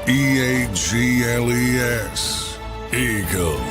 Eagles. Eagles.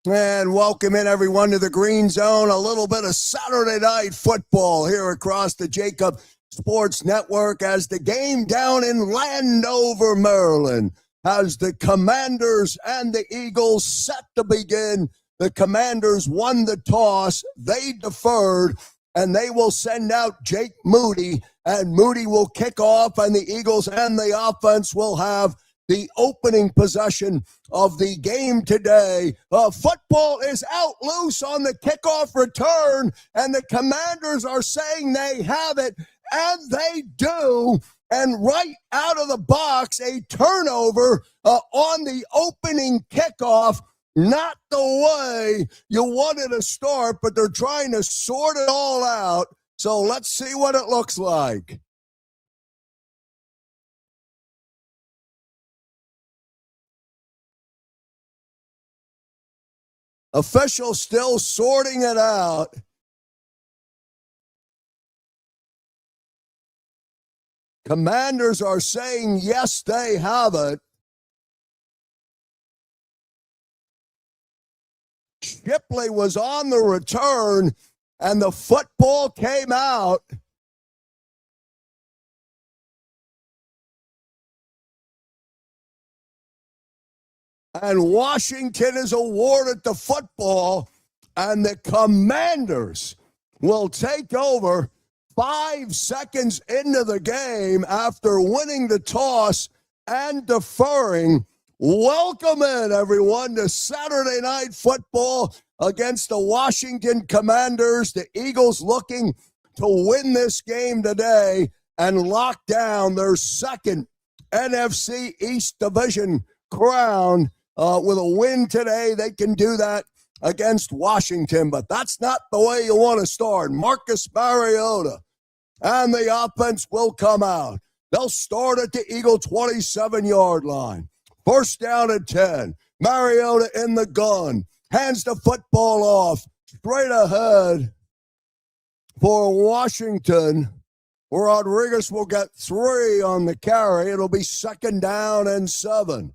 And welcome in, everyone, to the Green Zone. A little bit of Saturday night football here across the JAKIB Sports Network as the game down in Landover, Maryland, has the Commanders and the Eagles set to begin. The Commanders won the toss. They deferred, and they will send out Jake Moody, and Moody will kick off, and the Eagles and the offense will have the opening possession of the game today. Football is out loose on the kickoff return, and the Commanders are saying they have it, and they do. And right out of the box, a turnover on the opening kickoff. Not the way you wanted to start, but they're trying to sort it all out. So let's see what it looks like. Officials still sorting it out. Commanders are saying, yes, they have it. Shipley was on the return, and the football came out. And Washington is awarded the football, and the Commanders will take over 5 seconds into the game after winning the toss and deferring. Welcome in, everyone, to Saturday Night Football against the Washington Commanders. The Eagles looking to win this game today and lock down their second NFC East Division crown. With a win today, they can do that against Washington, but that's not the way you want to start. Marcus Mariota and the offense will come out. They'll start at the Eagle 27-yard line. First down at 10. Mariota in the gun. Hands the football off. Straight ahead for Washington. Rodriguez will get 3 on the carry. It'll be second down and 7.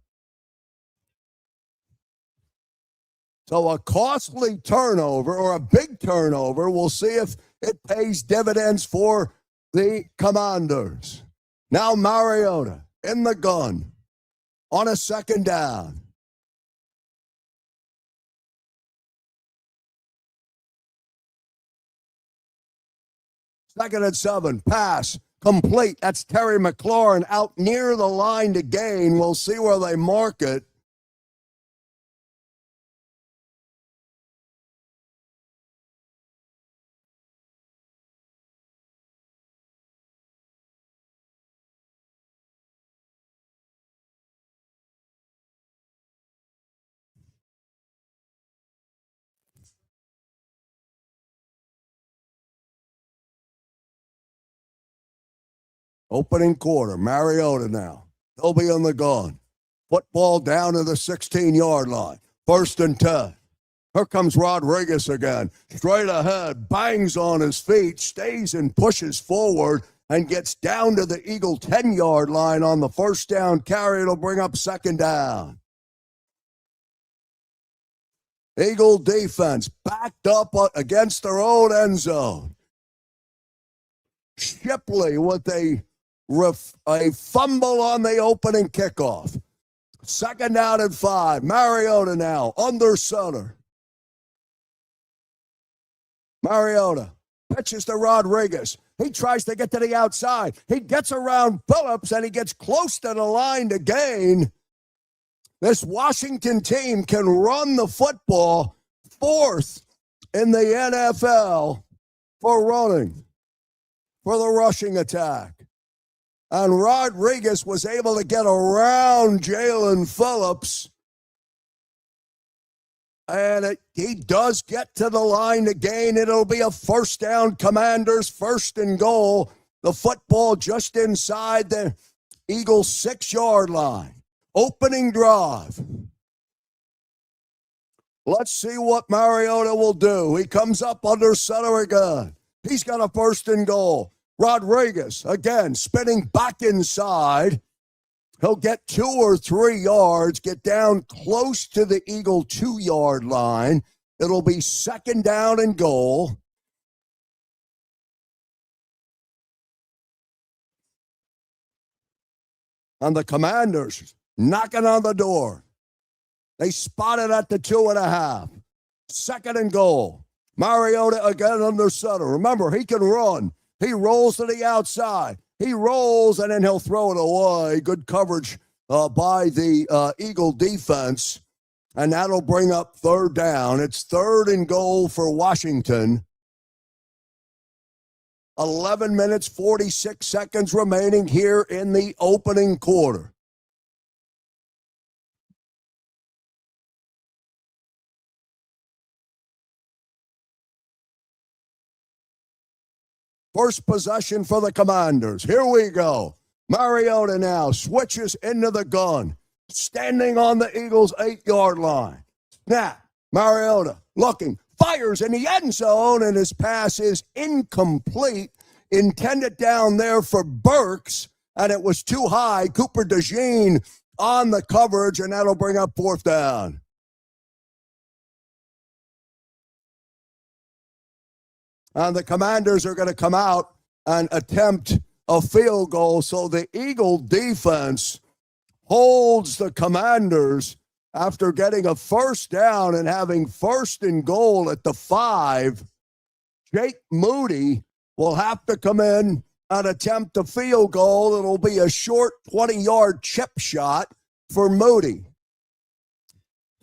So a costly turnover, or a big turnover. We'll see if it pays dividends for the Commanders. Now Mariota in the gun on a second down. Second and 7. Pass complete. That's Terry McLaurin out near the line to gain. We'll see where they mark it. Opening quarter, Mariota now. He'll be on the gun. Football down to the 16-yard line. First and 10. Here comes Rodriguez again. Straight ahead, bangs on his feet, stays and pushes forward, and gets down to the Eagle 10-yard line on the first down carry. It'll bring up second down. Eagle defense backed up against their own end zone. Shipley with a fumble on the opening kickoff. Second down and 5. Mariota now under center. Mariota pitches to Rodriguez. He tries to get to the outside. He gets around Phillips, and he gets close to the line to gain. This Washington team can run the football, 4th in the NFL for running, for the rushing attack. And Rodriguez was able to get around Jalen Phillips. And he does get to the line to gain. It'll be a first down, Commanders, first and goal. The football just inside the Eagles 6-yard line. Opening drive. Let's see what Mariota will do. He comes up under center again. He's got a first and goal. Rodriguez, again, spinning back inside. He'll get 2 or 3 yards, get down close to the Eagle 2-yard line. It'll be 2nd down and goal. And the Commanders knocking on the door. They spotted at the 2.5. 2nd and goal. Mariota again under center. Remember, he can run. He rolls to the outside. He rolls, and then he'll throw it away. Good coverage by the Eagle defense. And that'll bring up 3rd down. It's 3rd and goal for Washington. 11 minutes, 46 seconds remaining here in the opening quarter. First possession for the Commanders. Here we go. Mariota now switches into the gun, standing on the Eagles' 8-yard line. Snap. Mariota looking, fires in the end zone, and his pass is incomplete. Intended down there for Burks, and it was too high. Cooper DeJean on the coverage, and that'll bring up 4th down. And the Commanders are going to come out and attempt a field goal. So the Eagle defense holds the Commanders after getting a 1st down and having 1st and goal at the 5. Jake Moody will have to come in and attempt a field goal. It'll be a short 20-yard chip shot for Moody.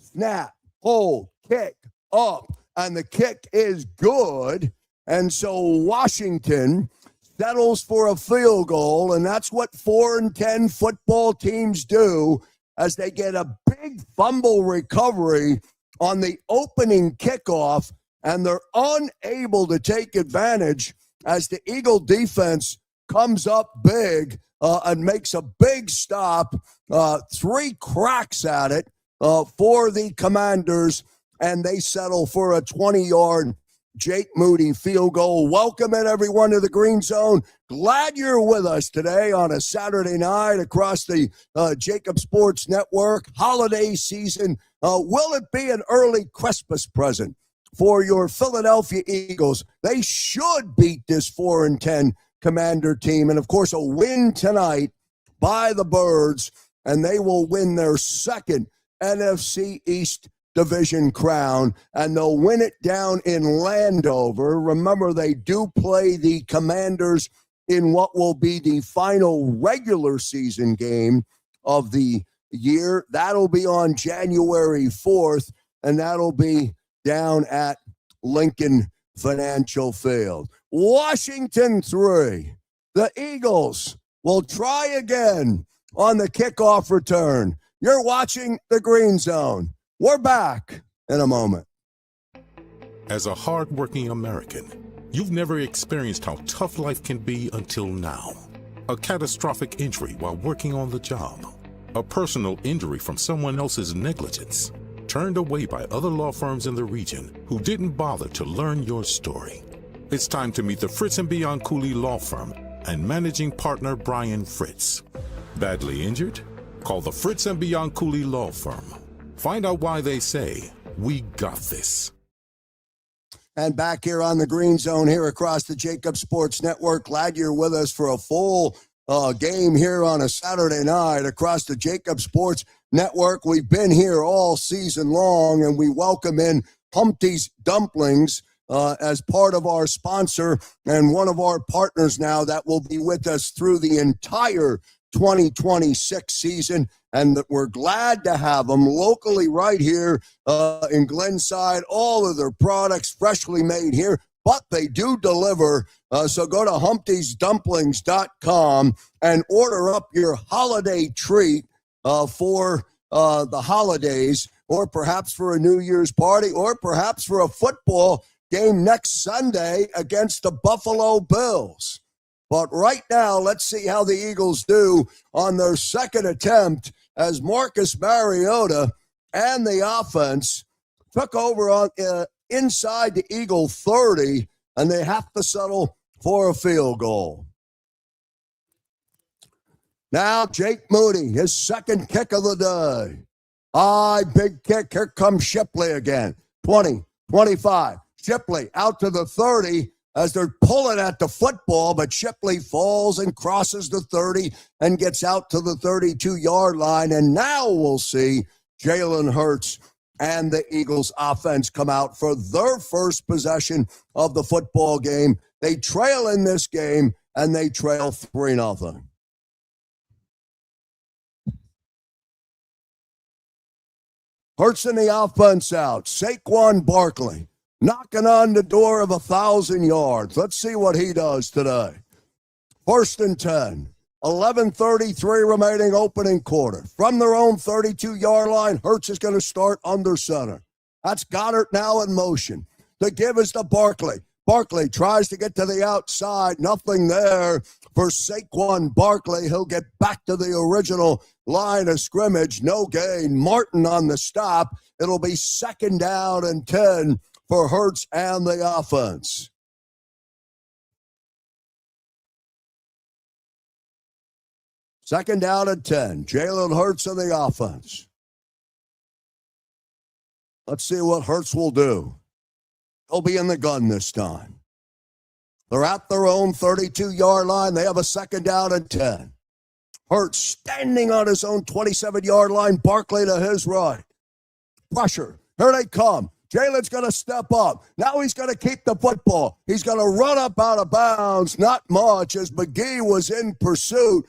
Snap, hold, kick, up, and the kick is good. And so Washington settles for a field goal, and that's what 4-10 football teams do as they get a big fumble recovery on the opening kickoff, and they're unable to take advantage as the Eagle defense comes up big and makes a big stop. 3 cracks at it for the Commanders, and they settle for a 20-yard Jake Moody field goal. Welcome in, everyone, to the Green Zone. Glad you're with us today on a Saturday night across the JAKIB Sports Network. Holiday season. Will it be an early Christmas present for your Philadelphia Eagles? They should beat this 4-10 Commander team. And, of course, a win tonight by the Birds, and they will win their 2nd NFC East Division crown, and they'll win it down in Landover. Remember, they do play the Commanders in what will be the final regular season game of the year. That'll be on January 4th, and that'll be down at Lincoln Financial Field. Washington 3. The Eagles will try again on the kickoff return. You're watching the Green Zone. We're back in a moment. As a hardworking American, you've never experienced how tough life can be until now. A catastrophic injury while working on the job. A personal injury from someone else's negligence. Turned away by other law firms in the region who didn't bother to learn your story. It's time to meet the Fritz & Bianculli Law Firm and managing partner Brian Fritz. Badly injured? Call the Fritz & Bianculli Law Firm. Find out why they say, we got this. And back here on the Green Zone here across the JAKIB Sports Network. Glad you're with us for a full game here on a Saturday night across the JAKIB Sports Network. We've been here all season long, and we welcome in Humpty's Dumplings as part of our sponsor and one of our partners now that will be with us through the entire 2026 season, and that we're glad to have them locally right here in Glenside. All of their products freshly made here, but they do deliver. So go to humptysdumplings.com and order up your holiday treat for the holidays, or perhaps for a New Year's party, or perhaps for a football game next Sunday against the Buffalo Bills. But right now, let's see how the Eagles do on their 2nd attempt as Marcus Mariota and the offense took over on inside the Eagle 30, and they have to settle for a field goal. Now Jake Moody, his second kick of the day. Big kick. Here comes Shipley again. 20, 25. Shipley out to the 30 as they're pulling at the football, but Shipley falls and crosses the 30 and gets out to the 32-yard line. And now we'll see Jalen Hurts and the Eagles offense come out for their first possession of the football game. They trail in this game, and they trail 3-0. Hurts in the offense out. Saquon Barkley knocking on the door of 1,000 yards. Let's see what he does today. 1st and 10. 11:33 remaining opening quarter. From their own 32-yard line, Hurts is going to start under center. That's Goddard now in motion. The give is to Barkley. Barkley tries to get to the outside. Nothing there for Saquon Barkley. He'll get back to the original line of scrimmage. No gain. Martin on the stop. It'll be 2nd down and 10 for Hurts and the offense. Second down and 10. Jalen Hurts and the offense. Let's see what Hurts will do. He'll be in the gun this time. They're at their own 32-yard line. They have a 2nd down and 10. Hurts standing on his own 27-yard line. Barkley to his right. Pressure. Here they come. Jalen's going to step up. Now he's going to keep the football. He's going to run up out of bounds. Not much as McGee was in pursuit.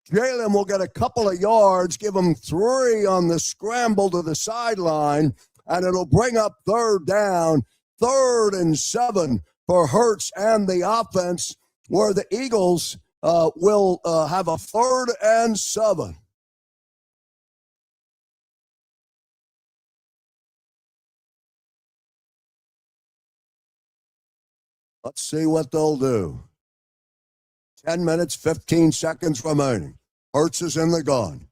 Jalen will get a couple of yards, give him 3 on the scramble to the sideline, and it'll bring up 3rd down, 3rd and 7 for Hurts and the offense, where the Eagles will have a 3rd and 7. Let's see what they'll do. 10 minutes, 15 seconds remaining. Hurts is in the gun.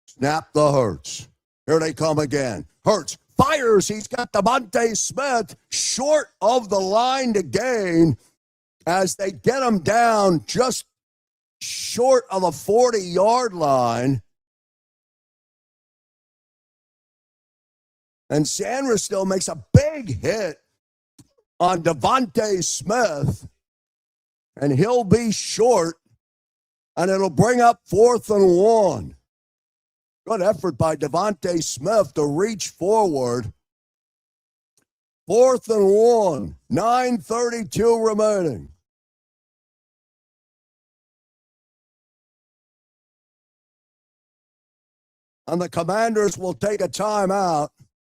Snap the Hurts. Here they come again. Hurts fires. He's got Devontae Smith short of the line to gain as they get him down just short of the 40-yard line. And Sanders still makes a big hit on Devontae Smith, and he'll be short, and it'll bring up 4th and 1. Good effort by Devontae Smith to reach forward. 4th and 1, 9:32 remaining. And the Commanders will take a timeout.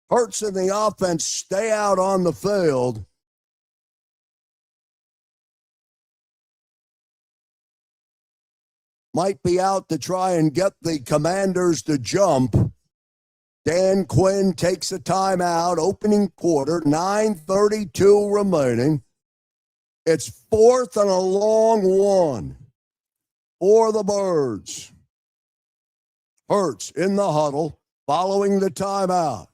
Hurts in the offense stay out on the field. Might be out to try and get the Commanders to jump. Dan Quinn takes a timeout, opening quarter, 9:32 remaining. It's 4th and a long 1 for the Birds. Hurts in the huddle, following the timeout.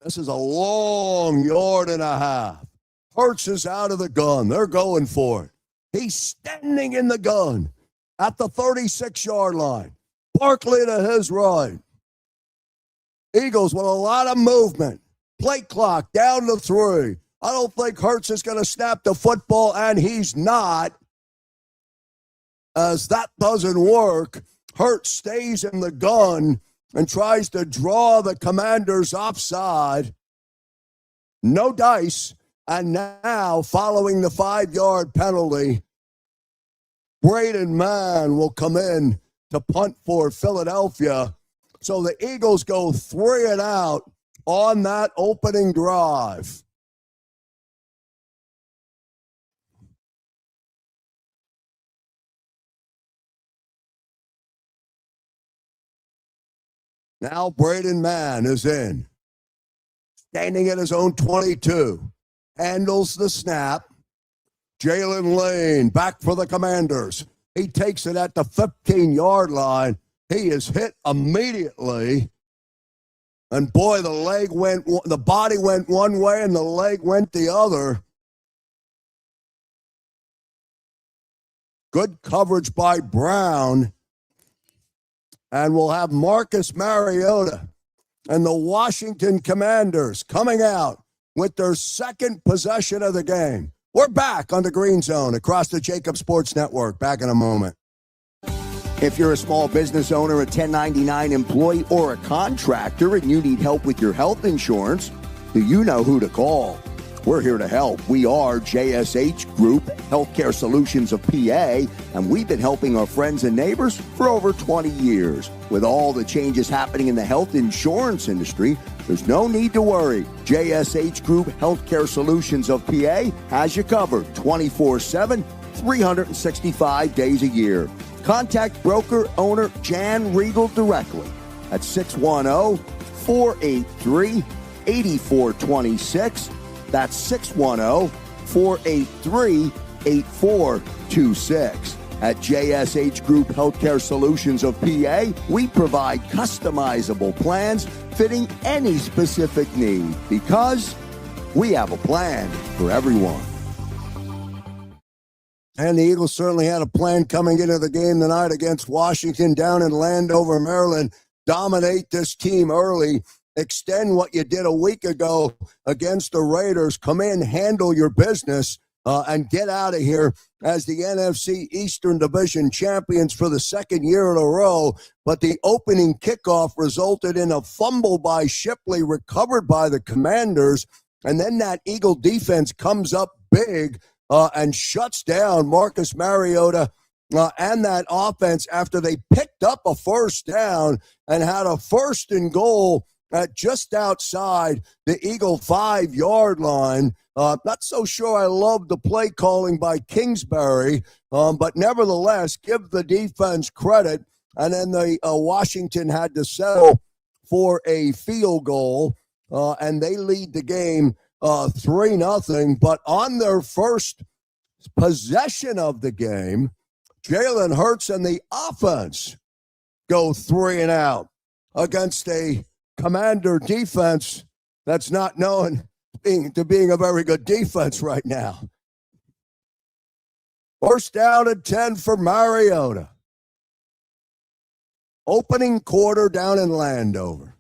This is a long 1.5 yards. Hurts is out of the gun. They're going for it. He's standing in the gun at the 36-yard line. Barkley to his right. Eagles with a lot of movement. Play clock down to 3. I don't think Hurts is going to snap the football, and he's not. As that doesn't work, Hurts stays in the gun and tries to draw the Commanders offside. No dice. And now, following the 5-yard penalty, Braden Mann will come in to punt for Philadelphia. So the Eagles go 3 and out on that opening drive. Now Braden Mann is in, standing at his own 22. Handles the snap. Jalen Lane back for the Commanders. He takes it at the 15-yard line. He is hit immediately. And boy, the body went one way and the leg went the other. Good coverage by Brown. And we'll have Marcus Mariota and the Washington Commanders coming out with their second possession of the game. We're back on the Green Zone across the JAKIB Sports Network. Back in a moment. If you're a small business owner, a 1099 employee, or a contractor and you need help with your health insurance, do you know who to call? We're here to help. We are JSH Group Healthcare Solutions of PA, and we've been helping our friends and neighbors for over 20 years. With all the changes happening in the health insurance industry, there's no need to worry. JSH Group Healthcare Solutions of PA has you covered 24/7, 365 days a year. Contact broker owner Jan Riegel directly at 610-483-8426. That's 610-483-8426. At JSH Group Healthcare Solutions of PA, we provide customizable plans fitting any specific need because we have a plan for everyone. And the Eagles certainly had a plan coming into the game tonight against Washington down in Landover, Maryland. Dominate this team early. Extend what you did a week ago against the Raiders. Come in, handle your business, and get out of here as the NFC Eastern Division champions for the second year in a row. But the opening kickoff resulted in a fumble by Shipley, recovered by the Commanders. And then that Eagle defense comes up big and shuts down Marcus Mariota and that offense after they picked up a first down and had a 1st and goal at just outside the Eagle 5-yard line. Not so sure I love the play calling by Kingsbury, but nevertheless, give the defense credit. And then the Washington had to settle for a field goal, and they lead the game 3-0. But on their first possession of the game, Jalen Hurts and the offense go 3 and out against a Commander defense that's not known to being a very good defense right now. 1st down and 10 for Mariota. Opening quarter down in Landover.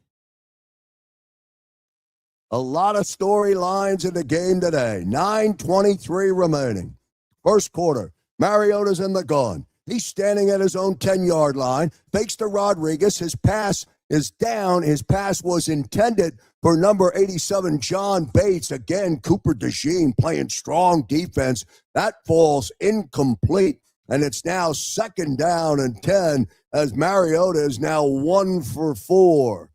A lot of storylines in the game today. 9:23 remaining. 1st quarter. Mariota's in the gun. He's standing at his own 10-yard line. Fakes to Rodriguez. His pass is down. His pass was intended for number 87, John Bates. Again, Cooper DeJean playing strong defense. That falls incomplete, and it's now 2nd down and 10 as Mariota is now 1 for 4.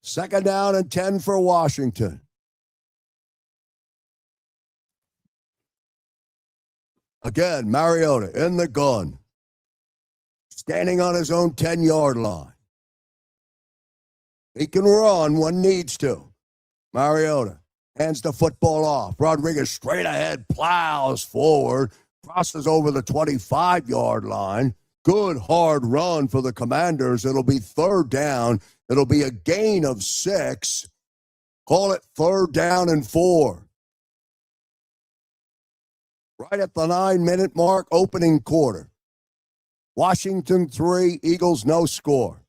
2nd down and 10 for Washington. Again, Mariota in the gun. Standing on his own 10-yard line. He can run when needs to. Mariota hands the football off. Rodriguez straight ahead, plows forward, crosses over the 25-yard line. Good hard run for the Commanders. It'll be 3rd down. It'll be a gain of 6. Call it 3rd down and 4. Right at the 9-minute mark, opening quarter. Washington 3, Eagles no score.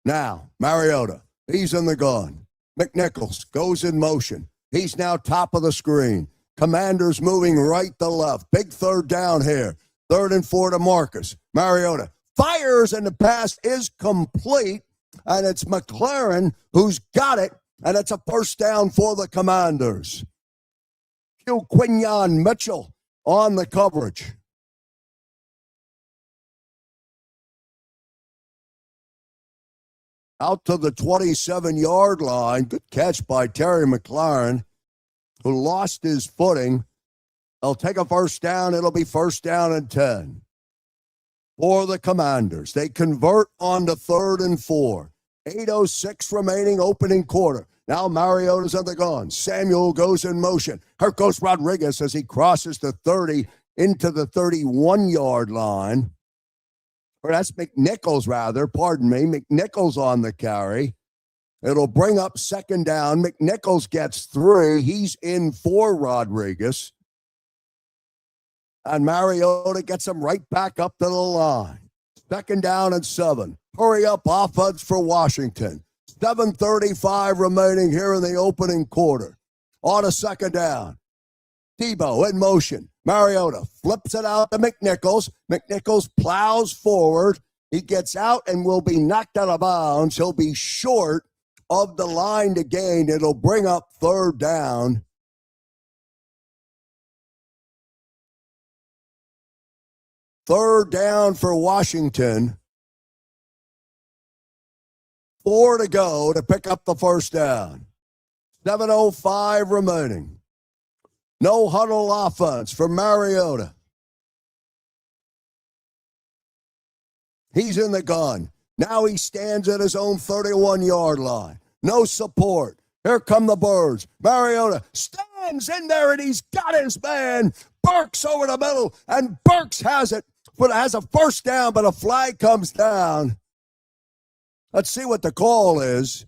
Now, Mariota, he's in the gun. McNichols goes in motion. He's now top of the screen. Commanders moving right to left. Big 3rd down here. 3rd and 4 to Marcus. Mariota fires, and the pass is complete. And it's McLaren who's got it, and it's a 1st down for the Commanders. Quinyon Mitchell on the coverage. Out to the 27-yard line. Good catch by Terry McLaurin, who lost his footing. They'll take a 1st down. It'll be 1st down and 10 for the Commanders. They convert on to 3rd and 4. 8:06 remaining, opening quarter. Now Mariota's on the gun. Samuel goes in motion. Here goes Rodriguez as he crosses the 30 into the 31-yard line. or that's McNichols rather, pardon me. McNichols on the carry. It'll bring up second down. McNichols gets 3. He's in for Rodriguez. And Mariota gets him right back up to the line. Second down and 7. Hurry up offense for Washington. 7:35 remaining here in the opening quarter. On a second down. Debo in motion. Mariota flips it out to McNichols. McNichols plows forward. He gets out and will be knocked out of bounds. He'll be short of the line to gain. It'll bring up third down. Third down for Washington. 4 to go to pick up the first down. 7:05 remaining. No huddle offense for Mariota. He's in the gun. Now he stands at his own 31-yard line. No support. Here come the Birds. Mariota stands in there, and he's got his man. Burks over the middle, and Burks has it, but has a first down, but a flag comes down. Let's see what the call is.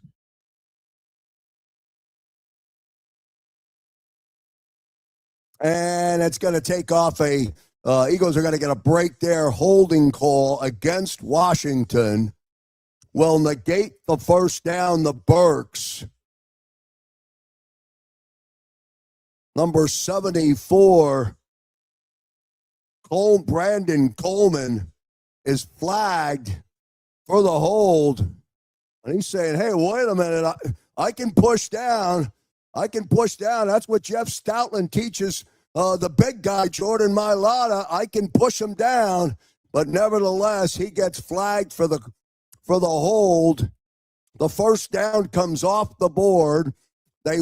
And it's going to take off Eagles are going to get a break there. Holding call against Washington will negate the first down. The Burks. Number 74, Brandon Coleman, is flagged for the hold. And he's saying, hey, wait a minute. I can push down. I can push down. That's what Jeff Stoutland teaches the big guy, Jordan Mailata. I can push him down. But nevertheless, he gets flagged for the hold. The first down comes off the board. They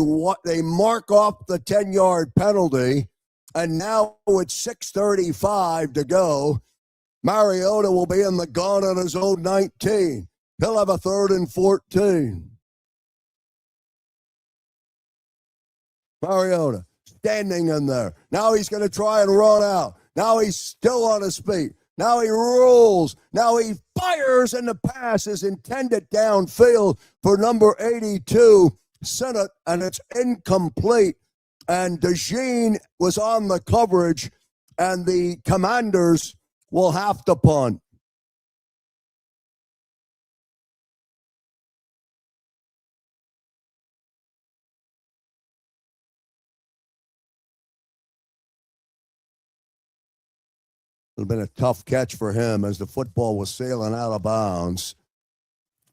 mark off the 10-yard penalty. And now it's 6:35 to go. Mariota will be in the gun on his own 19. He'll have a 3rd and 14. Mariota standing in there. Now he's going to try and run out. Now he's still on his feet. Now he rolls. Now he fires, and the pass is intended downfield for number 82, Sennett, and it's incomplete. And DeJean was on the coverage, and the Commanders will have to punt. It would have been a tough catch for him as the football was sailing out of bounds.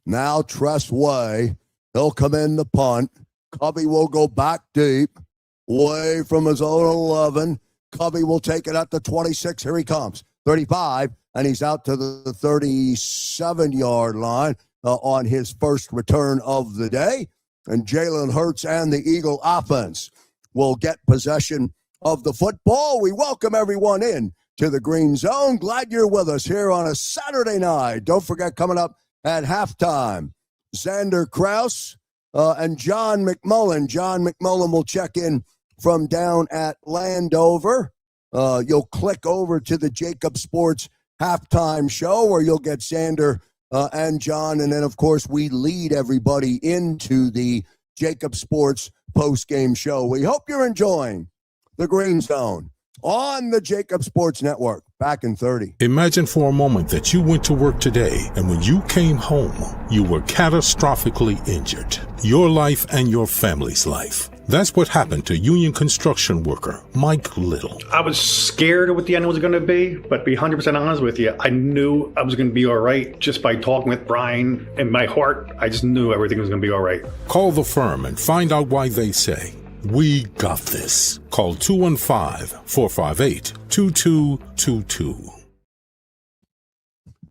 Now Tress Way. He'll come in the punt. Covey will go back deep, way from his own 11. Covey will take it at the 26. Here he comes. 35, and he's out to the 37-yard line on his first return of the day. And Jalen Hurts and the Eagle offense will get possession of the football. We welcome everyone in to the Green Zone. Glad you're with us here on a Saturday night. Don't forget, coming up at halftime, Xander Krause and John McMullen. John McMullen will check in from down at Landover. You'll click over to the JAKIB Sports halftime show where you'll get Xander and John. And then, of course, we lead everybody into the JAKIB Sports post-game show. We hope you're enjoying the Green Zone on the JAKIB Sports Network. Back in 30. Imagine for a moment that you went to work today, and when you came home, you were catastrophically injured. Your life and your family's life. That's what happened to union construction worker Mike Little. I was scared of what the end was going to be, but to be 100% honest with you, I knew I was going to be all right just by talking with Brian. In my heart, I just knew everything was going to be all right. Call the firm and find out why they say, "We got this." Call 215-458-2222.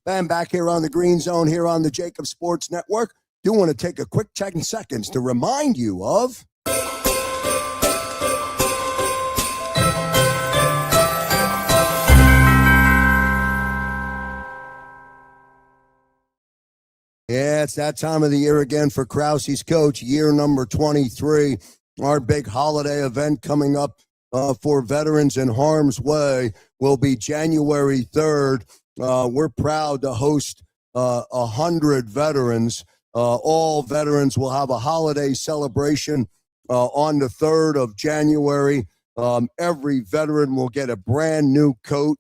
And back here on the Green Zone, here on the JAKIB Sports Network. Do want to take a quick 10 seconds to remind you of... Yeah, it's that time of the year again for Krause's coach, year number 23. Our big holiday event coming up for veterans in harm's way will be January 3rd we're proud to host 100 veterans. All veterans will have a holiday celebration on the 3rd of January. Every veteran will get a brand new coat.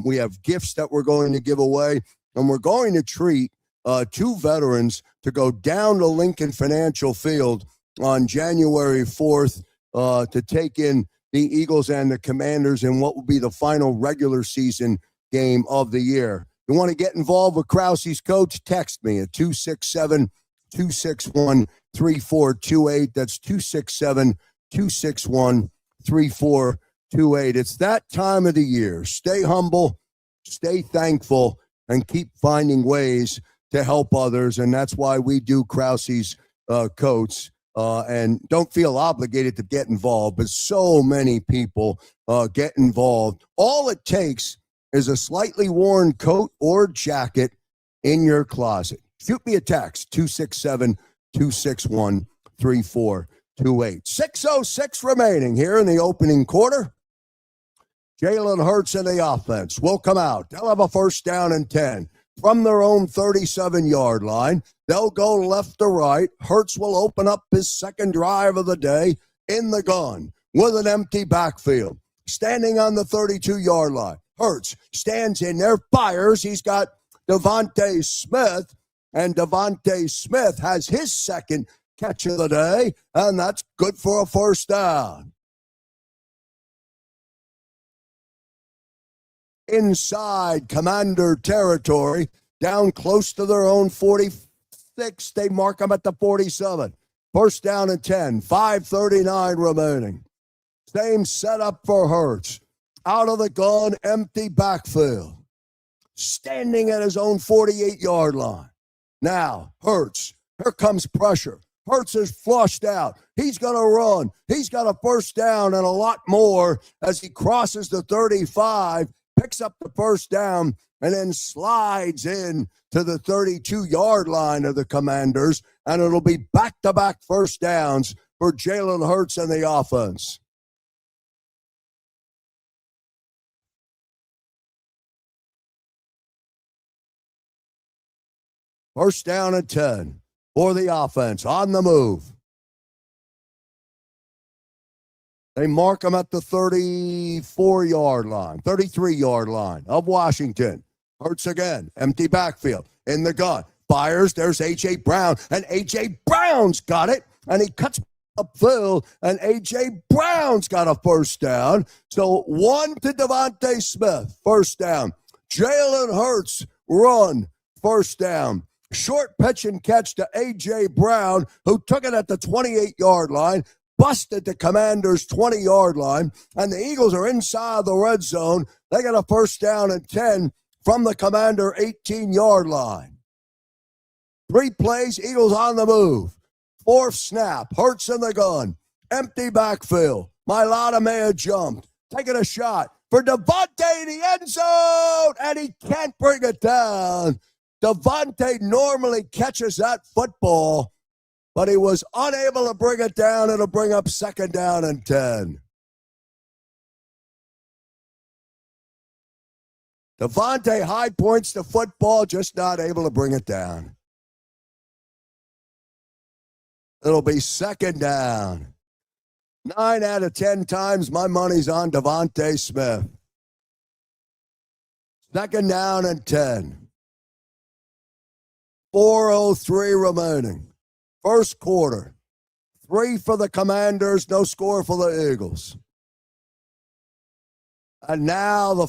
We have gifts that we're going to give away, and we're going to treat 2 veterans to go down to Lincoln Financial Field on January 4th to take in the Eagles and the Commanders in what will be the final regular season game of the year. You want to get involved with Krause's coach? Text me at 267-261-3428. That's 267-261-3428. It's that time of the year. Stay humble, stay thankful, and keep finding ways to help others. And that's why we do Krause's coats. And don't feel obligated to get involved, but so many people get involved. All it takes is a slightly worn coat or jacket in your closet. Shoot me a text, 267-261-3428. 6:06 remaining here in the opening quarter. Jalen Hurts and the offense will come out. They'll have a first down and 10 from their own 37-yard line. They'll go left to right. Hurts will open up his second drive of the day in the gun with an empty backfield. Standing on the 32-yard line. Hurts stands in there, fires. He's got Devontae Smith, and Devontae Smith has his second catch of the day, and that's good for a first down. Inside Commander territory, down close to their own 46. They mark them at the 47. First down and 10, 5:39 remaining. Same setup for Hurts. Out of the gun, empty backfield. Standing at his own 48-yard line. Now, Hurts. Here comes pressure. Hurts is flushed out. He's going to run. He's got a first down and a lot more as he crosses the 35, picks up the first down, and then slides in to the 32-yard line of the Commanders, and it'll be back-to-back first downs for Jalen Hurts and the offense. First down and 10 for the offense on the move. They mark them at the 34-yard line, 33-yard line of Washington. Hurts again, empty backfield, in the gun. Fires, there's A.J. Brown, and A.J. Brown's got it, and he cuts upfield, and A.J. Brown's got a first down. So 1 to Devontae Smith, first down. Jalen Hurts, run, first down. Short pitch and catch to A.J. Brown, who took it at the 28-yard line, busted the Commanders' 20-yard line, and the Eagles are inside the red zone. They got a first down and 10 from the Commander 18-yard line. 3 plays, Eagles on the move. 4th snap, Hurts in the gun. Empty backfield. Mailata may have jumped. Taking a shot for Devontae in the end zone, and he can't bring it down. Devontae normally catches that football, but he was unable to bring it down. It'll bring up second down and 10. Devontae high points the football, just not able to bring it down. It'll be second down. 9 out of 10 times my money's on Devontae Smith. Second down and 10. 4:03 remaining. First quarter. 3 for the Commanders, no score for the Eagles. And now the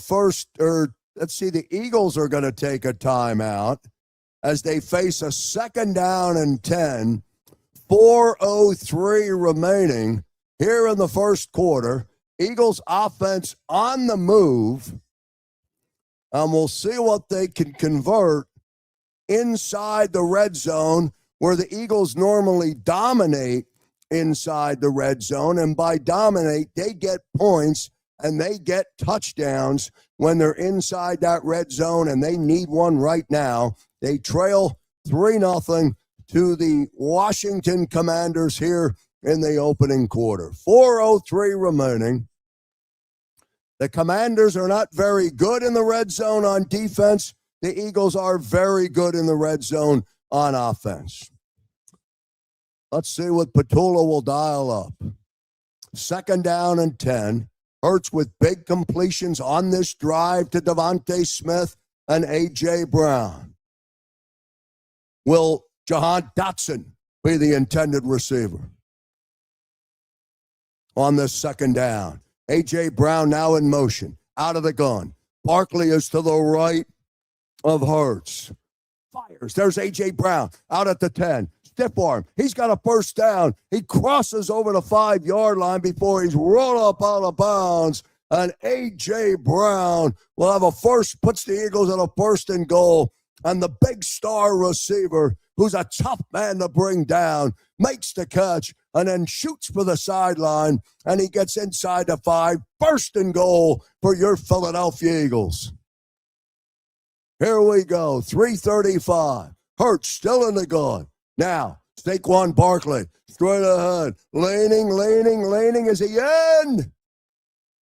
the Eagles are going to take a timeout as they face a second down and 10. 4:03 remaining here in the first quarter. Eagles offense on the move. And we'll see what they can convert inside the red zone, where the Eagles normally dominate inside the red zone. And by dominate, they get points and they get touchdowns when they're inside that red zone, and they need one right now. They trail 3-0 to the Washington Commanders here in the opening quarter. 4:03 remaining. The Commanders are not very good in the red zone on defense. The Eagles are very good in the red zone on offense. Let's see what Petula will dial up. 2nd down and 10. Hurts with big completions on this drive to Devontae Smith and A.J. Brown. Will Jahan Dotson be the intended receiver on this 2nd down? A.J. Brown now in motion, out of the gun. Barkley is to the right of Hurts. Fires. There's A.J. Brown out at the 10. Stiff arm. He's got a first down. He crosses over the 5-yard line before he's rolled up out of bounds. And A.J. Brown will have a first, puts the Eagles on a 1st and goal. And the big star receiver, who's a tough man to bring down, makes the catch and then shoots for the sideline. And he gets inside the 5. 1st and goal for your Philadelphia Eagles. Here we go. 3:35. Hurts still in the gun. Now, Saquon Barkley, straight ahead, leaning. Is he in?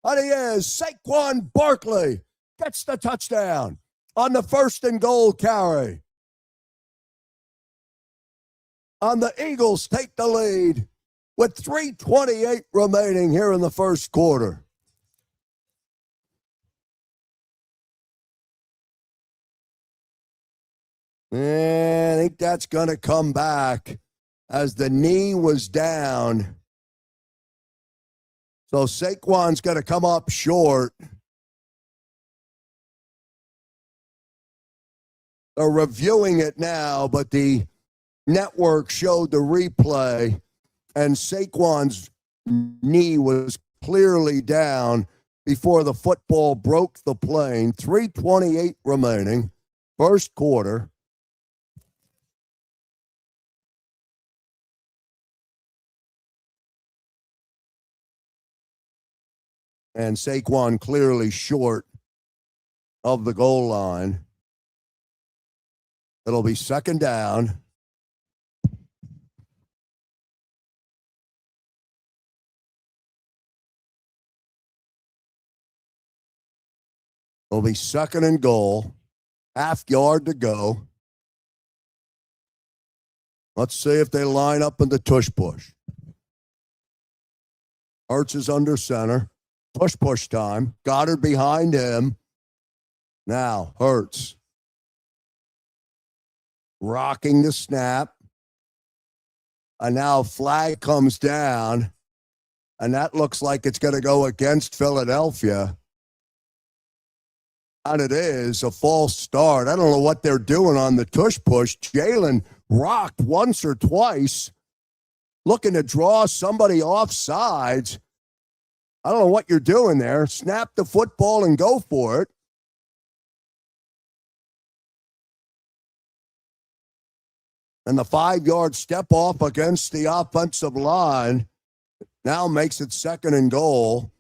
And he is. Saquon Barkley gets the touchdown on the 1st and goal carry. And the Eagles take the lead with 3:28 remaining here in the 1st quarter. And I think that's going to come back as the knee was down. So Saquon's going to come up short. They're reviewing it now, but the network showed the replay, and Saquon's knee was clearly down before the football broke the plane. 3:28 remaining, 1st quarter. And Saquon clearly short of the goal line. It'll be 2nd down. It'll be 2nd and goal. Half yard to go. Let's see if they line up in the tush push. Hurts is under center. Push time. Goddard behind him. Now, Hurts. Rocking the snap. And now flag comes down. And that looks like it's going to go against Philadelphia. And it is a false start. I don't know what they're doing on the tush push. Jalen rocked once or twice, looking to draw somebody off sides. I don't know what you're doing there. Snap the football and go for it. And the 5-yard step off against the offensive line now makes it 2nd and goal.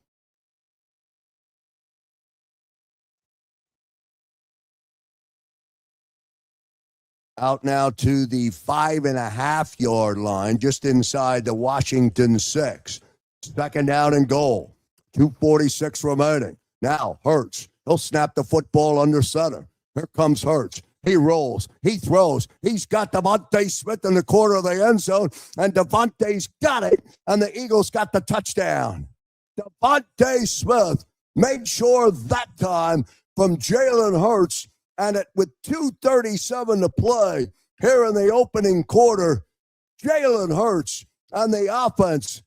Out now to the 5.5-yard line, just inside the Washington 6. 2nd down and goal. 2:46 remaining. Now, Hurts. He'll snap the football under center. Here comes Hurts. He rolls. He throws. He's got Devontae Smith in the corner of the end zone, and Devontae's got it, and the Eagles got the touchdown. Devontae Smith made sure that time from Jalen Hurts, and with 2:37 to play here in the opening quarter, Jalen Hurts and the offense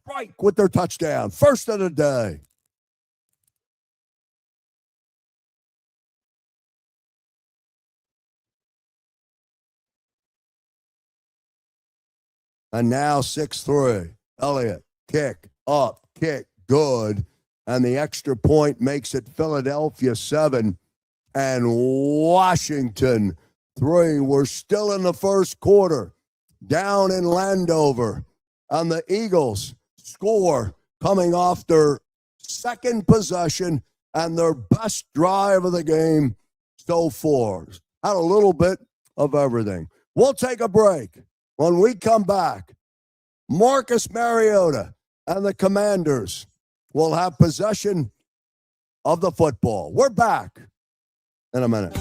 strike with their touchdown. 1st of the day. And now 6-3. Elliott, kick, up, kick, good. And the extra point makes it Philadelphia 7 and Washington 3. We're still in the 1st quarter. Down in Landover. And the Eagles score coming off their 2nd possession and their best drive of the game so far. Had a little bit of everything. We'll take a break. When we come back, Marcus Mariota and the Commanders will have possession of the football. We're back in a minute.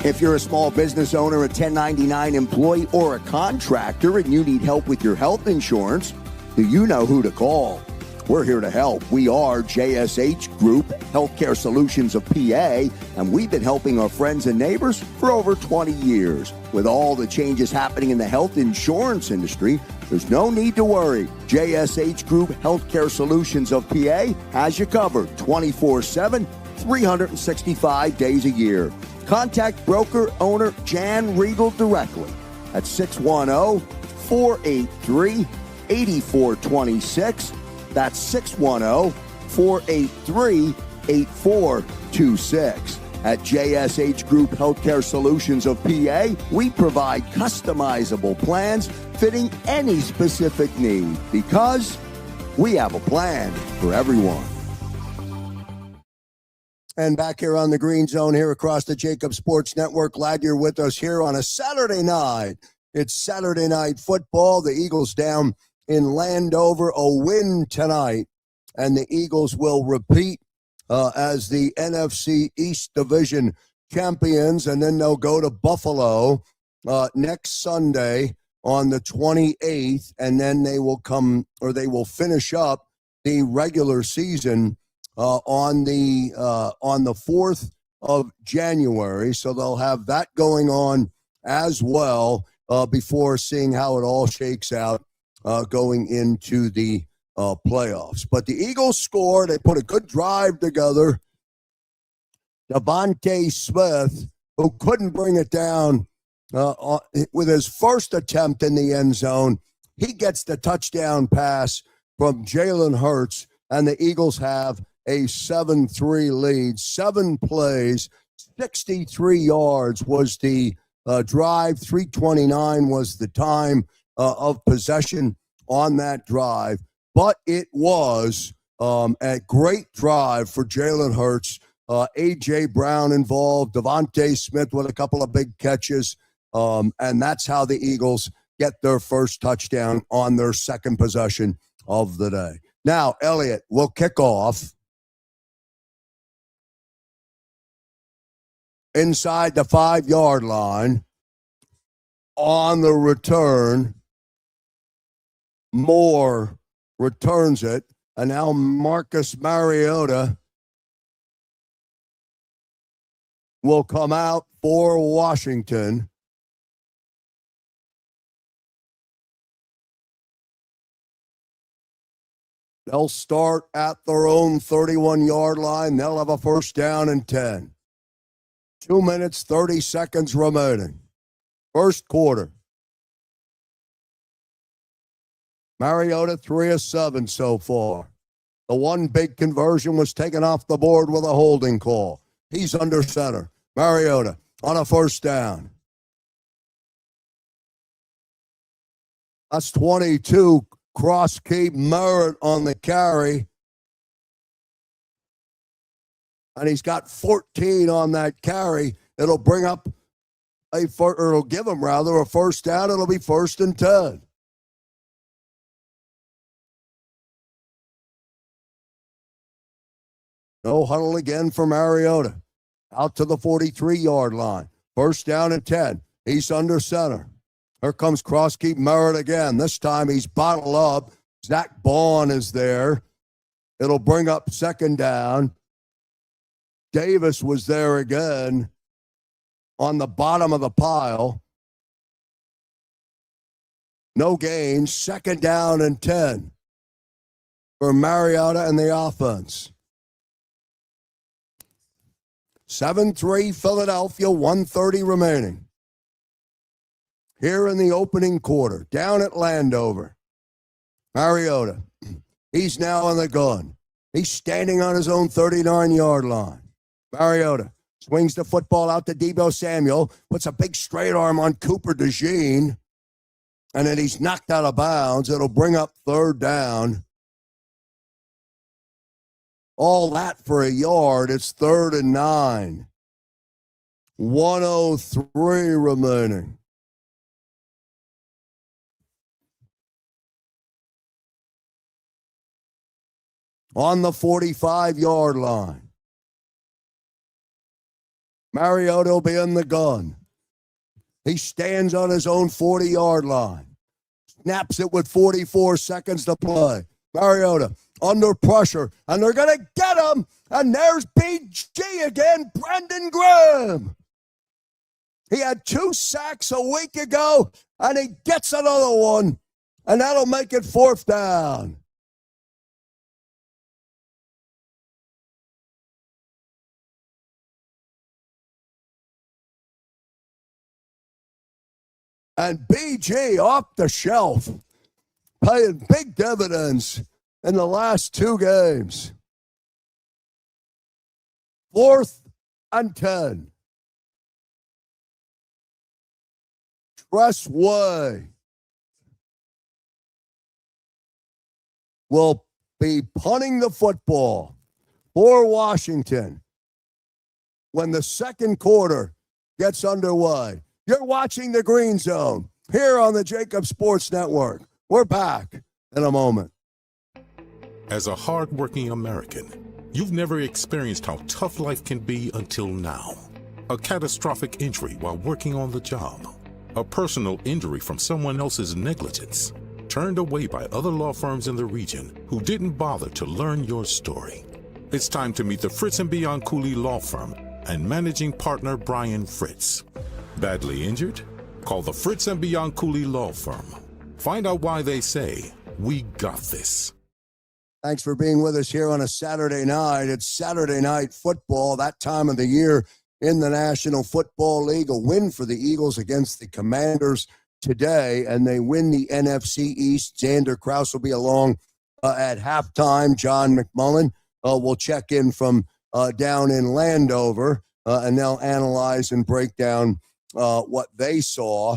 If you're a small business owner, a 1099 employee, or a contractor, and you need help with your health insurance, do you know who to call? We're here to help. We are JSH Group Healthcare Solutions of PA, and we've been helping our friends and neighbors for over 20 years. With all the changes happening in the health insurance industry, there's no need to worry. JSH Group Healthcare Solutions of PA has you covered 24/7, 365 days a year. Contact broker owner Jan Regal directly at 610-483-8426. That's 610-483-8426. At JSH Group Healthcare Solutions of PA, we provide customizable plans fitting any specific need because we have a plan for everyone. And back here on the Green Zone here across the JAKIB Sports Network. Glad you're with us here on a Saturday night. It's Saturday night football. The Eagles down in Landover, a win tonight, and the Eagles will repeat as the NFC East Division champions, and then they'll go to Buffalo next Sunday on the 28th, and then they will finish up the regular season on the 4th of January. So they'll have that going on as well before seeing how it all shakes out going into the playoffs. But the Eagles scored. They put a good drive together. Devontae Smith, who couldn't bring it down with his first attempt in the end zone, he gets the touchdown pass from Jalen Hurts, and the Eagles have a 7-3 lead. 7 plays, 63 yards was the drive. 3:29 was the time of possession on that drive. But it was a great drive for Jalen Hurts. A.J. Brown involved, Devontae Smith with a couple of big catches, and that's how the Eagles get their first touchdown on their second possession of the day. Now, Elliot will kick off inside the 5-yard line. On the return, Moore returns it, and now Marcus Mariota will come out for Washington. They'll start at their own 31-yard line. They'll have a first down and 10. 2 minutes, 30 seconds remaining. First quarter. Mariota 3 of 7 so far. The one big conversion was taken off the board with a holding call. He's under center. Mariota on a first down. That's 22. Krause keep Merritt on the carry. And he's got 14 on that carry. It'll bring up it'll give him rather a first down. It'll be 1st and 10. No huddle again for Mariota. Out to the 43-yard line. First down and 10. He's under center. Here comes Krause keep Merritt again. This time he's bottled up. Zach Bond is there. It'll bring up 2nd down. Davis was there again on the bottom of the pile. No gain. 2nd down and 10 for Mariota and the offense. 7-3 Philadelphia, 1:30 remaining. Here in the opening quarter, down at Landover. Mariota, he's now on the gun. He's standing on his own 39-yard line. Mariota swings the football out to Deebo Samuel, puts a big straight arm on Cooper DeJean, and then he's knocked out of bounds. It'll bring up 3rd down. All that for a yard. It's 3rd and 9. 1:03 remaining. On the 45-yard line. Mariota will be in the gun. He stands on his own 40-yard line. Snaps it with 44 seconds to play. Mariota under pressure, and they're going to get him. And there's BG again, Brandon Graham. He had 2 sacks a week ago, and he gets another one, and that'll make it 4th down. And BG off the shelf, paying big dividends in the last 2 games. 4th and 10. Expressway will be punting the football for Washington when the second quarter gets underway. You're watching the Green Zone here on the JAKIB Sports Network. We're back in a moment. As a hardworking American, you've never experienced how tough life can be until now. A catastrophic injury while working on the job. A personal injury from someone else's negligence. Turned away by other law firms in the region who didn't bother to learn your story. It's time to meet the Fritz & Bianculli Law Firm and managing partner Brian Fritz. Badly injured? Call the Fritz & Bianculli Law Firm. Find out why they say, "We got this." Thanks for being with us here on a Saturday night. It's Saturday night football, that time of the year in the National Football League. A win for the Eagles against the Commanders today, and they win the NFC East. Xander Krause will be along at halftime. John McMullen will check in from down in Landover, and they'll analyze and break down what they saw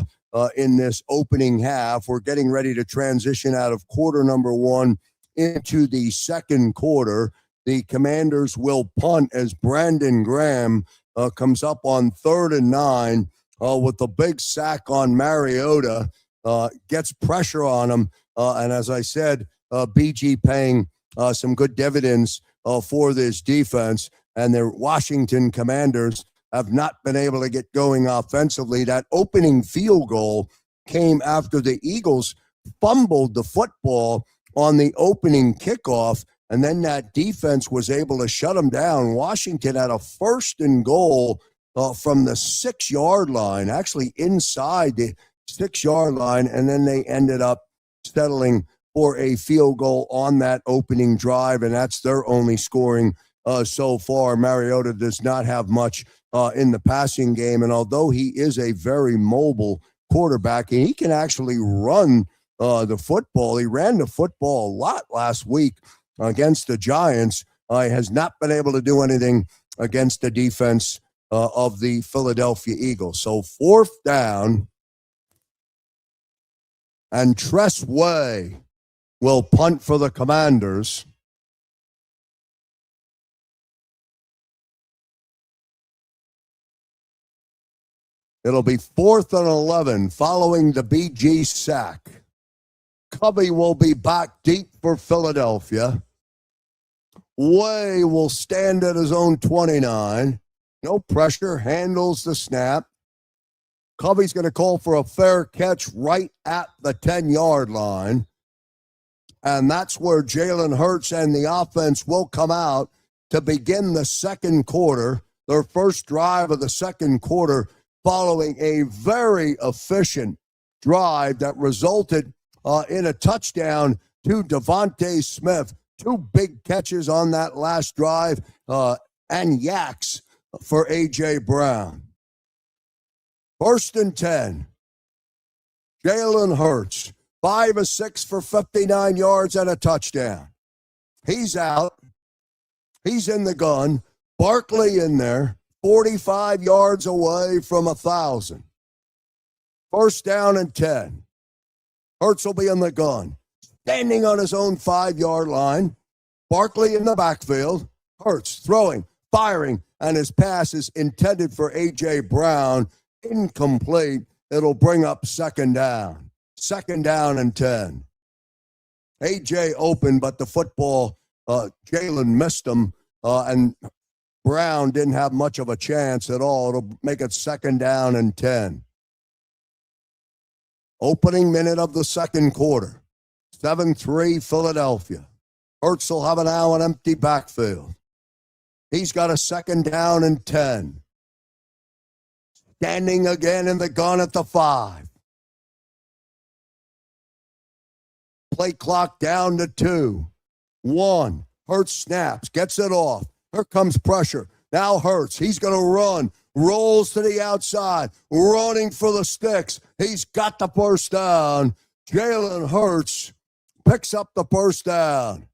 in this opening half. We're getting ready to transition out of quarter number 1 into the second quarter. The Commanders will punt as Brandon Graham comes up on 3rd and 9 with a big sack on Mariota, gets pressure on him. And as I said, BG paying some good dividends for this defense. And the Washington Commanders have not been able to get going offensively. That opening field goal came after the Eagles fumbled the football on the opening kickoff, and then that defense was able to shut them down. Washington had a 1st and goal from the 6-yard line, actually inside the 6-yard line, and then they ended up settling for a field goal on that opening drive, and that's their only scoring so far. Mariota does not have much in the passing game, and although he is a very mobile quarterback, and he can actually run the football, he ran the football a lot last week against the Giants. He has not been able to do anything against the defense of the Philadelphia Eagles. So 4th down, and Tressway will punt for the Commanders. It'll be 4th and 11 following the BG sack. Covey will be back deep for Philadelphia. Way will stand at his own 29. No pressure, handles the snap. Covey's going to call for a fair catch right at the 10-yard line. And that's where Jalen Hurts and the offense will come out to begin the second quarter, their first drive of the second quarter, following a very efficient drive that resulted in a touchdown to Devontae Smith. 2 big catches on that last drive and yaks for A.J. Brown. 1st and 10. Jalen Hurts, 5 of 6 for 59 yards and a touchdown. He's out. He's in the gun. Barkley in there, 45 yards away from 1,000. 1st down and 10. Hurts will be in the gun, standing on his own 5-yard line. Barkley in the backfield. Hurts throwing, firing, and his pass is intended for A.J. Brown. Incomplete. It'll bring up 2nd down. 2nd down and 10. A.J. open, but the football, Jalen missed him, and Brown didn't have much of a chance at all. It'll make it 2nd down and 10. Opening minute of the second quarter. 7-3 Philadelphia. Hurts will have now an empty backfield. He's got a 2nd down and 10. Standing again in the gun at the 5. Play clock down to 2. 1. Hurts snaps, gets it off. Here comes pressure. Now Hurts. He's going to run. Rolls to the outside. Running for the sticks. He's got the first down. Jalen Hurts picks up the first down.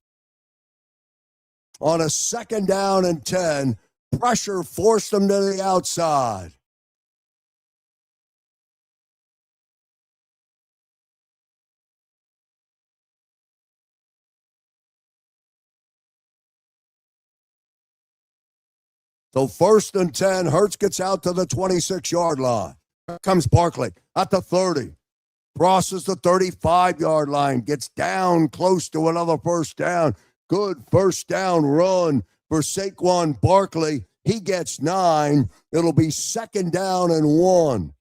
On a 2nd down and 10, pressure forced him to the outside. So 1st and 10, Hurts gets out to the 26-yard line. Here comes Barkley at the 30. Crosses the 35-yard line. Gets down close to another first down. Good first down run for Saquon Barkley. He gets 9. It'll be 2nd down and 1.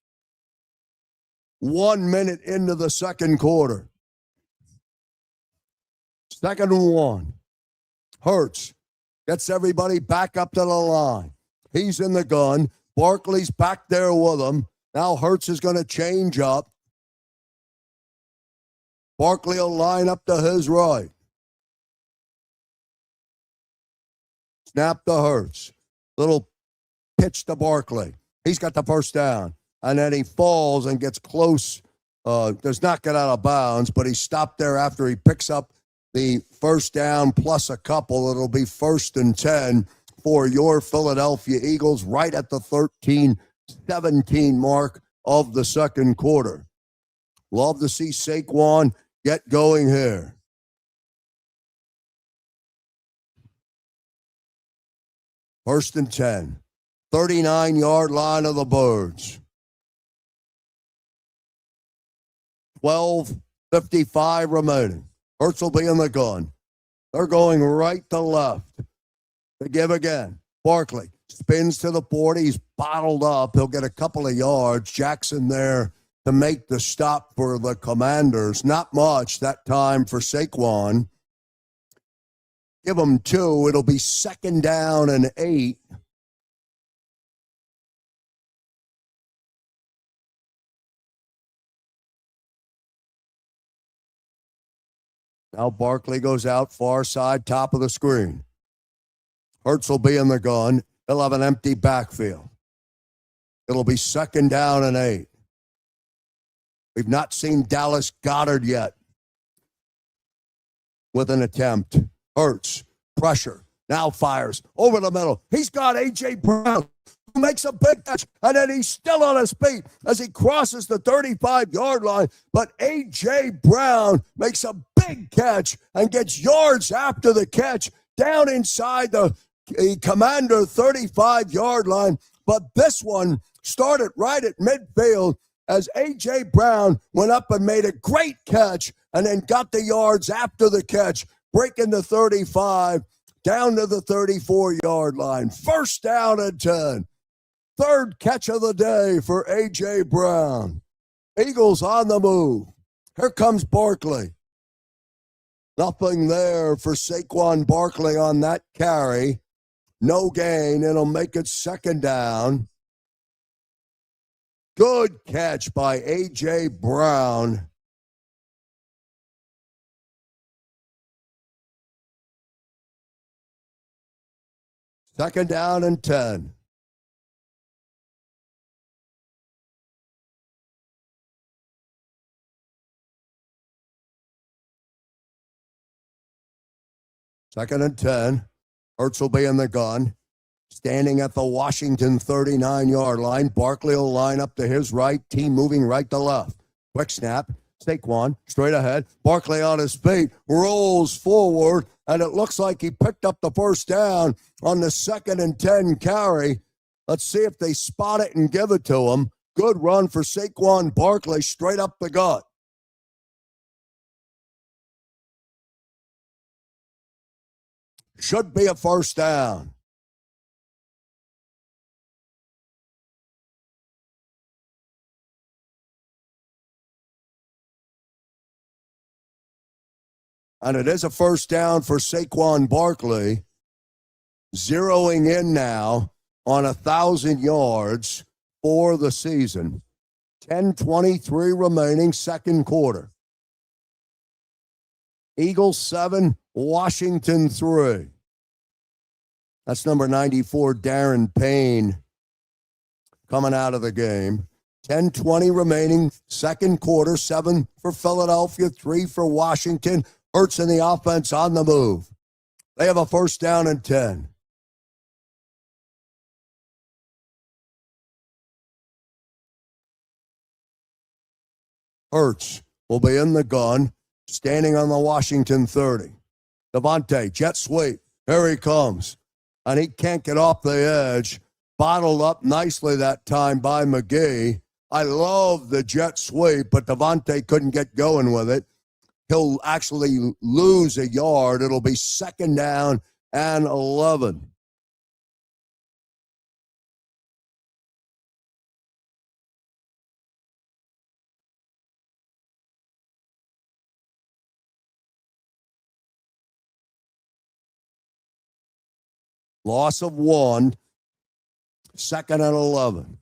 1 minute into the second quarter. 2nd and 1. Hurts gets everybody back up to the line. He's in the gun. Barkley's back there with him. Now Hurts is going to change up. Barkley will line up to his right. Snap to Hurts. Little pitch to Barkley. He's got the first down. And then he falls and gets close. Does not get out of bounds, but he stopped there after he picks up the first down plus a couple. It'll be 1st and 10 for your Philadelphia Eagles right at the 13-17 mark of the second quarter. Love to see Saquon get going here. First and 10. 39-yard line of the Birds. 12:55 remaining. Hurts will be in the gun. They're going right to left. They give again. Barkley spins to the 40. He's bottled up. He'll get a couple of yards. Jackson there to make the stop for the Commanders. Not much that time for Saquon. Give him 2. It'll be 2nd down and 8. Now Barkley goes out far side, top of the screen. Hurts will be in the gun. He'll have an empty backfield. It'll be 2nd down and 8. We've not seen Dallas Goedert yet with an attempt. Hurts, pressure, now fires over the middle. He's got A.J. Brown, who makes a big catch, and then he's still on his feet as he crosses the 35-yard line. But A.J. Brown makes a big catch and gets yards after the catch down inside the Commander 35-yard line. But this one started right at midfield as A.J. Brown went up and made a great catch and then got the yards after the catch, breaking the 35 down to the 34-yard line. 1st down and 10. 3rd catch of the day for A.J. Brown. Eagles on the move. Here comes Barkley. Nothing there for Saquon Barkley on that carry. No gain. It'll make it 2nd down. Good catch by A.J. Brown. Second down and 10. Second and 10. Hurts will be in the gun. Standing at the Washington 39-yard line. Barkley will line up to his right. Team moving right to left. Quick snap. Saquon straight ahead. Barkley on his feet. Rolls forward. And it looks like he picked up the first down on the 2nd and 10 carry. Let's see if they spot it and give it to him. Good run for Saquon Barkley straight up the gut. Should be a first down. And it is a first down for Saquon Barkley, zeroing in now on 1,000 yards for the season. 10:23 remaining, second quarter. Eagles 7, Washington 3. That's number 94, Darren Payne, coming out of the game. 10:20 remaining, second quarter. 7 for Philadelphia, 3 for Washington. Hurts in the offense on the move. They have a first down and 10. Hurts will be in the gun, standing on the Washington 30. Devontae, jet sweep. Here he comes. And he can't get off the edge. Bottled up nicely that time by McGee. I love the jet sweep, but Devontae couldn't get going with it. He'll actually lose a yard. It'll be second down and 11. Loss of 1, second and 11.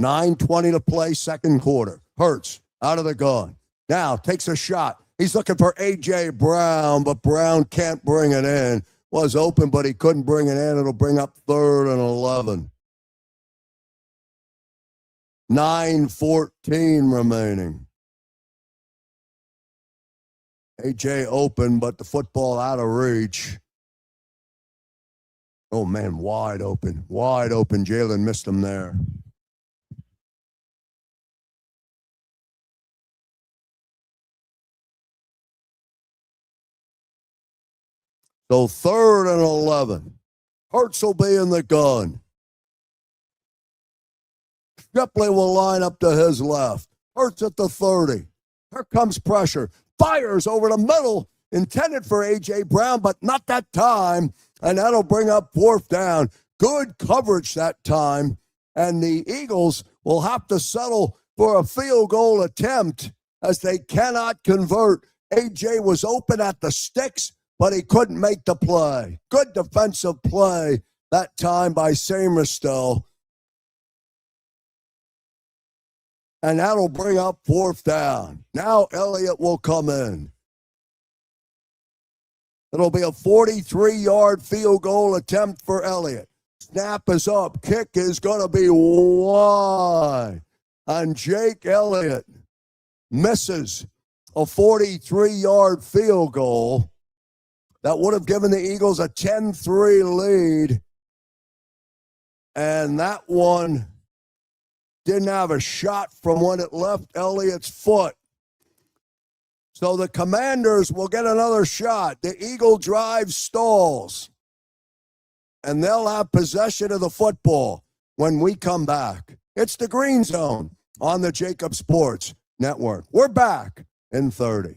9:20 to play, second quarter. Hurts out of the gun. Now takes a shot. He's looking for A.J. Brown, but Brown can't bring it in. Was open, but he couldn't bring it in. It'll bring up third and 11. 9:14 remaining. A.J. open, but the football out of reach. Oh, man, wide open. Wide open. Jalen missed him there. So third and 11. Hurts will be in the gun. Shipley will line up to his left. Hurts at the 30. Here comes pressure. Fires over the middle. Intended for A.J. Brown, but not that time. And that'll bring up fourth down. Good coverage that time. And the Eagles will have to settle for a field goal attempt as they cannot convert. A.J. was open at the sticks, but he couldn't make the play. Good defensive play that time by Samerstill. And that'll bring up fourth down. Now Elliott will come in. It'll be a 43-yard field goal attempt for Elliott. Snap is up. Kick is going to be wide. And Jake Elliott misses a 43-yard field goal that would have given the Eagles a 10-3 lead. And that one didn't have a shot from when it left Elliott's foot. So the Commanders will get another shot. The Eagle drive stalls. And they'll have possession of the football when we come back. It's the Green Zone on the JAKIB Sports Network. We're back in 30.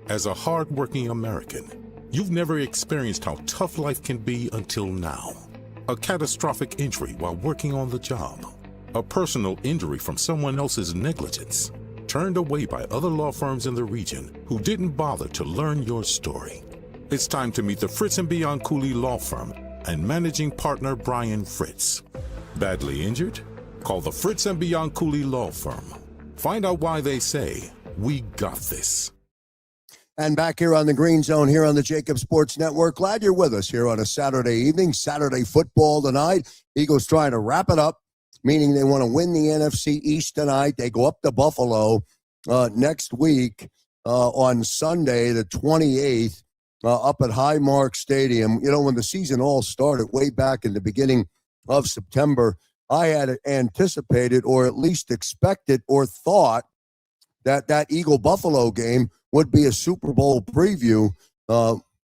As a hardworking American, you've never experienced how tough life can be until now. A catastrophic injury while working on the job. A personal injury from someone else's negligence. Turned away by other law firms in the region who didn't bother to learn your story. It's time to meet the Fritz & Bianculli Law Firm and managing partner Brian Fritz. Badly injured? Call the Fritz & Bianculli Law Firm. Find out why they say, "We got this." And back here on the Green Zone, here on the JAKIB Sports Network. Glad you're with us here on a Saturday evening. Saturday football tonight. Eagles trying to wrap it up, meaning they want to win the NFC East tonight. They go up to Buffalo next week on Sunday, the 28th, up at Highmark Stadium. You know, when the season all started way back in the beginning of September, I had anticipated or at least expected or thought that Eagle-Buffalo game would be a Super Bowl preview.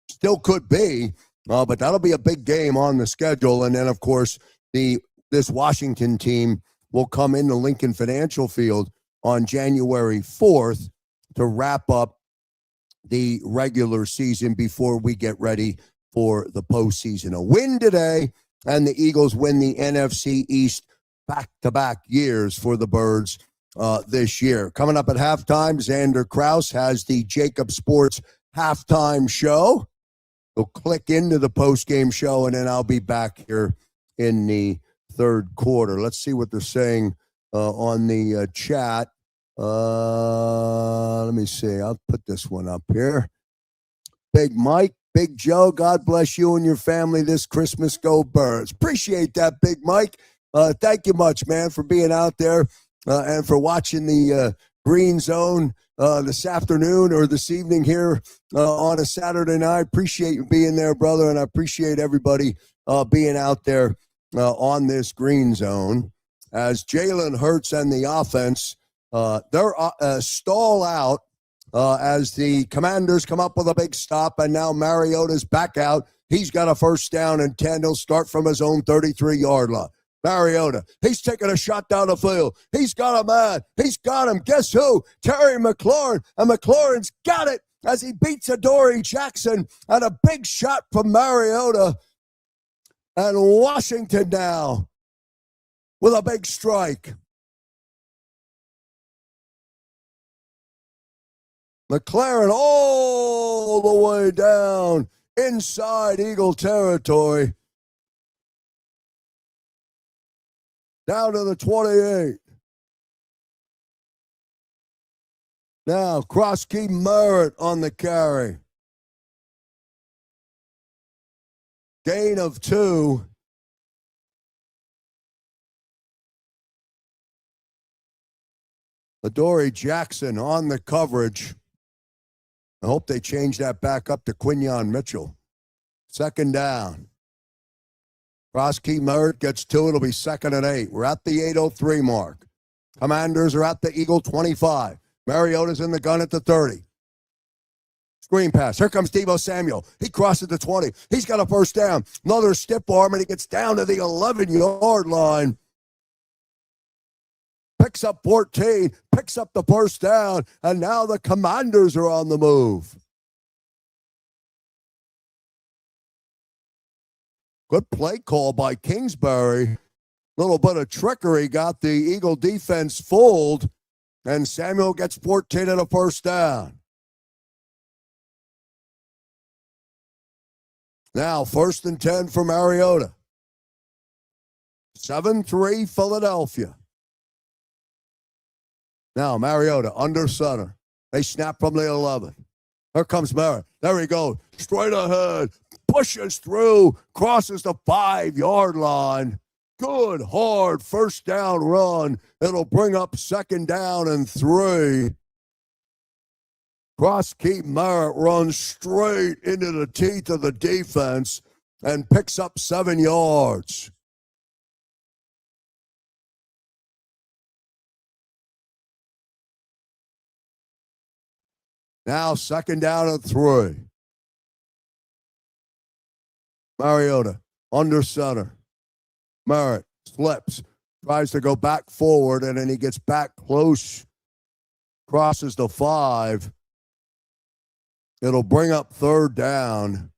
Still could be, but that'll be a big game on the schedule. And then, of course, this Washington team will come into Lincoln Financial Field on January 4th to wrap up the regular season before we get ready for the postseason. A win today, and the Eagles win the NFC East back-to-back years for the Birds this year. Coming up at halftime, Xander Krause has the JAKIB Sports halftime show. We'll click into the post-game show, and then I'll be back here in the third quarter. Let's see what they're saying on the chat. Let me see. I'll put this one up here. Big Mike, Big Joe, God bless you and your family this Christmas. Go Birds. Appreciate that, Big Mike. Thank you much, man, for being out there and for watching the Green Zone this afternoon or this evening here on a Saturday night. Appreciate you being there, brother, and I appreciate everybody being out there on this Green Zone. As Jalen Hurts and the offense, they're stall out as the Commanders come up with a big stop, and now Mariota's back out. He's got a first down and 10. He'll start from his own 33-yard line. Mariota, he's taking a shot down the field. He's got a man. He's got him. Guess who? Terry McLaurin. And McLaurin's got it as he beats Adoree Jackson. And a big shot from Mariota. And Washington now with a big strike. McLaurin all the way down inside Eagle territory. Down to the 28. Now, Krause Merritt on the carry. Gain of 2. Adoree Jackson on the coverage. I hope they change that back up to Quinyon Mitchell. Second down. Krause Merritt gets 2. It'll be 2nd and 8. We're at the 8:03 mark. Commanders are at the Eagle 25. Mariota's in the gun at the 30. Screen pass. Here comes Deebo Samuel. He crosses the 20. He's got a first down. Another stiff arm, and he gets down to the 11-yard line. Picks up 14. Picks up the first down. And now the Commanders are on the move. Good play call by Kingsbury. Little bit of trickery got the Eagle defense fooled, and Samuel gets 14 and a first down. Now, 1st and 10 for Mariota. 7-3 Philadelphia. Now, Mariota under center. They snap from the 11. Here comes Merritt. There he goes. Straight ahead. Pushes through. Crosses the 5-yard line. Good, hard first down run. It'll bring up 2nd down and 3. Krause Merritt runs straight into the teeth of the defense and picks up 7 yards. Now 2nd down and 3. Mariota under center. Merritt slips, tries to go back forward, and then he gets back close, crosses the 5. It'll bring up 3rd down.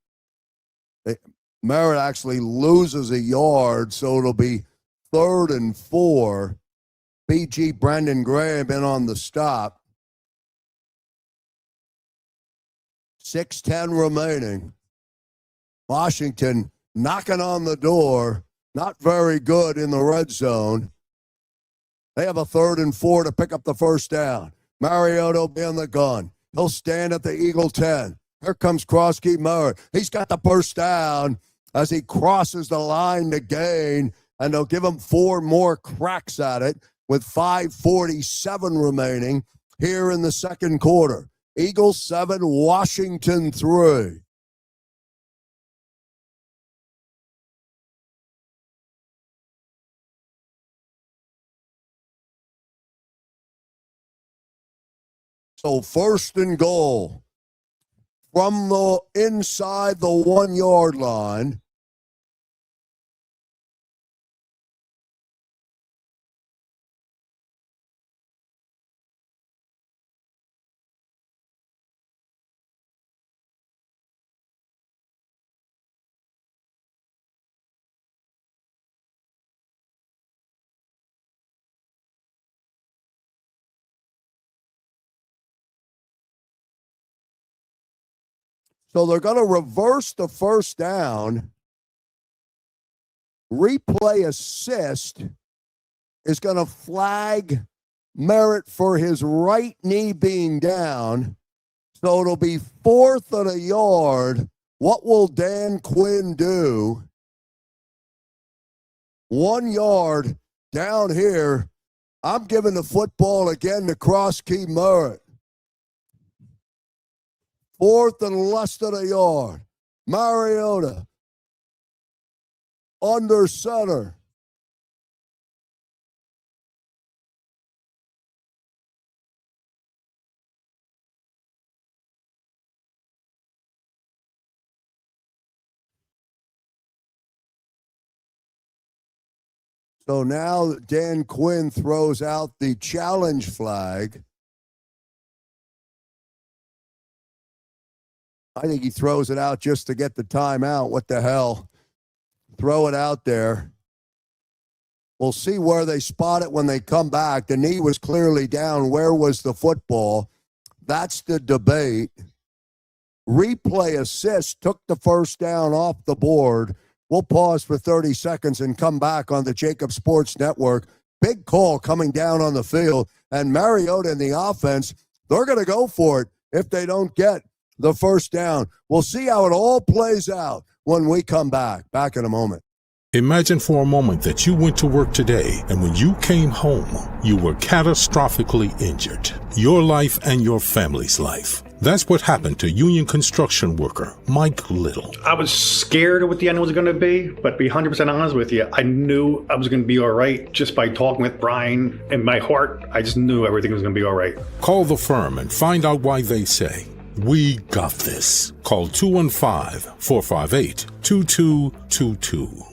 Merritt actually loses a yard, so it'll be 3rd and 4. BG Brandon Graham in on the stop. 6:10 remaining. Washington knocking on the door. Not very good in the red zone. They have a 3rd and 4 to pick up the first down. Mariota will be in the gun. He'll stand at the Eagle 10. Here comes Krause Merritt. He's got the first down as he crosses the line to gain, and they'll give him 4 more cracks at it with 5:47 remaining here in the second quarter. Eagles 7, Washington 3. So 1st and goal from the inside the 1-yard line. So they're going to reverse the first down. Replay assist is going to flag Merritt for his right knee being down. So it'll be 4th and a yard. What will Dan Quinn do? 1 yard down here. I'm giving the football again to Krause Merritt. 4th and less than a yard. Mariota under center. So now Dan Quinn throws out the challenge flag. I think he throws it out just to get the timeout. What the hell? Throw it out there. We'll see where they spot it when they come back. The knee was clearly down. Where was the football? That's the debate. Replay assist took the first down off the board. We'll pause for 30 seconds and come back on the JAKIB Sports Network. Big call coming down on the field. And Mariota in the offense, they're going to go for it if they don't get the first down. We'll see how it all plays out when we come back. Back in a moment. Imagine for a moment that you went to work today and when you came home, you were catastrophically injured. Your life and your family's life. That's what happened to union construction worker Mike Little. I was scared of what the end was going to be, but to be 100% honest with you, I knew I was going to be all right just by talking with Brian. In my heart, I just knew everything was going to be all right. Call the firm and find out why they say, "We got this." Call 215-458-2222.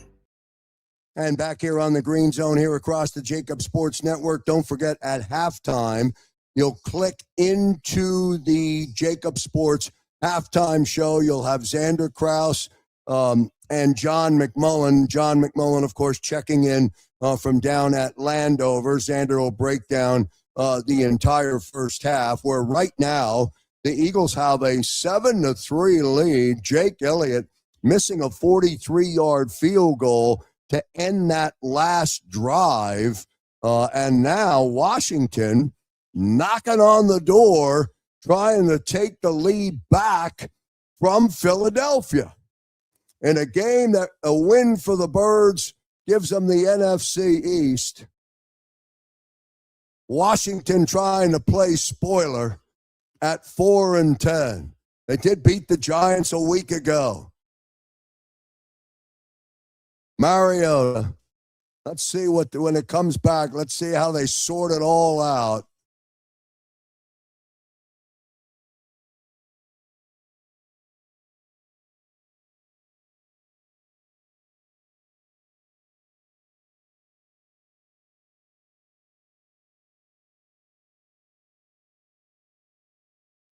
And back here on the Green Zone here across the JAKIB Sports Network, don't forget at halftime, you'll click into the JAKIB Sports halftime show. You'll have Xander Krause and John McMullen. John McMullen, of course, checking in from down at Landover. Xander will break down the entire first half, where right now the Eagles have a 7-3 lead. Jake Elliott missing a 43-yard field goal to end that last drive. And now Washington knocking on the door, trying to take the lead back from Philadelphia. In a game that a win for the Birds gives them the NFC East. Washington trying to play spoiler at 4-10. They did beat the Giants a week ago. Mariota, let's see when it comes back, let's see how they sort it all out.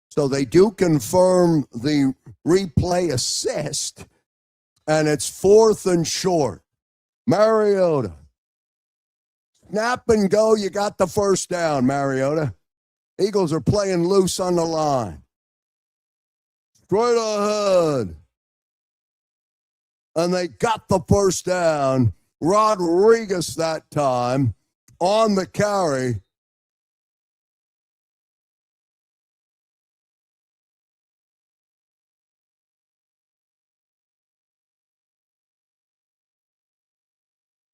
So they do confirm the replay assist, and it's 4th and short. Mariota. Snap and go. You got the first down, Mariota. Eagles are playing loose on the line. Straight ahead. And they got the first down. Rodriguez that time on the carry.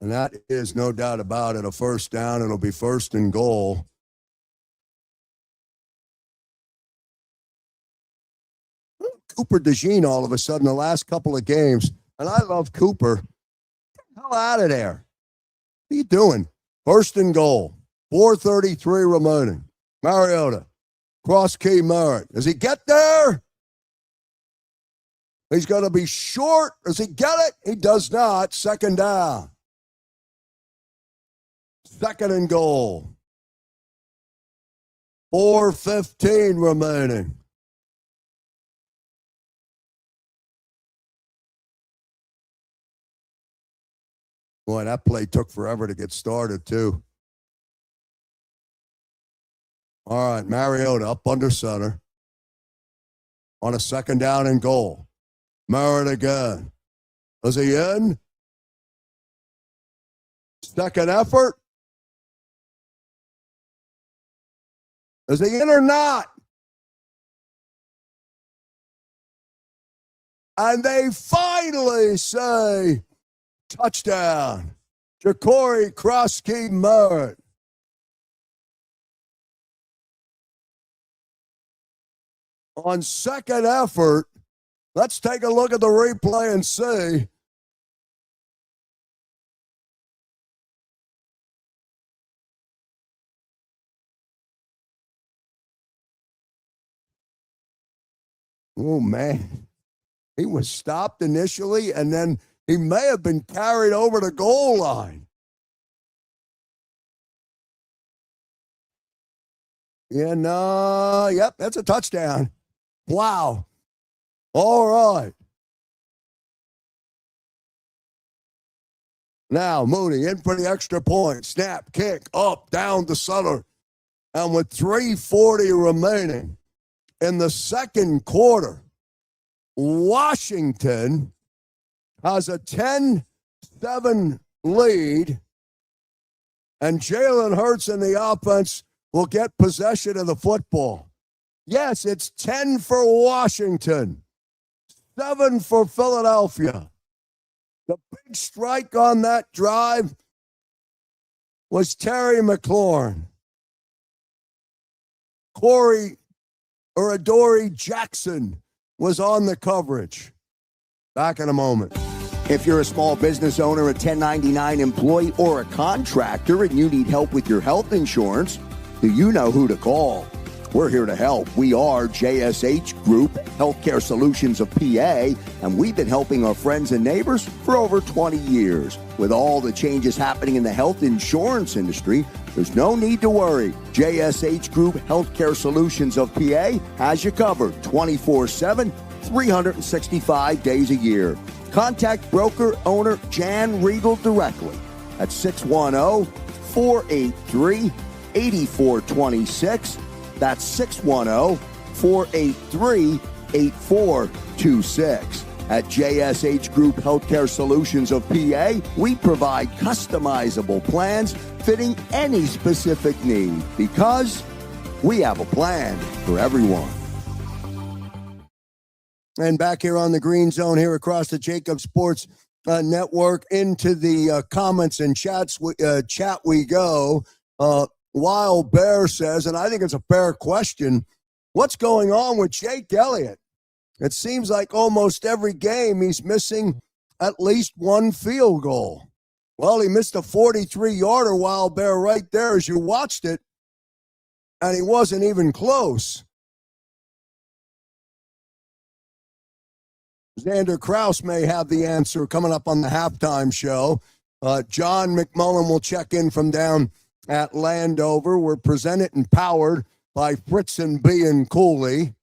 And that is, no doubt about it, a first down. It'll be 1st and goal. Cooper DeJean all of a sudden the last couple of games. And I love Cooper. Get the hell out of there. What are you doing? 1st and goal. 4:33 remaining. Mariota. Cross key Merritt. Does he get there? He's going to be short. Does he get it? He does not. 2nd down. 2nd and goal. 4:15 remaining. Boy, that play took forever to get started, too. All right, Mariota up under center. on a second down and goal. Merritt again. Is he in? Second effort. Is he in or not? And they finally say touchdown. Krause Merritt. On second effort, let's take a look at the replay and see. Oh, man. He was stopped initially, and then he may have been carried over the goal line. Yeah, no, yep, that's a touchdown. Wow. All right. Now, Mooney in for the extra point. Snap, kick, up, down the center. And with 3:40 remaining in the second quarter, Washington has a 10-7 lead, and Jalen Hurts and the offense will get possession of the football. Yes, it's 10 for Washington, 7 for Philadelphia. The big strike on that drive was Terry McLaurin. Adoree Jackson was on the coverage. Back in a moment. If you're a small business owner, a 1099 employee, or a contractor and you need help with your health insurance, do you know who to call? We're here to help. We are JSH Group Healthcare Solutions of PA, and we've been helping our friends and neighbors for over 20 years. With all the changes happening in the health insurance industry, there's no need to worry. JSH Group Healthcare Solutions of PA has you covered 24/7, 365 days a year. Contact broker owner Jan Riegel directly at 610-483-8426. That's 610-483-8426. At JSH Group Healthcare Solutions of PA, we provide customizable plans fitting any specific need because we have a plan for everyone. And back here on the Green Zone here across the JAKIB Sports Network, into the comments and chat we go. Wild Bear says, and I think it's a fair question, what's going on with Jake Elliott? It seems like almost every game he's missing at least one field goal. Well, he missed a 43-yarder, Wild Bear, right there as you watched it, and he wasn't even close. Xander Krause may have the answer coming up on the halftime show. John McMullen will check in from down at Landover. We're presented and powered by Fritz and B and Cooley.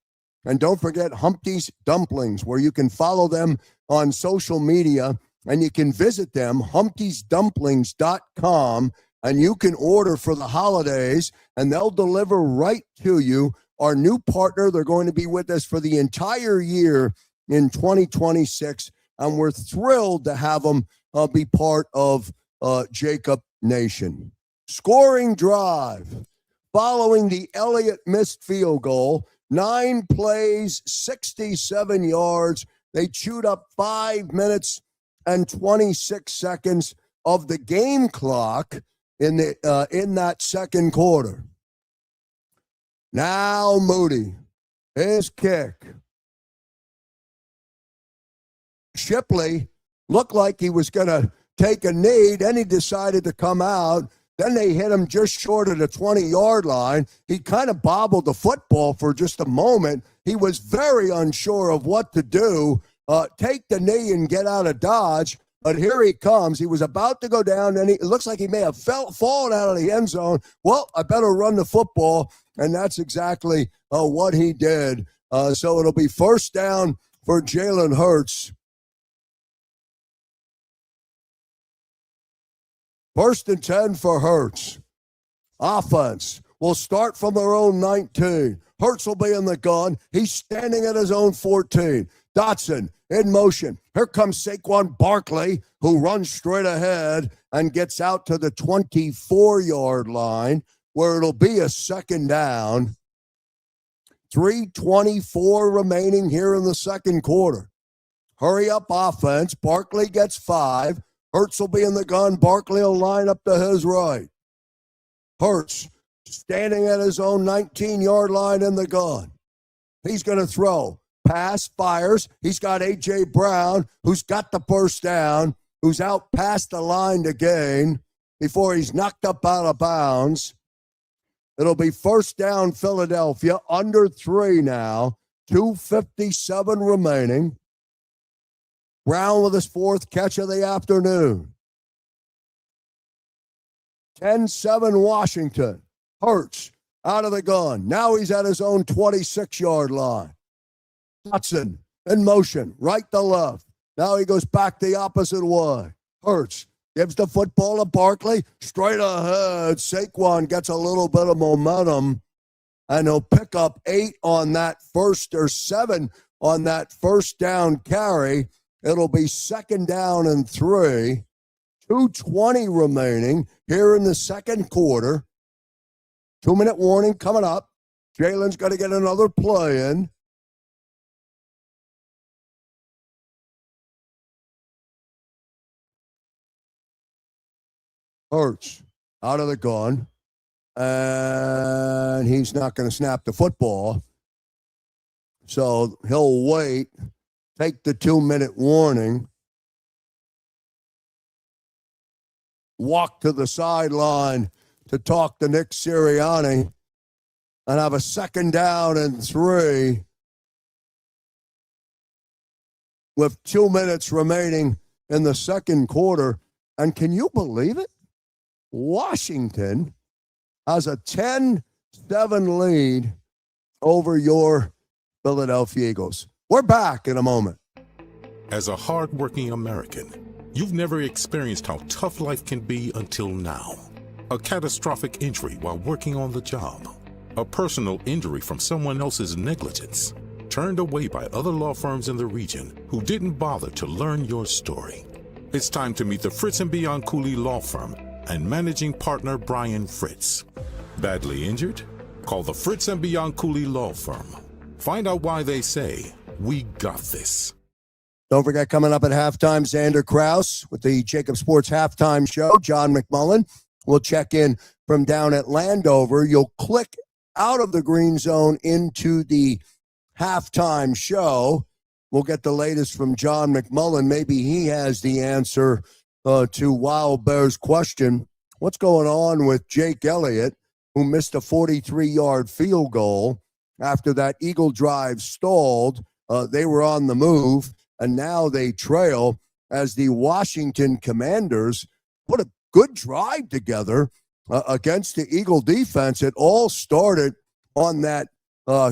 And don't forget Humpty's Dumplings, where you can follow them on social media and you can visit them, humptysdumplings.com, and you can order for the holidays and they'll deliver right to you. Our new partner, they're going to be with us for the entire year in 2026, and we're thrilled to have them be part of JAKIB Nation. Scoring drive following the Elliott missed field goal, 9 plays, 67 yards. They chewed up 5 minutes and 26 seconds of the game clock in that second quarter. Now Moody, his kick. Shipley looked like he was going to take a knee. Then he decided to come out. Then they hit him just short of the 20-yard line. He kind of bobbled the football for just a moment. He was very unsure of what to do, take the knee and get out of Dodge. But here he comes. He was about to go down, and it looks like he may have fallen out of the end zone. Well, I better run the football, and that's exactly what he did. So it'll be first down for Jalen Hurts. First and 10 for Hurts. Offense will start from their own 19. Hurts will be in the gun. He's standing at his own 14. Dotson in motion. Here comes Saquon Barkley, who runs straight ahead and gets out to the 24-yard line, where it'll be a second down. 3:24 remaining here in the second quarter. Hurry up offense. Barkley gets 5. Hurts will be in the gun. Barkley will line up to his right. Hurts standing at his own 19-yard line in the gun. He's going to throw. Pass, fires. He's got A.J. Brown, who's got the first down, who's out past the line to gain before he's knocked up out of bounds. It'll be first down Philadelphia, under 3 now, 2:57 remaining. Brown with his 4th catch of the afternoon. 10-7 Washington. Hurts out of the gun. Now he's at his own 26-yard line. Dotson in motion, right to left. Now he goes back the opposite way. Hurts gives the football to Barkley. Straight ahead. Saquon gets a little bit of momentum, and he'll pick up 8 on that first, or 7 on that first down carry. It'll be second down and 3. 2:20 remaining here in the second quarter. 2-minute warning coming up. Jalen's got to get another play in. Hurts out of the gun, and he's not going to snap the football. So he'll wait, take the 2-minute warning, walk to the sideline to talk to Nick Sirianni, and have a second down and 3 with 2 minutes remaining in the second quarter. And can you believe it? Washington has a 10-7 lead over your Philadelphia Eagles. We're back in a moment. As a hardworking American, you've never experienced how tough life can be until now. A catastrophic injury while working on the job. A personal injury from someone else's negligence. Turned away by other law firms in the region who didn't bother to learn your story. It's time to meet the Fritz & Bianculli Law Firm and managing partner Brian Fritz. Badly injured? Call the Fritz & Bianculli Law Firm. Find out why they say, "We got this." Don't forget, coming up at halftime, Xander Krause with the JAKIB Sports halftime show. John McMullen will check in from down at Landover. You'll click out of the green zone into the halftime show. We'll get the latest from John McMullen. Maybe he has the answer to Wild Bear's question. What's going on with Jake Elliott, who missed a 43-yard field goal after that Eagle drive stalled? They were on the move, and now they trail as the Washington Commanders put a good drive together against the Eagle defense. It all started on that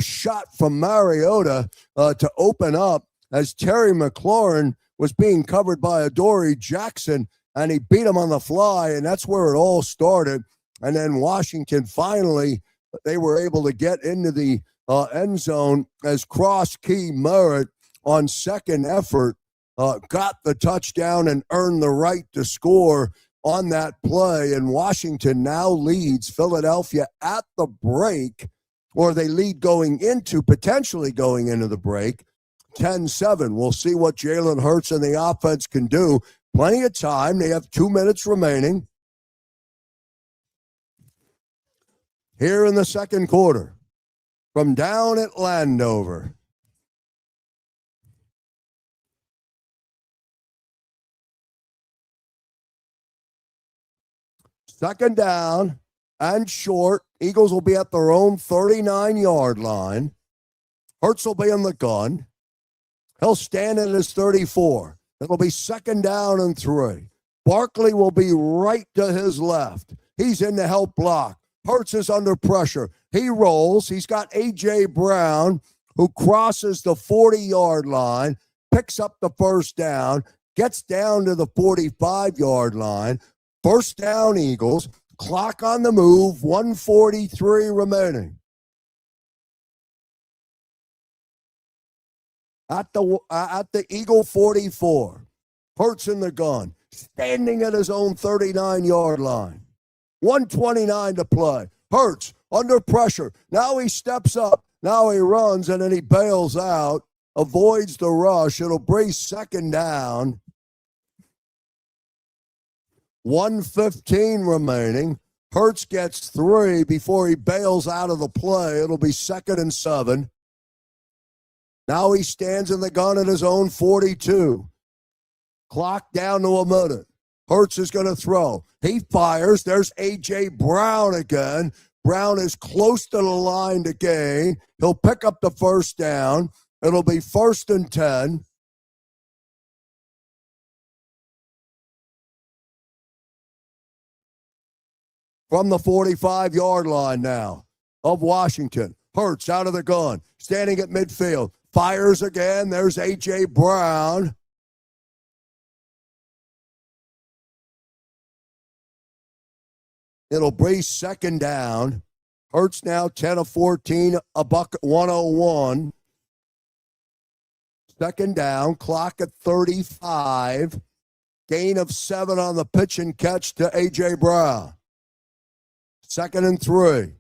shot from Mariota to open up as Terry McLaurin was being covered by Adoree Jackson, and he beat him on the fly, and that's where it all started. And then Washington finally, they were able to get into the end zone as Krause Merritt on second effort got the touchdown and earned the right to score on that play. And Washington now leads Philadelphia at the break, or they lead potentially going into the break, 10-7. We'll see what Jalen Hurts and the offense can do. Plenty of time. They have 2 minutes remaining here in the second quarter from down at Landover. Second down and short. Eagles will be at their own 39-yard line. Hurts will be in the gun. He'll stand at his 34. It'll be second down and 3. Barkley will be right to his left. He's in to help block. Hurts is under pressure. He rolls. He's got A.J. Brown, who crosses the 40-yard line, picks up the first down, gets down to the 45-yard line. First down, Eagles. Clock on the move, 1:43 remaining. at the Eagle 44. Hurts in the gun, standing at his own 39-yard line. 1:29 to play. Hurts under pressure. Now he steps up. Now he runs, and then he bails out, avoids the rush. It'll bring second down. 1:15 remaining. Hurts gets 3 before he bails out of the play. It'll be 2nd and 7. Now he stands in the gun at his own 42. Clock down to a minute. Hurts is going to throw. He fires. There's A.J. Brown again. Brown is close to the line to gain. He'll pick up the first down. It'll be 1st and 10. From the 45-yard line now of Washington. Hurts out of the gun. Standing at midfield. Fires again. There's A.J. Brown. It'll be 2nd down. Hurts now 10 of 14, a buck at 101. 2nd down, clock at 35. Gain of 7 on the pitch and catch to A.J. Brown. 2nd and 3.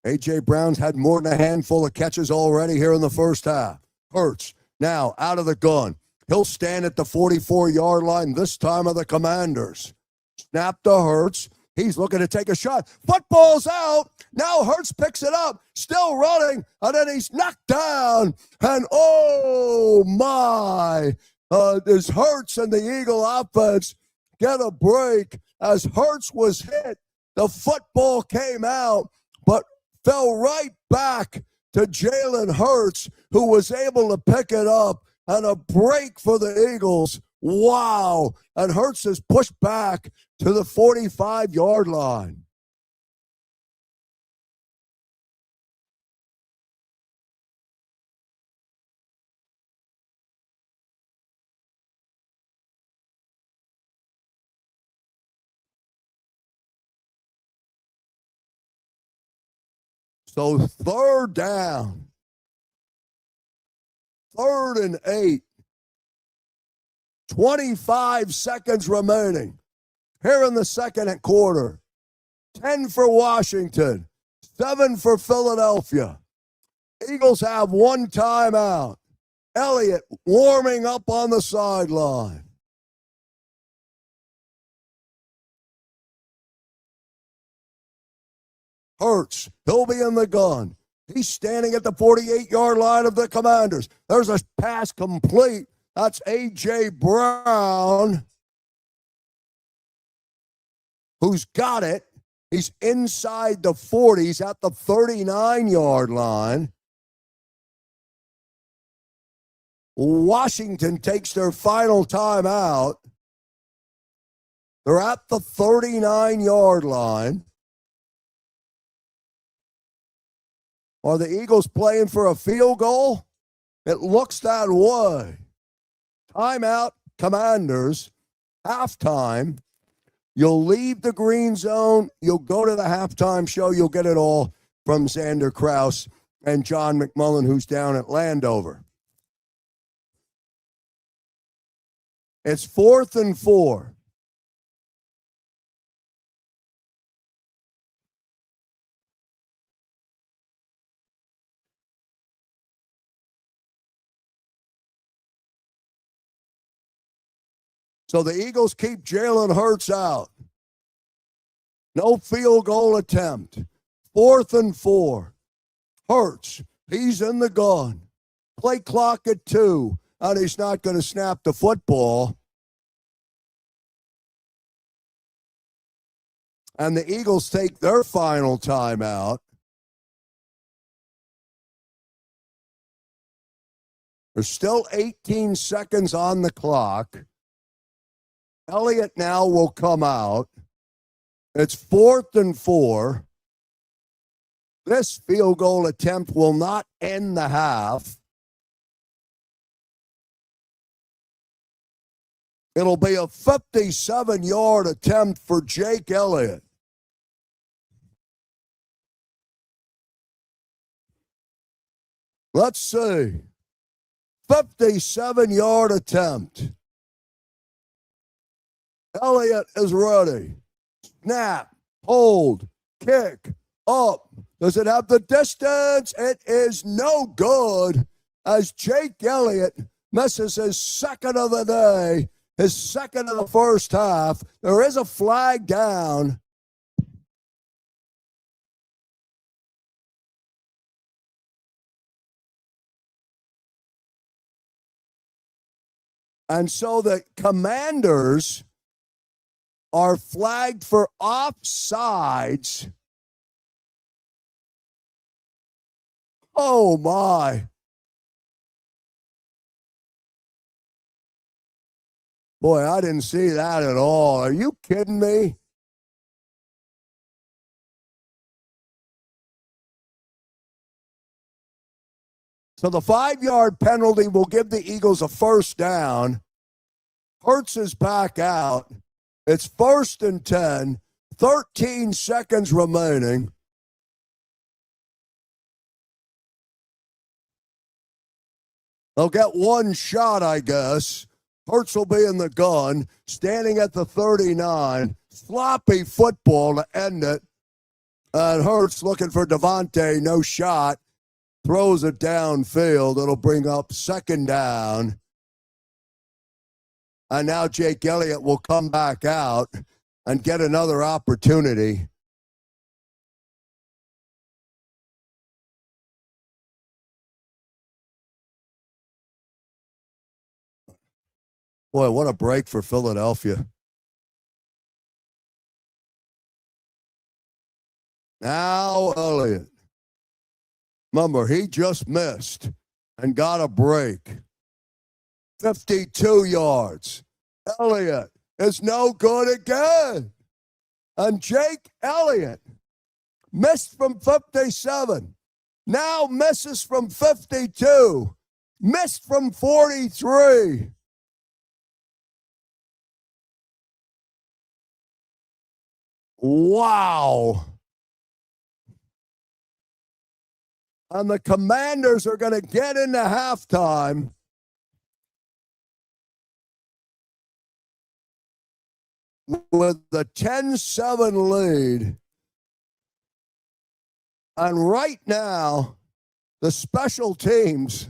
A.J. Brown's had more than a handful of catches already here in the first half. Hurts now out of the gun. He'll stand at the 44-yard line, this time of the Commanders. Snap to Hurts. He's looking to take a shot. Football's out. Now Hurts picks it up. Still running. And then he's knocked down. And oh, my. As Hurts and the Eagle offense get a break. As Hurts was hit, the football came out, but fell right back to Jalen Hurts, who was able to pick it up. And a break for the Eagles. Wow. And Hurts is pushed back to the 45-yard line. So 3rd down. 3rd and 8. 25 seconds remaining. Here in the second quarter. 10 for Washington. 7 for Philadelphia. Eagles have 1 timeout. Elliott warming up on the sideline. Hurts. He'll be in the gun. He's standing at the 48-yard line of the Commanders. There's a pass complete. That's A.J. Brown, who's got it. He's inside the 40s at the 39-yard line. Washington takes their final timeout. They're at the 39-yard line. Are the Eagles playing for a field goal? It looks that way. Timeout, Commanders. Halftime. You'll leave the green zone. You'll go to the halftime show. You'll get it all from Xander Krause and John McMullen, who's down at Landover. It's 4th and 4. So the Eagles keep Jalen Hurts out. No field goal attempt. 4th and 4. Hurts, he's in the gun. Play clock at 2, and he's not going to snap the football. And the Eagles take their final timeout. There's still 18 seconds on the clock. Elliott now will come out. It's 4th and 4. This field goal attempt will not end the half. It'll be a 57-yard attempt for Jake Elliott. Let's see. 57-yard attempt. Elliott is ready. Snap, hold, kick, up. Does it have the distance? It is no good as Jake Elliott misses his second of the day, his second of the first half. There is a flag down. And so the Commanders are flagged for offsides. Oh, my. Boy, I didn't see that at all. Are you kidding me? So the 5-yard penalty will give the Eagles a first down. Hurts is back out. It's 1st and 10, 13 seconds remaining. They'll get one shot, I guess. Hurts will be in the gun, standing at the 39. Sloppy football to end it. And Hurts looking for Devontae, no shot. Throws it downfield. It'll bring up second down. And now Jake Elliott will come back out and get another opportunity. Boy, what a break for Philadelphia. Now Elliott. Remember, he just missed and got a break. 52 yards. Elliott is no good again. And Jake Elliott missed from 57. Now misses from 52. Missed from 43. Wow. And the Commanders are going to get into halftime with a 10-7 lead. And right now, the special teams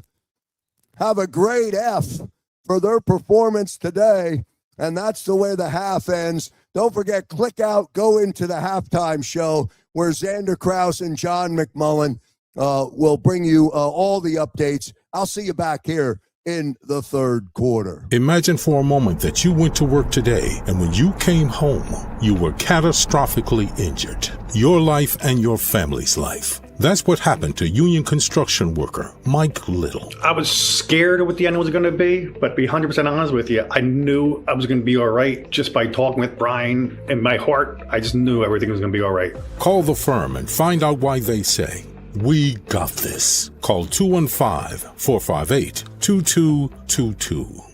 have a grade F for their performance today, and that's the way the half ends. Don't forget, click out, go into the halftime show where Xander Krause and John McMullen will bring you all the updates. I'll see you back here in the third quarter. Imagine for a moment that you went to work today and when you came home, you were catastrophically injured. Your life and your family's life. That's what happened to union construction worker Mike Little. I was scared of what the end was going to be, but to be 100% honest with you, I knew I was going to be all right just by talking with Brian. In my heart, I just knew everything was going to be all right. Call the firm and find out why they say, "We got this." Call 215-458-2222.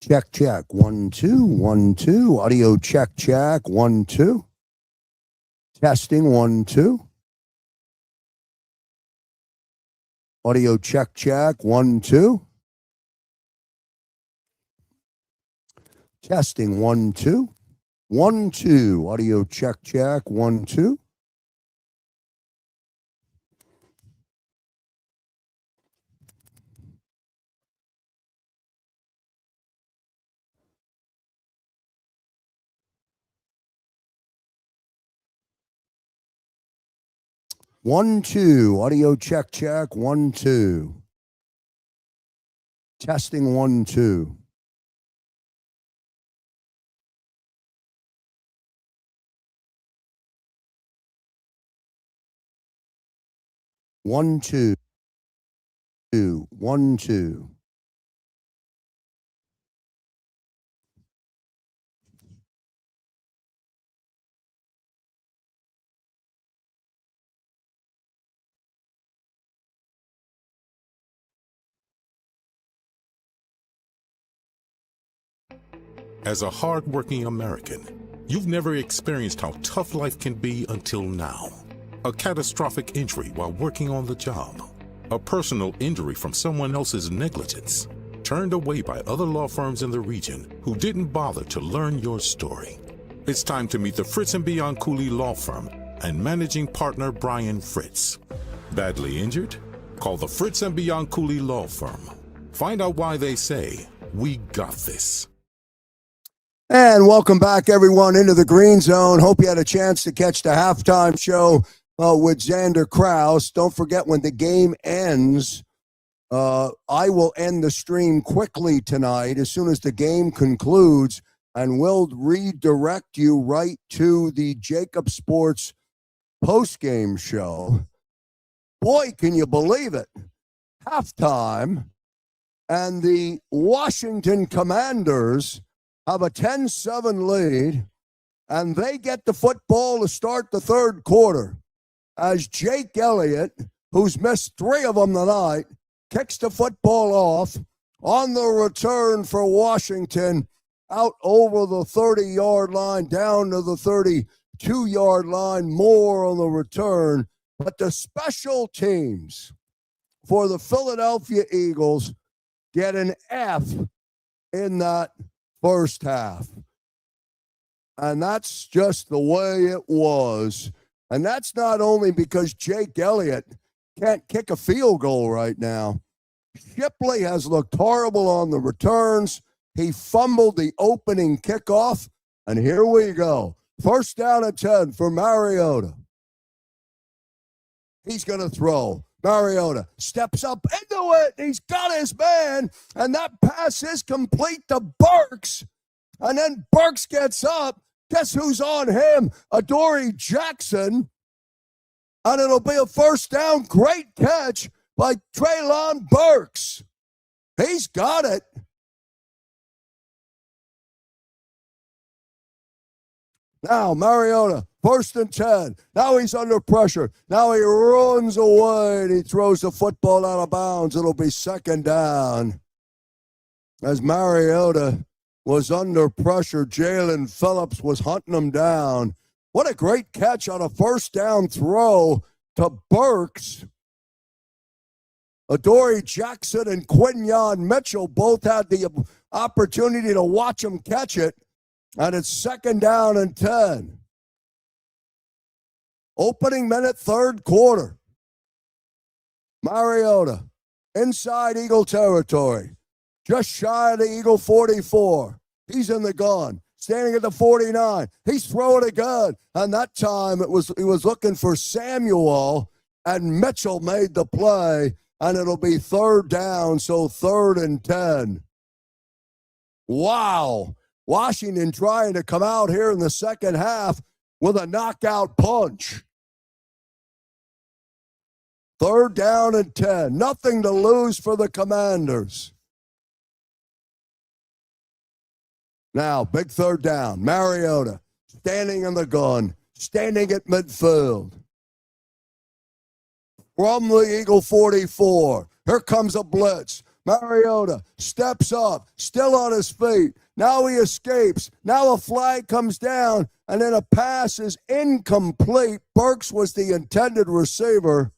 Check, check. 1, 2, 1, 2. Audio check, check. 1, 2. Testing 1, 2. Audio check, check. 1, 2. Testing 1, 2. 1, 2. Audio check, check. 1, 2. One, two. Audio check, check. 1, 2. Testing 1, 2. One, two, 1, 2. As a hard-working American, you've never experienced how tough life can be until now. A catastrophic injury while working on the job. A personal injury from someone else's negligence. Turned away by other law firms in the region who didn't bother to learn your story. It's time to meet the Fritz & Bianculli Law Firm and managing partner Brian Fritz. Badly injured? Call the Fritz & Bianculli Law Firm. Find out why they say, "We got this." And welcome back, everyone, into the Green Zone. Hope you had a chance to catch the halftime show with Xander Krause. Don't forget, when the game ends, I will end the stream quickly tonight as soon as the game concludes, and we'll redirect you right to the JAKIB Sports postgame show. Boy, can you believe it? Halftime, and the Washington Commanders have a 10-7 lead, and they get the football to start the third quarter as Jake Elliott, who's missed 3 of them tonight, kicks the football off on the return for Washington out over the 30-yard line, down to the 32-yard line, more on the return. But the special teams for the Philadelphia Eagles get an F in that first half. And that's just the way it was. And that's not only because Jake Elliott can't kick a field goal right now. Shipley has looked horrible on the returns. He fumbled the opening kickoff. And here we go. First down and 10 for Mariota. He's going to throw. Mariota steps up into it. He's got his man, and that pass is complete to Burks. And then Burks gets up. Guess who's on him? Adoree Jackson. And it'll be a first down. Great catch by Treylon Burks. He's got it. Now, Mariota, first and 10. Now he's under pressure. Now he runs away and he throws the football out of bounds. It'll be second down. As Mariota was under pressure, Jalen Phillips was hunting him down. What a great catch on a first down throw to Burks. Adoree Jackson and Quinyon Mitchell both had the opportunity to watch him catch it. And it's second down and 10. Opening minute, third quarter. Mariota, inside Eagle territory. Just shy of the Eagle 44. He's in the gun. Standing at the 49. He's throwing a gun. And that time he was looking for Samuel. And Mitchell made the play. And it'll be third down, so third and 10. Wow. Washington trying to come out here in the second half with a knockout punch. Third down and 10. Nothing to lose for the Commanders. Now, big third down. Mariota standing in the gun, standing at midfield. From the Eagle 44. Here comes a blitz. Mariota steps up, still on his feet. Now he escapes. Now a flag comes down, and then a pass is incomplete. Burks was the intended receiver,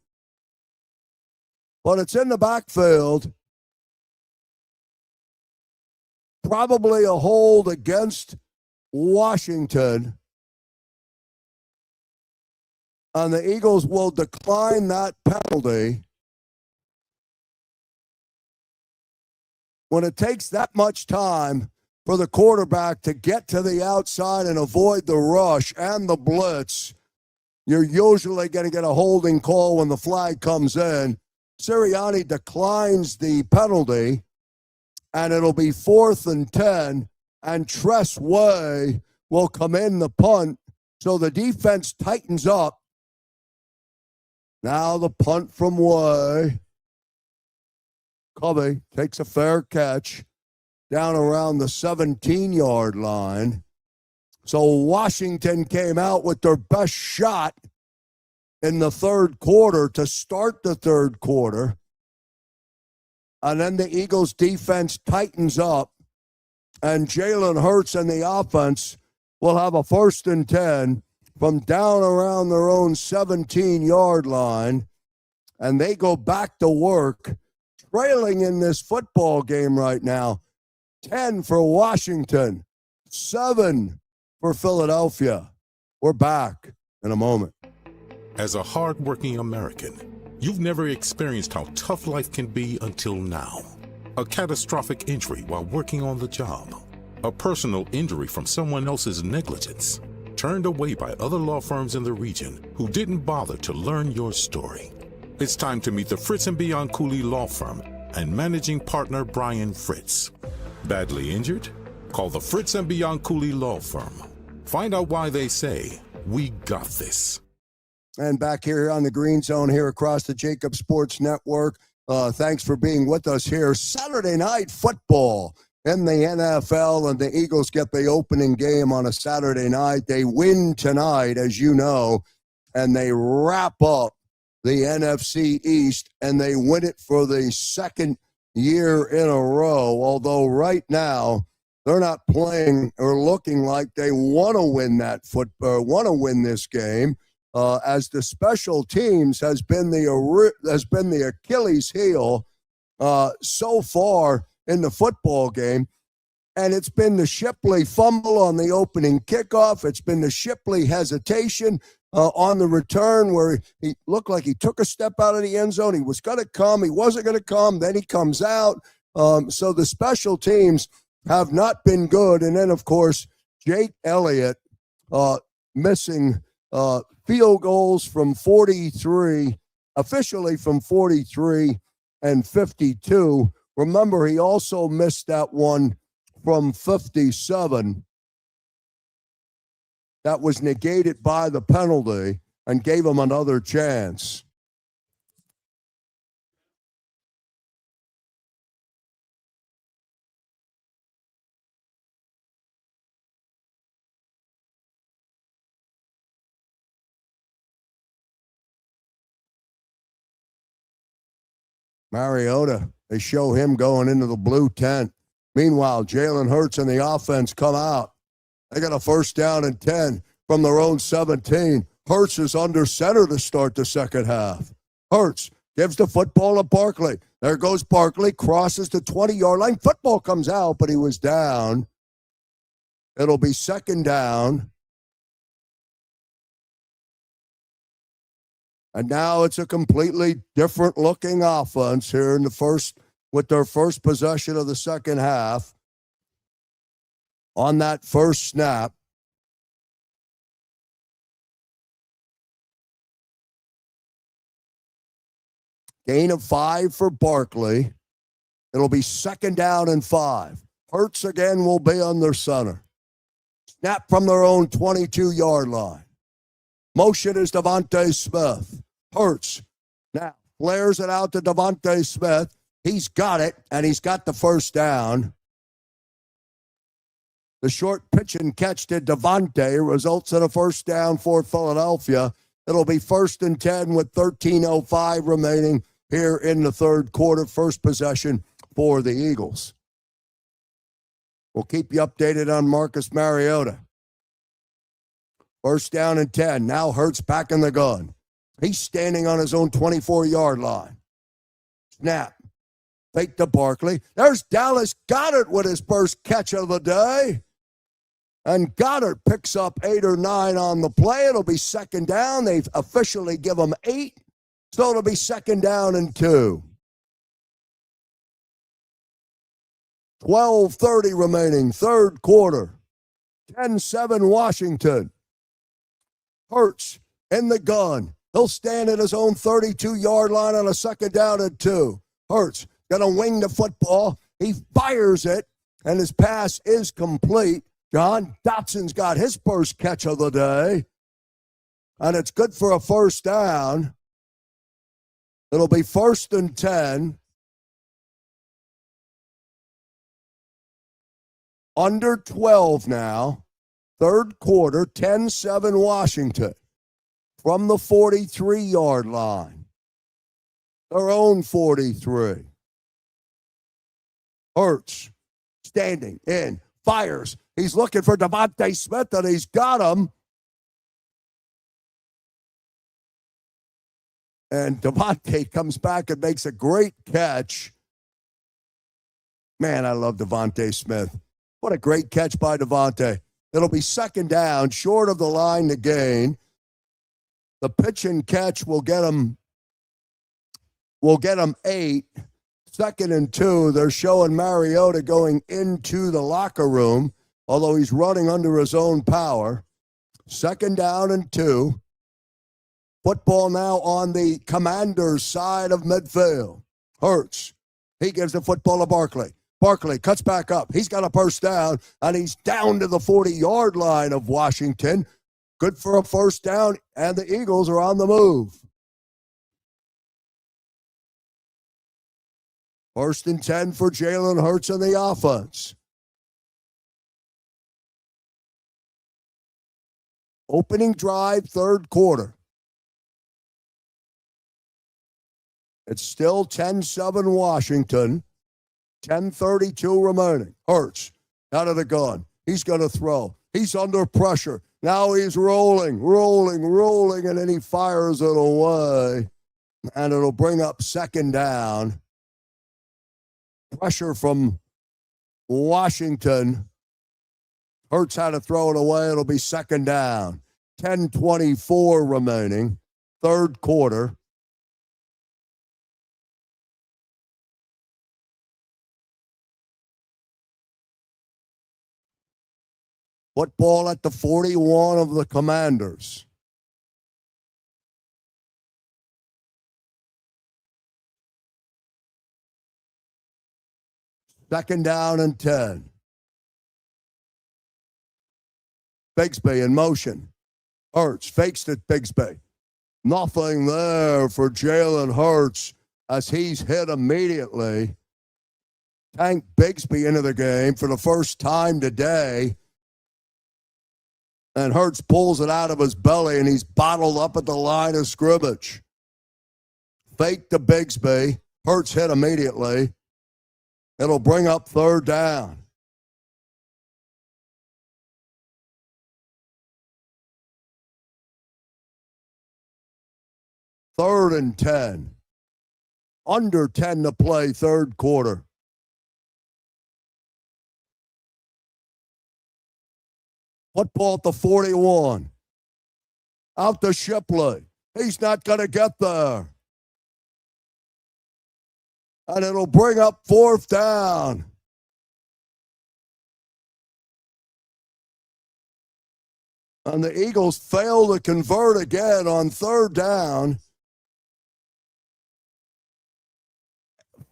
but it's in the backfield. Probably a hold against Washington. And the Eagles will decline that penalty. When it takes that much time for the quarterback to get to the outside and avoid the rush and the blitz, you're usually going to get a holding call when the flag comes in. Sirianni declines the penalty, and it'll be 4th and 10, and Tress Way will come in the punt, so the defense tightens up. Now the punt from Way. Covey takes a fair catch down around the 17-yard line. So Washington came out with their best shot in the third quarter to start the third quarter. And then the Eagles defense tightens up, and Jalen Hurts and the offense will have a 1st and 10 from down around their own 17-yard line, and they go back to work, trailing in this football game right now. 10 for Washington, 7 for Philadelphia. We're back in a moment. As a hardworking American, you've never experienced how tough life can be until now. A catastrophic injury while working on the job. A personal injury from someone else's negligence. Turned away by other law firms in the region who didn't bother to learn your story. It's time to meet the Fritz & Bianculli Law Firm and managing partner Brian Fritz. Badly injured? Call the Fritz & Bianculli Law Firm. Find out why they say, "We got this." And back here on the Green Zone here across the JAKIB Sports Network. Thanks for being with us here. Saturday night football in the NFL, and the Eagles get the opening game on a Saturday night. They win tonight, as you know, and they wrap up the NFC East, and they win it for the second year in a row, although right now they're not playing or looking like they want to win this game. As the special teams has been the Achilles heel so far in the football game, and it's been the Shipley fumble on the opening kickoff. It's been the Shipley hesitation on the return where he looked like he took a step out of the end zone. He was going to come. He wasn't going to come. Then he comes out. So the special teams have not been good. And then, of course, Jake Elliott missing field goals from 43, officially from 43 and 52. Remember, he also missed that one from 57. That was negated by the penalty and gave him another chance. Mariota, they show him going into the blue tent. Meanwhile, Jalen Hurts and the offense come out. They got a 1st down and 10 from their own 17. Hurts is under center to start the second half. Hurts gives the football to Barkley. There goes Barkley, crosses the 20-yard line. Football comes out, but he was down. It'll be 2nd down. And now it's a completely different looking offense here in the first, with their first possession of the second half. On that first snap, gain of 5 for Barkley. It'll be 2nd down and 5. Hurts again will be under center. Snap from their own 22-yard line. Motion is Devontae Smith. Hurts now flares it out to Devontae Smith. He's got it, and he's got the 1st down. The short pitch and catch to Devontae results in a 1st down for Philadelphia. It'll be 1st and 10 with 13:05 remaining here in the third quarter. First possession for the Eagles. We'll keep you updated on Marcus Mariota. First down and 10. Now Hurts back in the gun. He's standing on his own 24-yard line. Snap. Fake to Barkley. There's Dallas Goedert with his first catch of the day. And Goddard picks up 8 or 9 on the play. It'll be second down. They've officially give him 8. So it'll be second down and 2. 12:30 remaining, third quarter. 10-7 Washington. Hurts in the gun. He'll stand at his own 32-yard line on a second down and 2. Hurts going to wing the football. He fires it, and his pass is complete. John Dotson's got his first catch of the day, and it's good for a first down. It'll be first and 10. Under 12 now. Third quarter, 10-7 Washington. From the 43-yard line. Their own 43. Hurts, standing in, fires. He's looking for Devontae Smith, and he's got him. And Devontae comes back and makes a great catch. Man, I love Devontae Smith. What a great catch by Devontae. It'll be second down, short of the line to gain. The pitch and catch will get him 8. Second and 2, they're showing Mariota going into the locker room, although he's running under his own power. Second down and 2. Football now on the Commanders' side of midfield. Hurts. He gives the football to Barkley. Barkley cuts back up. He's got a first down, and he's down to the 40-yard line of Washington. Good for a first down, and the Eagles are on the move. First and 10 for Jalen Hurts and the offense. Opening drive, third quarter. It's still 10-7 Washington. 10:32 remaining. Hurts out of the gun. He's going to throw. He's under pressure. Now he's rolling, and then he fires it away. And it'll bring up second down. Pressure from Washington. Hurts had to throw it away. It'll be second down. 10:24 remaining. Third quarter. Football at the 41 of the Commanders. Second down and 10. Bigsby in motion. Hurts fakes it, Bigsby. Nothing there for Jalen Hurts as he's hit immediately. Tank Bigsby into the game for the first time today. And Hurts pulls it out of his belly, and he's bottled up at the line of scrimmage. Fake to Bigsby. Hurts hit immediately. It'll bring up third down. Third and 10. Under 10 to play, third quarter. Football at the 41. Out to Shipley. He's not going to get there. And it'll bring up fourth down. And the Eagles fail to convert again on third down.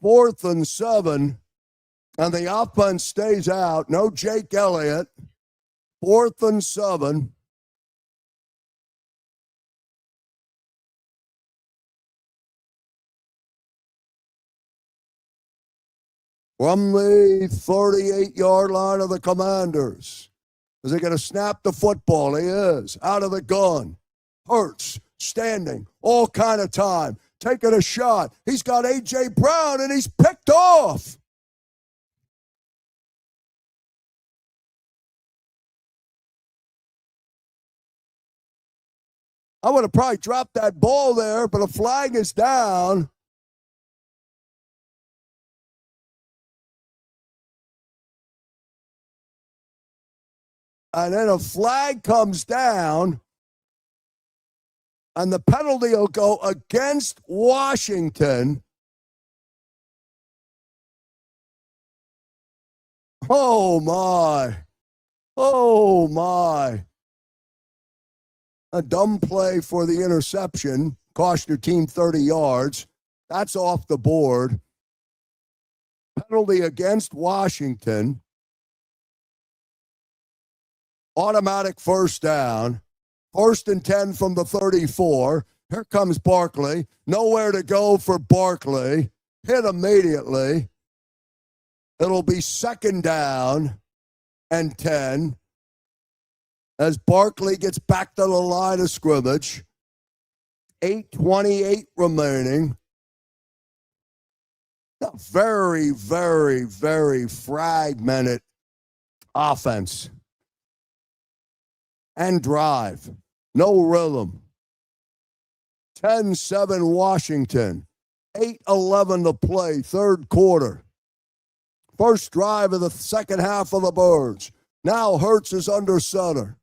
4th and 7. And the offense stays out. No Jake Elliott. 4th and 7. From the 38-yard line of the Commanders. Is he going to snap the football? He is. Out of the gun. Hurts, standing, all kind of time, taking a shot. He's got A.J. Brown, and he's picked off. I would have probably dropped that ball there, but a flag is down. And then a flag comes down, and the penalty will go against Washington. Oh, my. Oh, my. A dumb play for the interception. Cost your team 30 yards. That's off the board. Penalty against Washington. Automatic first down. 1st and 10 from the 34. Here comes Barkley. Nowhere to go for Barkley. Hit immediately. It'll be 2nd down and 10 as Barkley gets back to the line of scrimmage. 8:28 remaining. A very, very, very fragmented offense and drive. No rhythm. 10-7 Washington. 8:11 to play, 3rd quarter. First drive of the second half of the Birds. Now Hurts is under center.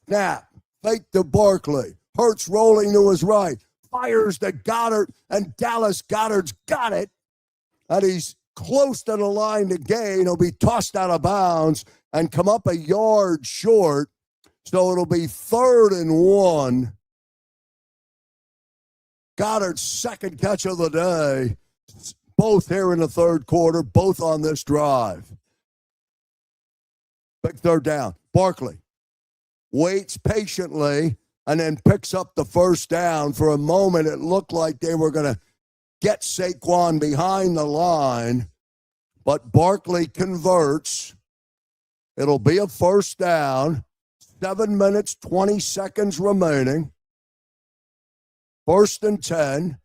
Snap. Fake to Barkley. Hurts rolling to his right. Fires to Goddard, and Dallas Goddard's got it. And he's close to the line to gain. He'll be tossed out of bounds and come up a yard short. So it'll be 3rd and 1. Goddard's 2nd catch of the day. Both here in the 3rd quarter, both on this drive. Big 3rd down. Barkley waits patiently and then picks up the 1st down. For a moment, it looked like they were going to get Saquon behind the line, but Barkley converts. It'll be a 1st down. 7 minutes, 20 seconds remaining. 1st and 10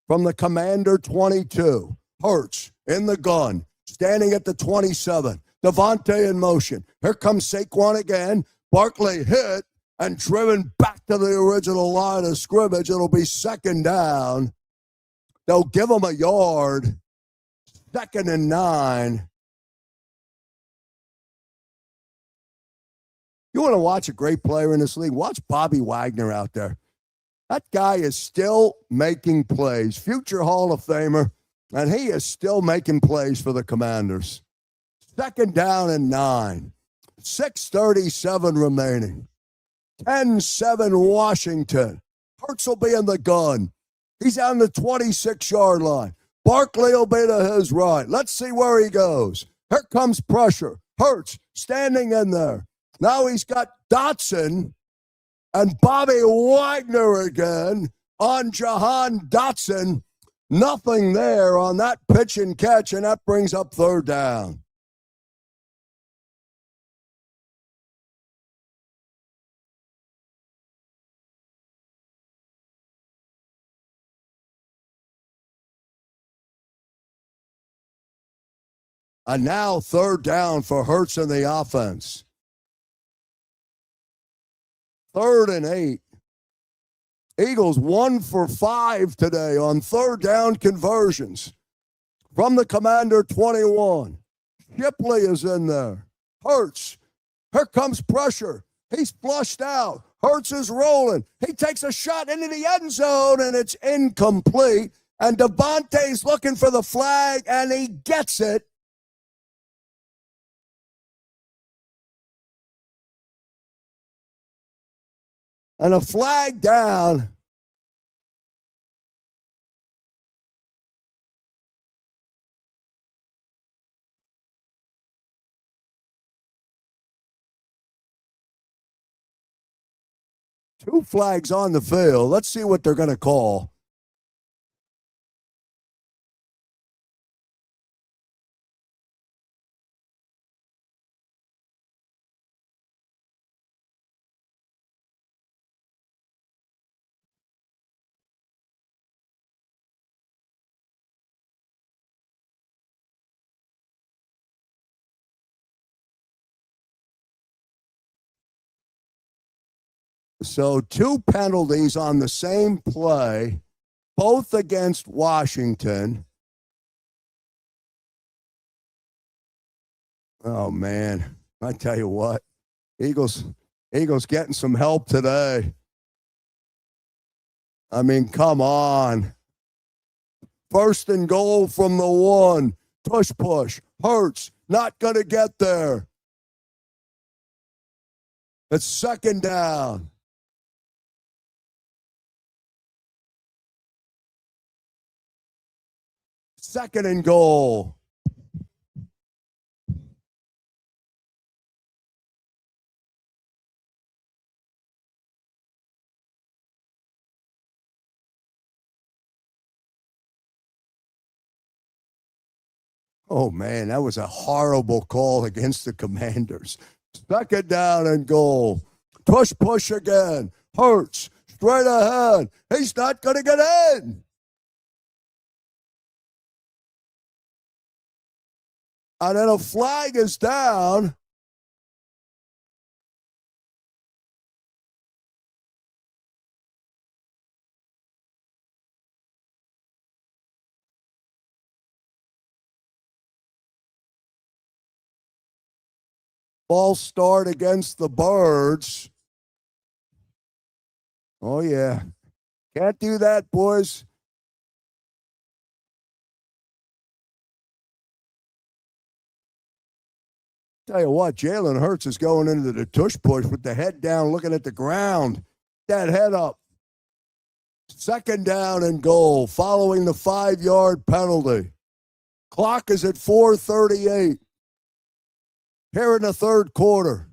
from the Commander 22. Hurts in the gun, standing at the 27. Devontae in motion. Here comes Saquon again. Barkley hit and driven back to the original line of scrimmage. It'll be 2nd down. They'll give him a yard. 2nd and 9. You want to watch a great player in this league? Watch Bobby Wagner out there. That guy is still making plays. Future Hall of Famer, and he is still making plays for the Commanders. 2nd down and 9. 6:37 remaining. 10-7 Washington. Hurts will be in the gun. He's on the 26-yard line. Barkley will be to his right. Let's see where he goes. Here comes pressure. Hurts standing in there. Now he's got Dotson and Bobby Wagner again on Jahan Dotson. Nothing there on that pitch and catch, and that brings up 3rd down. And now 3rd down for Hurts in the offense. 3rd and 8. Eagles 1 for 5 today on 3rd down conversions. From the Commander 21. Shipley is in there. Hurts. Here comes pressure. He's flushed out. Hurts is rolling. He takes a shot into the end zone, and it's incomplete. And Devontae's looking for the flag, and he gets it. And a flag down. Two flags on the field. Let's see what they're going to call. So 2 penalties on the same play, both against Washington. Oh, man. I tell you what, Eagles getting some help today. I mean, come on. 1st and goal from the 1. Push. Hurts. Not going to get there. It's 2nd down. Second and goal. Oh, man, that was a horrible call against the Commanders. 2nd down and goal. Push again. Hurts. Straight ahead. He's not going to get in. And then a flag is down. False start against the Birds. Oh, yeah. Can't do that, boys. Tell you what, Jalen Hurts is going into the tush push with the head down, looking at the ground. That head up. 2nd down and goal, following the 5-yard penalty. Clock is at 4:38. Here in the 3rd quarter.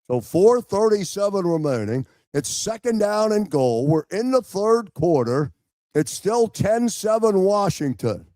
So 4:37 remaining. It's 2nd down and goal. We're in the 3rd quarter. It's still 10-7 Washington.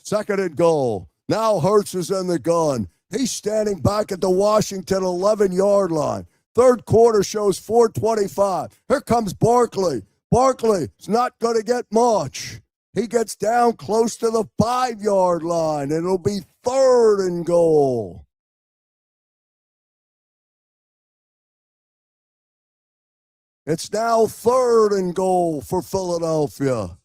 Second and goal. Now Hurts is in the gun. He's standing back at the Washington 11-yard line. 3rd quarter shows 4:25. Here comes Barkley. Barkley is not going to get much. He gets down close to the 5-yard line. It'll be 3rd and goal. It's now 3rd and goal for Philadelphia.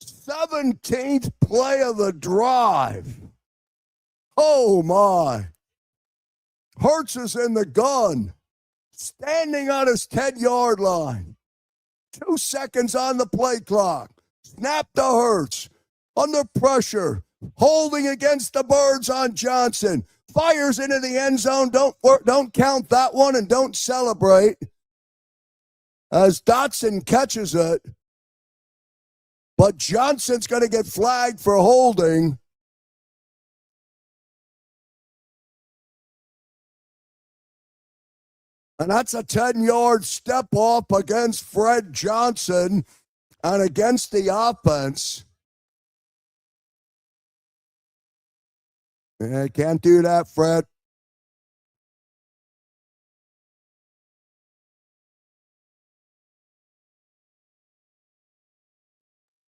Seventeenth play of the drive. Oh, my. Hurts is in the gun, standing on his 10-yard line. 2 seconds on the play clock. Snap to Hurts. Under pressure. Holding against the Birds on Johnson. Fires into the end zone. Don't count that one and don't celebrate. As Dotson catches it. But Johnson's going to get flagged for holding. And that's a 10-yard step off against Fred Johnson and against the offense. Can't do that, Fred.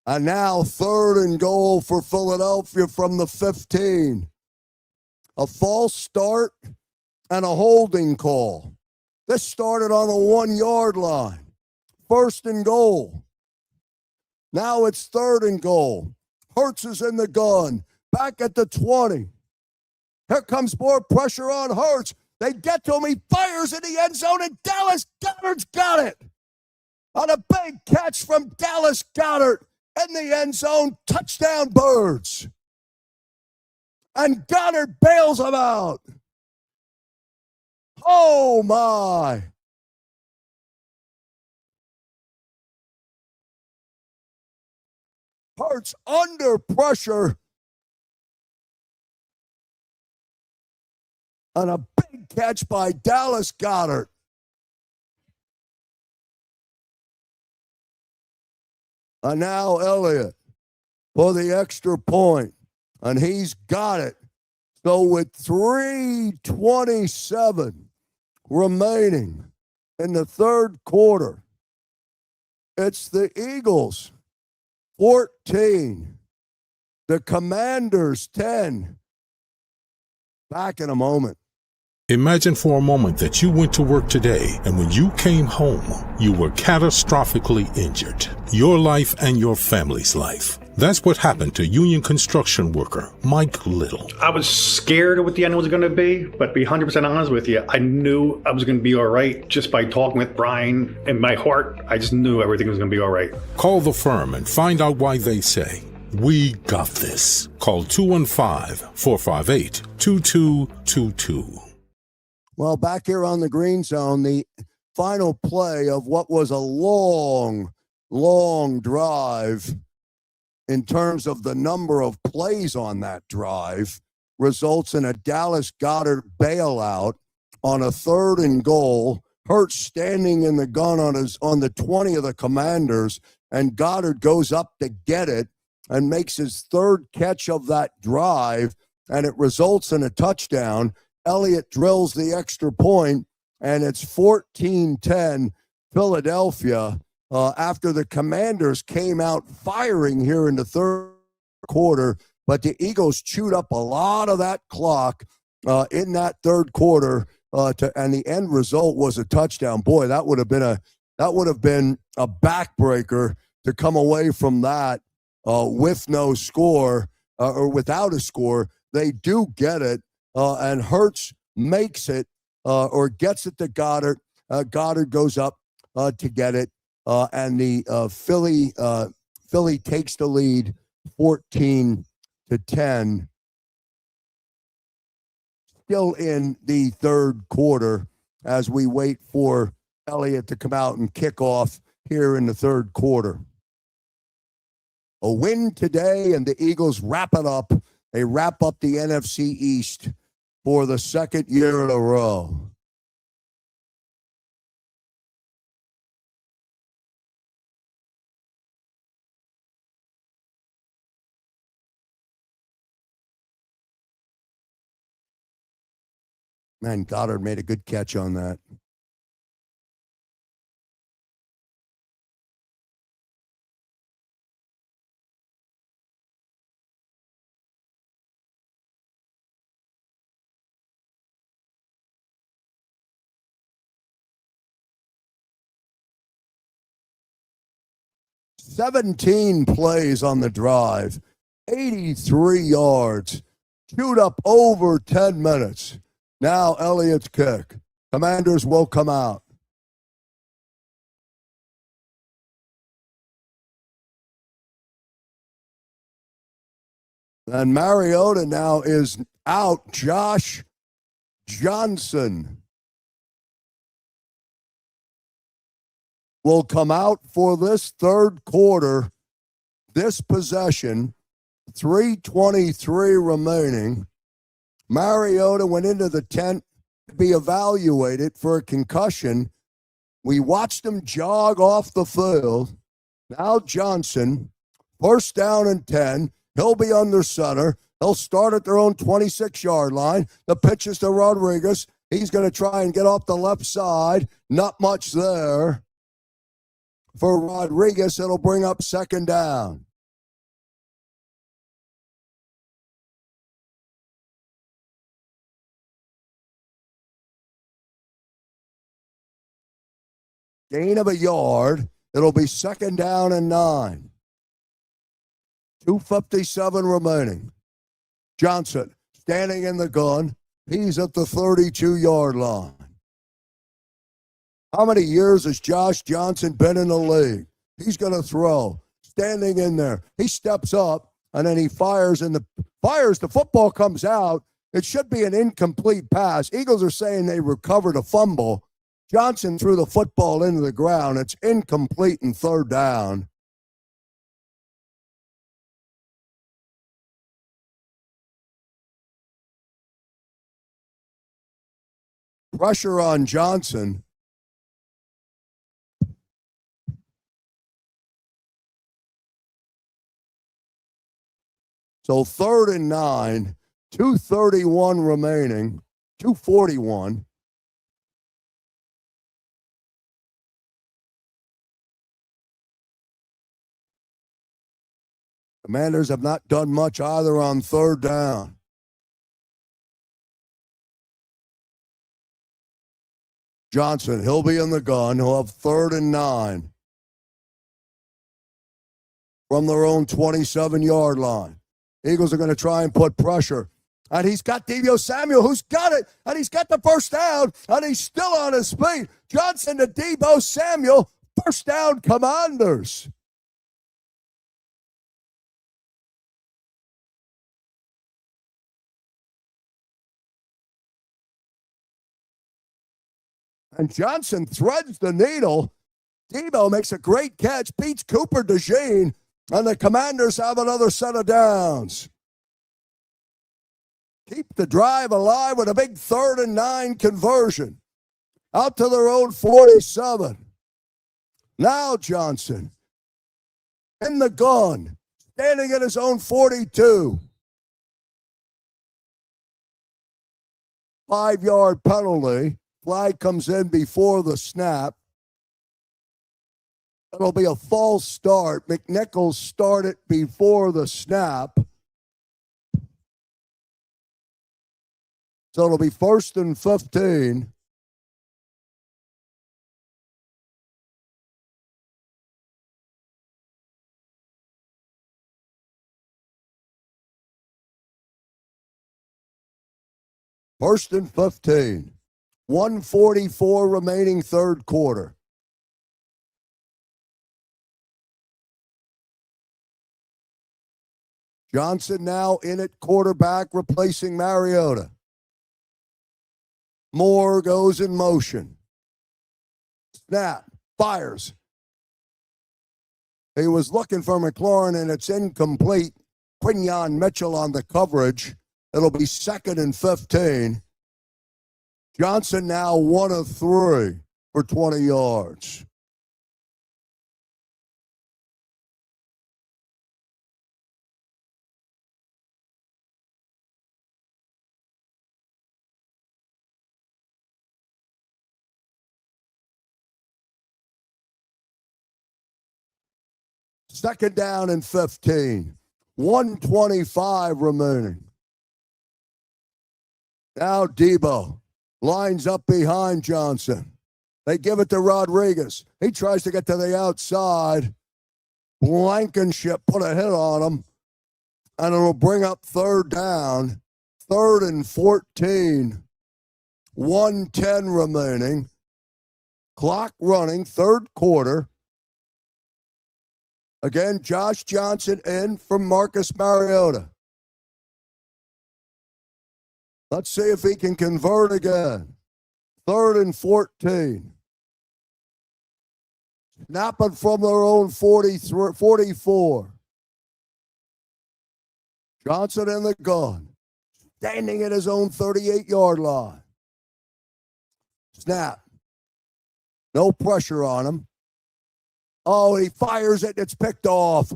And now 3rd and goal for Philadelphia from the 15. A false start and a holding call. This started on the 1-yard line. 1st and goal. Now it's 3rd and goal. Hurts is in the gun. Back at the 20. Here comes more pressure on Hurts. They get to him. He fires in the end zone, and Dallas Goedert's got it. On a big catch from Dallas Goedert. In the end zone, touchdown Birds. And Goddard bails him out. Oh, my. Hurts under pressure. And a big catch by Dallas Goedert. And now Elliott for the extra point. And he's got it. So with 3:27 remaining in the third quarter, it's the Eagles 14, the Commanders 10. Back in a moment. Imagine for a moment that you went to work today and when you came home, you were catastrophically injured. Your life and your family's life. That's what happened to union construction worker Mike Little. I was scared of what the end was going to be, but to be 100% honest with you, I knew I was going to be all right just by talking with Brian. In my heart, I just knew everything was going to be all right. Call the firm and find out why they say, "We got this." Call 215-458-2222. Well, back here on the Green Zone, the final play of what was a long, long drive in terms of the number of plays on that drive results in a Dallas Goedert bailout on a 3rd and goal. Hurts standing in the gun on the 20 of the Commanders, and Goedert goes up to get it and makes his 3rd catch of that drive, and it results in a touchdown. Elliott drills the extra point, and it's 14-10 Philadelphia after the Commanders came out firing here in the third quarter, but the Eagles chewed up a lot of that clock in that third quarter, and the end result was a touchdown. Boy, that would have been a backbreaker to come away from that with no score or without a score. They do get it. And Hurts makes it or gets it to Goedert. Goedert goes up to get it, and the Philly takes the lead 14-10. Still in the third quarter as we wait for Elliott to come out and kick off here in the third quarter. A win today, and the Eagles wrap it up. They wrap up the NFC East for the second year in a row. Man, Goddard made a good catch on that. "17 plays on the drive, 83 yards, chewed up over 10 minutes. Now Elliott's kick. Commanders will come out. And Mariota now is out. Josh Johnson will come out for this third quarter, this possession, 3:23 remaining. Mariota went into the tent to be evaluated for a concussion. We watched him jog off the field. Now Johnson, first down and 10. He'll be under center. They'll start at their own 26-yard line. The pitch is to Rodriguez. He's going to try and get off the left side. Not much there for Rodriguez. It'll bring up second down. Gain of a yard. It'll be second down and 9. 2:57 remaining. Johnson standing in the gun. He's at the 32-yard line. How many years has Josh Johnson been in the league? He's going to throw. Standing in there. He steps up, and then he fires. The football comes out. It should be an incomplete pass. Eagles are saying they recovered a fumble. Johnson threw the football into the ground. It's incomplete and third down. Pressure on Johnson. So 3rd and 9, 2:31 remaining, 2:41. Commanders have not done much either on 3rd down. Johnson, he'll be in the gun. He'll have 3rd and 9 from their own 27-yard line. Eagles are going to try and put pressure. And he's got Deebo Samuel, who's got it. And he's got the first down. And he's still on his feet. Johnson to Deebo Samuel. First down, Commanders. And Johnson threads the needle. Deebo makes a great catch, beats Cooper DeJean, and the Commanders have another set of downs. Keep the drive alive with a big 3rd and 9 conversion. Out to their own 47. Now Johnson in the gun, standing at his own 42. 5-yard penalty. Flag comes in before the snap. It'll be a false start. McNichols started before the snap. So it'll be 1st and 15. First and 15. 1:44 remaining 3rd quarter. Johnson now in at quarterback, replacing Mariota. Moore goes in motion. Snap. Fires. He was looking for McLaurin, and it's incomplete. Quinyon Mitchell on the coverage. It'll be 2nd and 15. Johnson now 1 of 3 for 20 yards. Second down and 15. 1:25 remaining. Now Deebo lines up behind Johnson. They give it to Rodriguez. He tries to get to the outside. Blankenship put a hit on him. And it'll bring up 3rd down. 3rd and 14. 1:10 remaining. Clock running, 3rd quarter. Again, Josh Johnson in from Marcus Mariota. Let's see if he can convert again. 3rd and 14. Snapping from their own 44. Johnson in the gun. Standing at his own 38-yard line. Snap. No pressure on him. Oh, he fires it. It's picked off.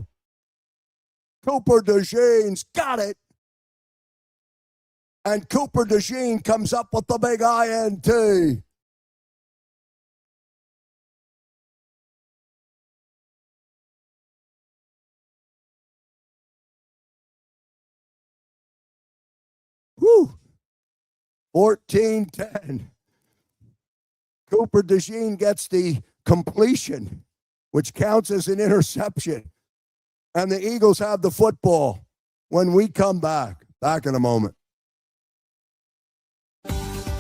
Cooper DeJean's got it. And Cooper DeJean comes up with the big INT. Woo! 14-10. Cooper DeJean gets the completion, which counts as an interception. And the Eagles have the football when we come back. Back in a moment.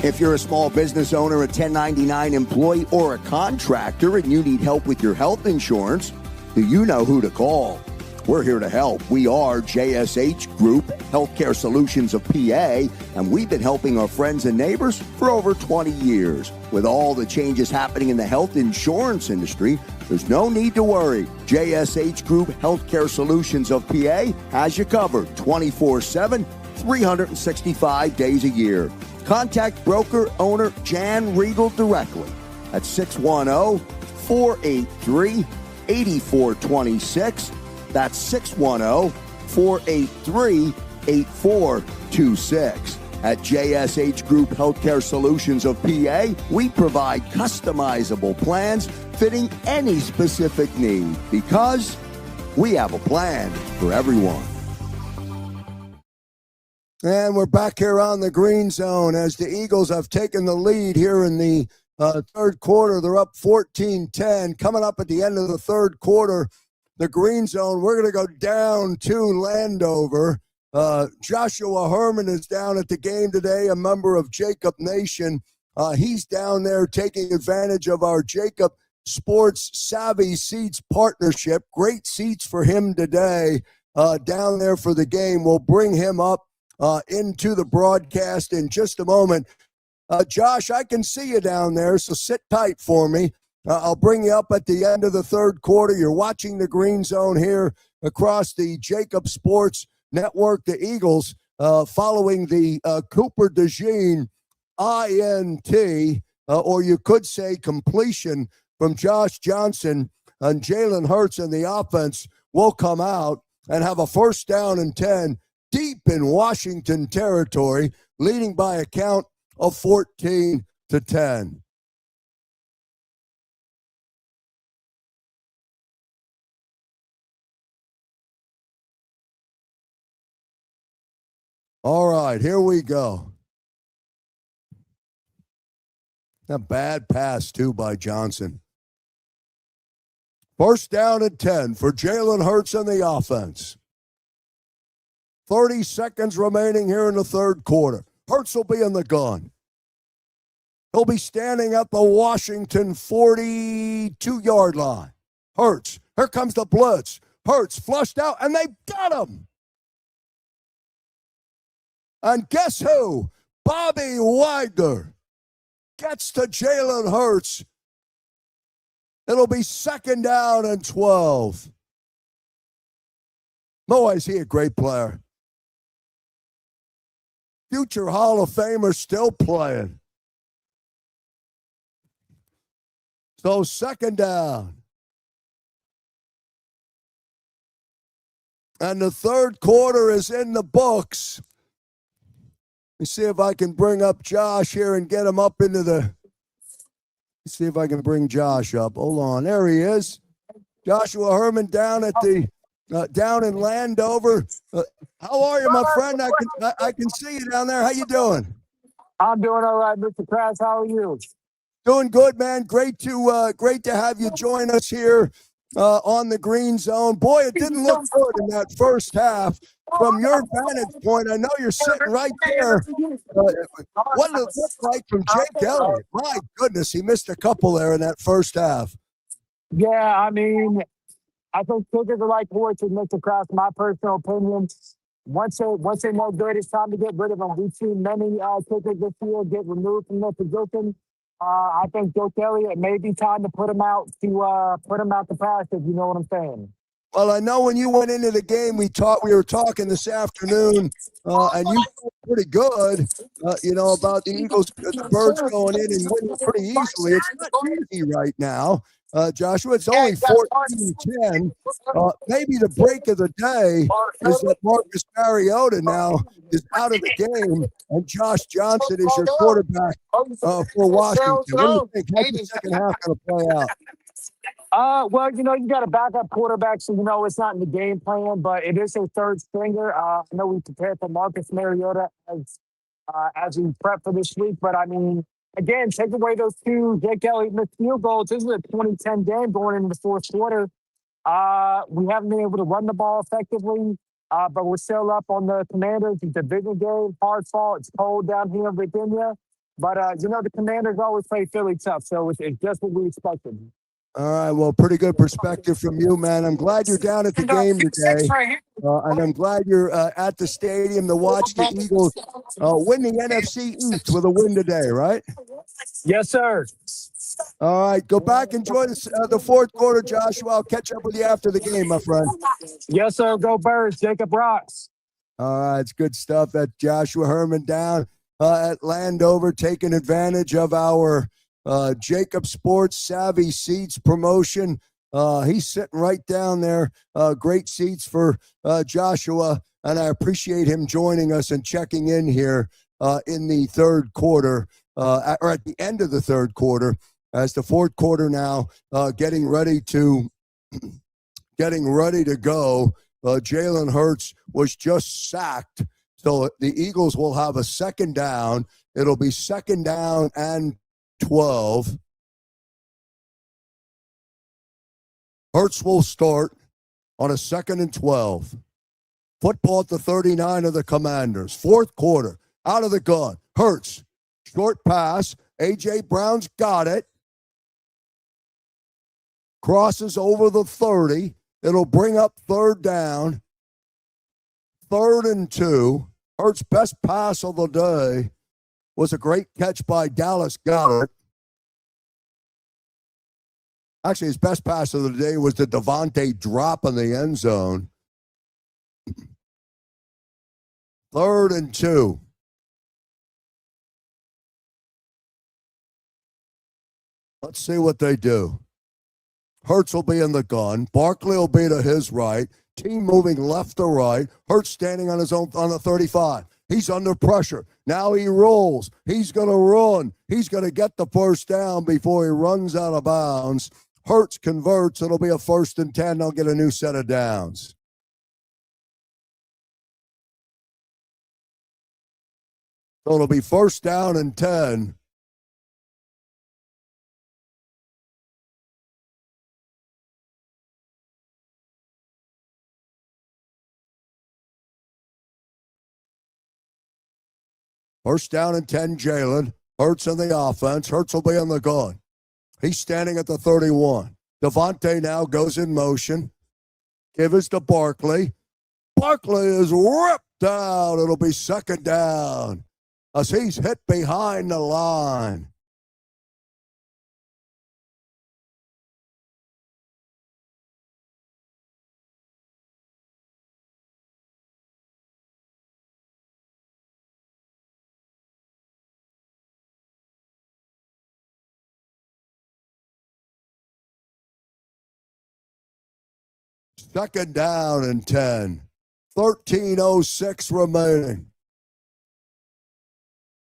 If you're a small business owner, a 1099 employee, or a contractor and you need help with your health insurance, do you know who to call? We're here to help. We are JSH Group, Healthcare Solutions of PA, and we've been helping our friends and neighbors for over 20 years. With all the changes happening in the health insurance industry, there's no need to worry. JSH Group, Healthcare Solutions of PA has you covered 24/7, 365 days a year. Contact broker owner Jan Riegel directly at 610-483-8426. That's 610-483-8426. At JSH Group Healthcare Solutions of PA, we provide customizable plans fitting any specific need because we have a plan for everyone. And we're back here on the Green Zone as the Eagles have taken the lead here in the third quarter. They're up 14-10. Coming up at the end of the third quarter, the Green Zone, we're going to go down to Landover. Joshua Herman is down at the game today, a member of JAKIB Nation. He's down there taking advantage of our JAKIB Sports Savvy Seats partnership. Great seats for him today down there for the game. We'll bring him up into the broadcast in just a moment. Josh, I can see you down there, so sit tight for me. I'll bring you up at the end of the third quarter. You're watching the Green Zone here across the JAKIB Sports Network. The Eagles following the Cooper DeJean INT, or you could say completion from Josh Johnson, and Jalen Hurts and the offense will come out and have a first down and 10 deep in Washington territory, leading by a count of 14-10. All right, here we go. A bad pass, too, by Johnson. First down and 10 for Jalen Hurts and the offense. 30 seconds remaining here in the third quarter. Hurts will be in the gun. He'll be standing at the Washington 42-yard line. Hurts. Here comes the blitz. Hurts flushed out, and they got him. And guess who? Bobby Wagner gets to Jalen Hurts. It'll be second down and 12. Boy, is he a great player. Future Hall of Famer still playing. So second down. And the third quarter is in the books. Let me see if I can bring up Josh here and get him up into the... Let's see if I can bring Josh up. Hold on. There he is. Joshua Herman down at the... down in Landover. How are you, my friend? I can see you down there. How you doing? I'm doing all right, Mr. Krause. How are you? Doing good, man. Great to have you join us here on the Green Zone. Boy, it didn't look good in that first half. From your vantage point, I know you're sitting right there. What did it look like from Jake Elliott? My goodness, he missed a couple there in that first half. Yeah, I mean, I think kickers are like horses, Mr. Krause. My personal opinion. Once they know good, it's time to get rid of them. We've seen many kickers this year get removed from their position. I think Jake Elliott, it may be time to put him out to pasture, if you know what I'm saying. Well, I know when you went into the game, we were talking this afternoon, and you felt pretty good, about the Eagles, the Birds going in and winning pretty easily. It's not easy right now, Joshua. It's only 14-10. Maybe the break of the day is that Marcus Mariota now is out of the game, and Josh Johnson is your quarterback for Washington. What do you think? How's the second half going to play out? Well, you got a backup quarterback, so it's not in the game plan, but it is a third stringer. I know we prepared for Marcus Mariota as we prep for this week, but I mean, again, take away those two Jake Elliott missed field goals. This is a 2010 game going into the fourth quarter. We haven't been able to run the ball effectively, but we're still up on the Commanders. It's a division game, hard fought. It's cold down here in Virginia, but the Commanders always play Philly tough, so it's just what we expected. All right, well, pretty good perspective from you, man. I'm glad you're down at the game today, and I'm glad you're at the stadium to watch the Eagles win the NFC East with a win today, right? Yes, sir. All right, go back, enjoy the fourth quarter, Joshua. I'll catch up with you after the game, my friend. Yes, sir. Go Birds. JAKIB rocks. All right, it's good stuff. That's Joshua Herman down at Landover, taking advantage of our JAKIB Sports Savvy Seats promotion. He's sitting right down there. Great seats for Joshua, and I appreciate him joining us and checking in here in the third quarter, or at the end of the third quarter, as the fourth quarter now getting ready to go. Jalen Hurts was just sacked, so the Eagles will have a second down. It'll be second down and 12. Hurts will start on a second and 12. Football at the 39 of the Commanders. Fourth quarter, out of the gun. Hurts, short pass. A.J. Brown's got it. Crosses over the 30. It'll bring up third down. 3rd and 2. Hurts' best pass of the day was a great catch by Dallas Goedert. Actually, his best pass of the day was the Devontae drop in the end zone. 3rd and 2. Let's see what they do. Hurts will be in the gun. Barkley will be to his right. Team moving left to right. Hurts standing on his own on the 35. He's under pressure. Now he rolls. He's going to run. He's going to get the first down before he runs out of bounds. Hurts converts. It'll be a 1st and 10. They'll get a new set of downs. So it'll be 1st down and 10. First down and 10, Jalen. Hurts in the offense. Hurts will be on the gun. He's standing at the 31. Devontae now goes in motion. Give us to Barkley. Barkley is ripped out. It'll be second down as he's hit behind the line. Second down and 10. 13:06 remaining.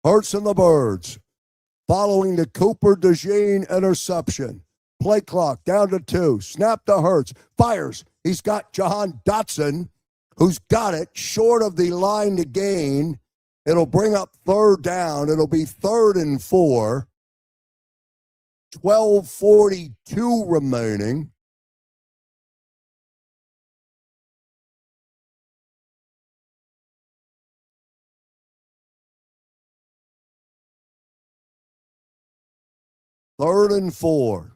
Hurts and the Birds following the Cooper DeJean interception. Play clock down to 2. Snap to Hurts. Fires. He's got Jahan Dotson, who's got it short of the line to gain. It'll bring up third down. It'll be 3rd and 4. 12:42 remaining. Third and 4.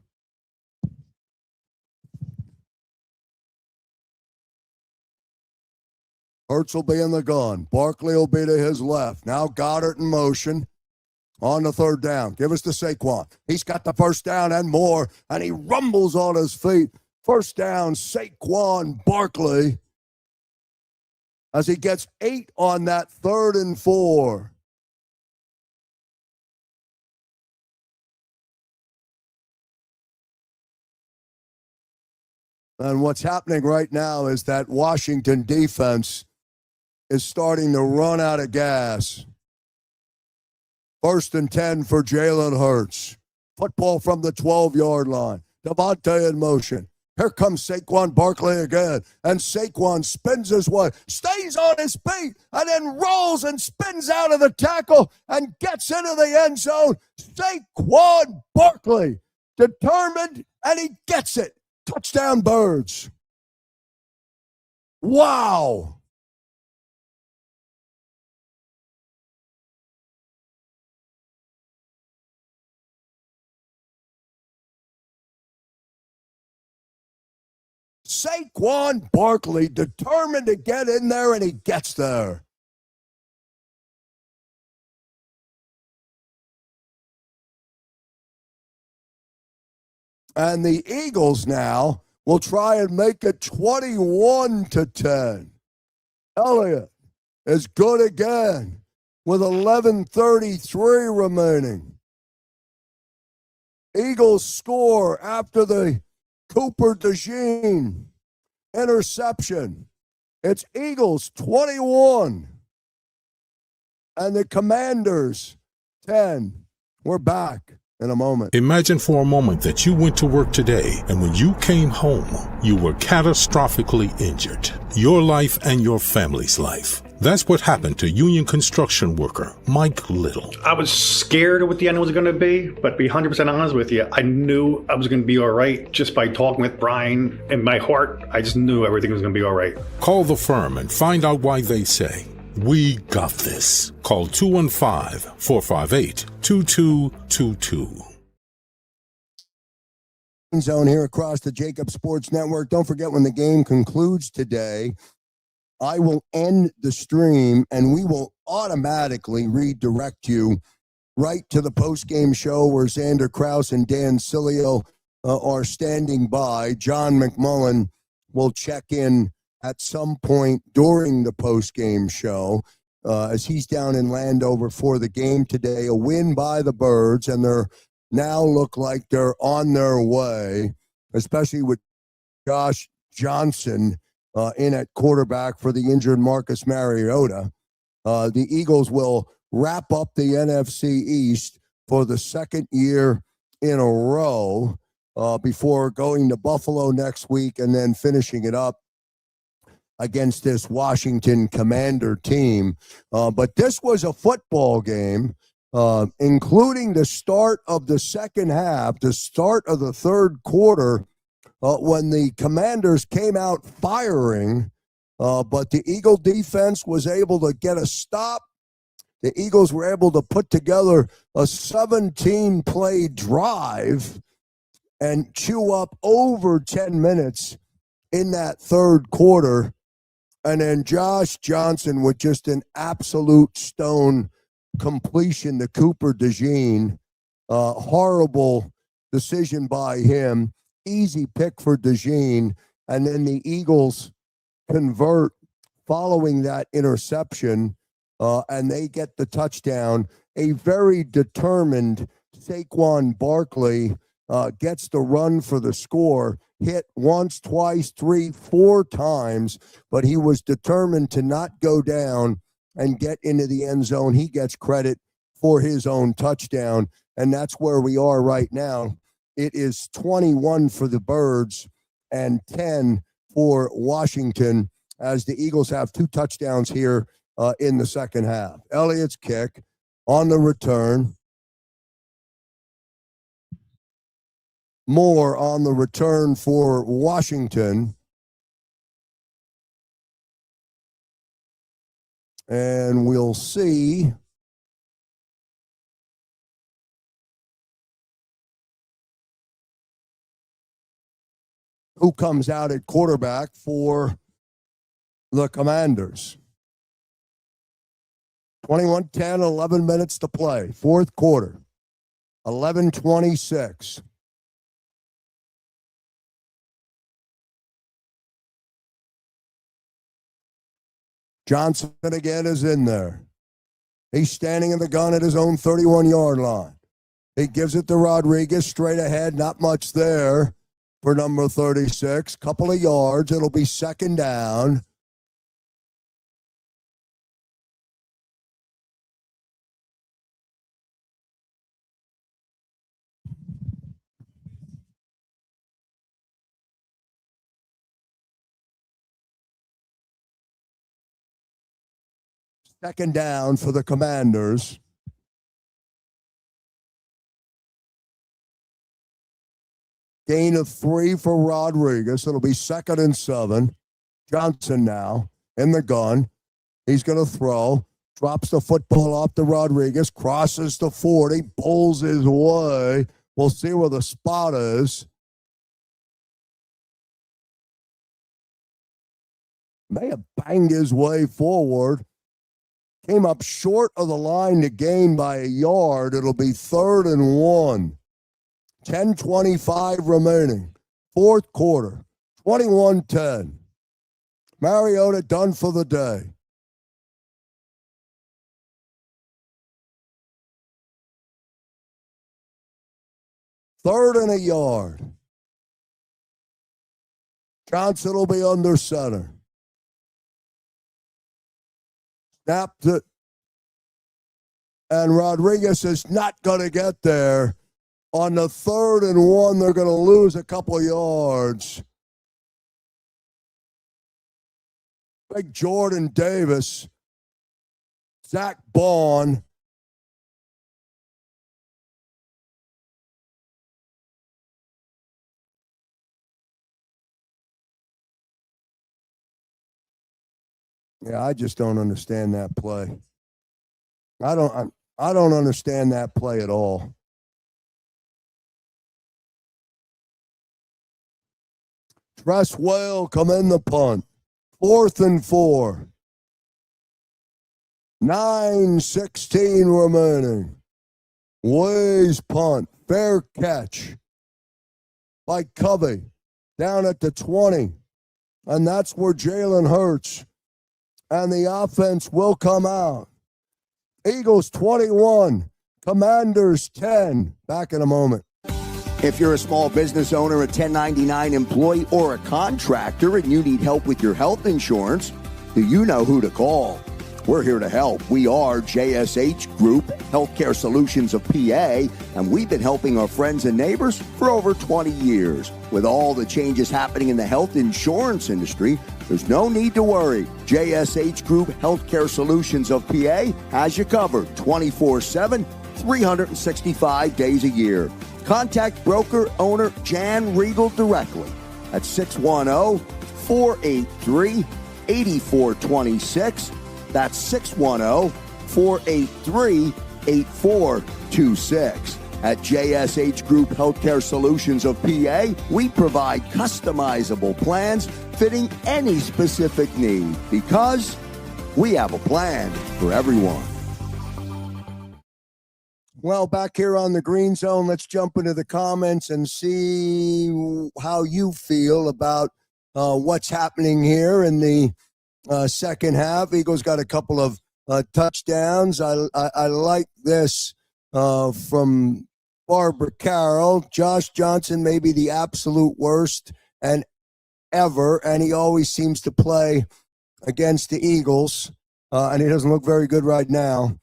Hurts will be in the gun. Barkley will be to his left. Now Goddard in motion on the 3rd down. Give us to Saquon. He's got the first down and more, and he rumbles on his feet. First down, Saquon Barkley, as he gets 8 on that 3rd and 4. And what's happening right now is that Washington defense is starting to run out of gas. 1st and 10 for Jalen Hurts. Football from the 12-yard line. Devontae in motion. Here comes Saquon Barkley again. And Saquon spins his way, stays on his feet, and then rolls and spins out of the tackle and gets into the end zone. Saquon Barkley, determined, and he gets it. Touchdown Birds. Wow. Saquon Barkley determined to get in there, and he gets there. And the Eagles now will try and make it 21-10. Elliott is good again. with 11:33 remaining. Eagles score after the Cooper DeJean interception. It's Eagles 21 and the Commanders 10. We're back in a moment. Imagine for a moment that you went to work today and when you came home, you were catastrophically injured. Your life and your family's life. That's what happened to union construction worker Mike Little. I was scared of what the end was going to be, but to be 100% honest with you, I knew I was going to be all right just by talking with Brian. In my heart, I just knew everything was going to be all right. Call the firm and find out why they say, "We got this." Call 215-458-2222. GreenZone here across the JAKIB Sports Network. Don't forget, when the game concludes today, I will end the stream and we will automatically redirect you right to the post-game show where Xander Krause and Dan Cilio are standing by. John McMullen will check in at some point during the post-game show as he's down in Landover for the game today. A win by the Birds, and they're now look like they're on their way, especially with Josh Johnson in at quarterback for the injured Marcus Mariota. The Eagles will wrap up the NFC East for the second year in a row before going to Buffalo next week and then finishing it up against this Washington Commander team. But this was a football game, including the start of the second half, the start of the third quarter, when the Commanders came out firing, but the Eagle defense was able to get a stop. The Eagles were able to put together a 17-play drive and chew up over 10 minutes in that third quarter. And then Josh Johnson with just an absolute stone completion to Cooper DeJean. Horrible decision by him. Easy pick for DeJean. And then the Eagles convert following that interception, and they get the touchdown. A very determined Saquon Barkley gets the run for the score. Hit once, twice, three, four times, but he was determined to not go down and get into the end zone. He gets credit for his own touchdown, and that's where we are right now. It is 21 for the Birds and 10 for Washington as the Eagles have two touchdowns here in the second half. Elliott's kick on the return. Moore on the return for Washington. And we'll see who comes out at quarterback for the Commanders. 21-10, 11 minutes to play. Fourth quarter. 11:26. Johnson again is in there. He's standing in the gun at his own 31-yard line. He gives it to Rodriguez straight ahead. Not much there for number 36. Couple of yards. It'll be second down. Second down for the Commanders. Gain of 3 for Rodriguez. It'll be 2nd and 7. Johnson now in the gun. He's going to throw. Drops the football off to Rodriguez. Crosses the 40. Pulls his way. We'll see where the spot is. May have banged his way forward. Came up short of the line to gain by a yard. It'll be 3rd and 1. 10:25 remaining. Fourth quarter. 21-10. Mariota done for the day. 3rd and a yard. Johnson will be under center. Snapped it. And Rodriguez is not going to get there. On the 3rd and 1, they're going to lose a couple of yards. Big Jordan Davis, Zach Bond. Yeah, I just don't understand that play. I don't understand that play at all. Tresswell come in the punt. 4th and 4. 9:16 remaining. Ways punt. Fair catch by Covey down at the 20. And that's where Jalen Hurts and the offense will come out. Eagles 21, Commanders 10. Back in a moment. If you're a small business owner, a 1099 employee, or a contractor and you need help with your health insurance, do you know who to call? We're here to help. We are JSH Group Healthcare Solutions of PA, and we've been helping our friends and neighbors for over 20 years. With all the changes happening in the health insurance industry, there's no need to worry. JSH Group Healthcare Solutions of PA has you covered 24/7, 365 days a year. Contact broker owner Jan Riegel directly at 610-483-8426. That's 610-483-8426. At JSH Group Healthcare Solutions of PA, we provide customizable plans fitting any specific need because we have a plan for everyone. Well, back here on the Green Zone, let's jump into the comments and see how you feel about what's happening here in the second half. Eagles got a couple of touchdowns. I like this from Barbara Carroll. Josh Johnson may be the absolute worst and ever, and he always seems to play against the Eagles, and he doesn't look very good right now.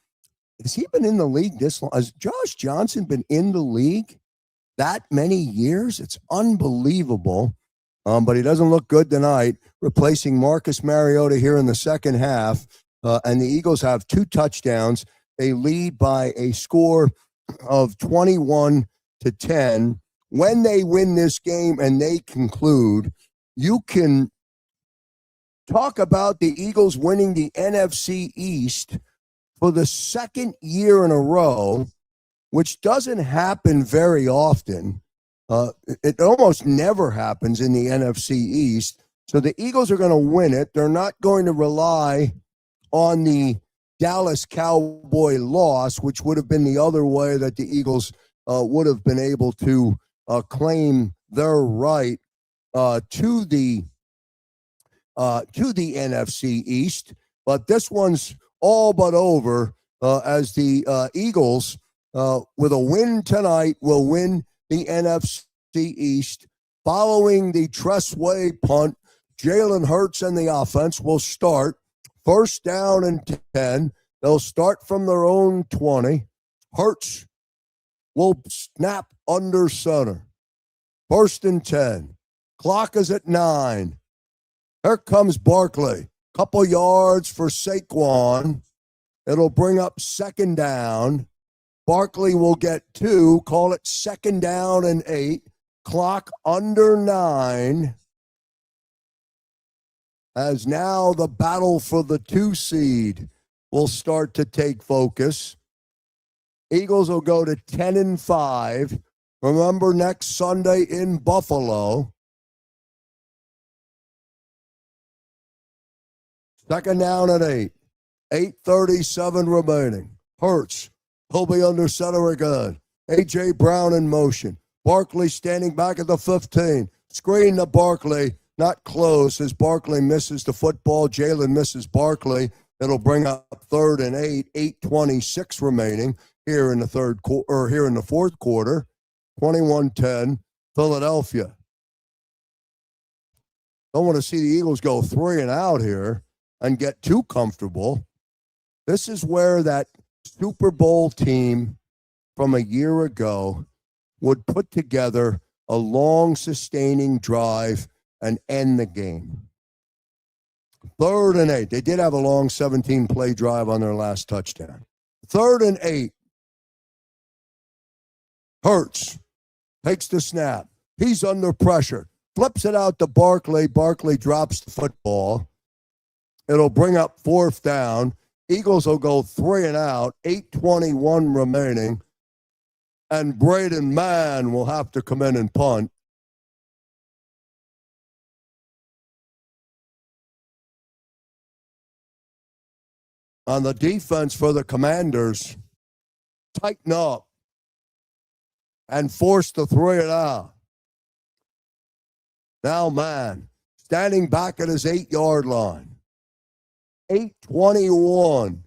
Has he been in the league this long? Has Josh Johnson been in the league that many years? It's unbelievable. But he doesn't look good tonight, replacing Marcus Mariota here in the second half. And the Eagles have 2 touchdowns. They lead by a score of 21-10. When they win this game and they conclude, you can talk about the Eagles winning the NFC East for the second year in a row, which doesn't happen very often. It almost never happens in the NFC East. So the Eagles are going to win it. They're not going to rely on the Dallas Cowboy loss, which would have been the other way that the Eagles would have been able to claim their right to the NFC East. But this one's all but over as the Eagles, with a win tonight, will win the NFC East. Following the Tressway punt, Jalen Hurts and the offense will start 1st down and 10. They'll start from their own 20. Hurts will snap under center. 1st and 10. Clock is at 9. Here comes Barkley. Couple yards for Saquon. It'll bring up 2nd down. Barkley will get 2. Call it 2nd down and 8. Clock under 9. As now the battle for the 2 seed will start to take focus. Eagles will go to 10-5. Remember, next Sunday in Buffalo. 2nd down and 8. 8:37 remaining. Hurts. He'll be under center again. A.J. Brown in motion. Barkley standing back at the 15. Screen to Barkley. Not close as Barkley misses the football. Jalen misses Barkley. It'll bring up 3rd and 8. 8:26 remaining here in the 4th quarter. 21-10, Philadelphia. Don't want to see the Eagles go 3 and out here and get too comfortable. This is where that Super Bowl team from a year ago would put together a long, sustaining drive and end the game. 3rd and 8. They did have a long 17-play drive on their last touchdown. 3rd and 8. Hurts takes the snap. He's under pressure. Flips it out to Barkley. Barkley drops the football. It'll bring up 4th down. Eagles will go 3 and out. 8:21 remaining. And Braden Mann will have to come in and punt. On the defense for the Commanders, tighten up and force the 3 and out. Now Mann, standing back at his 8-yard line. 8:21.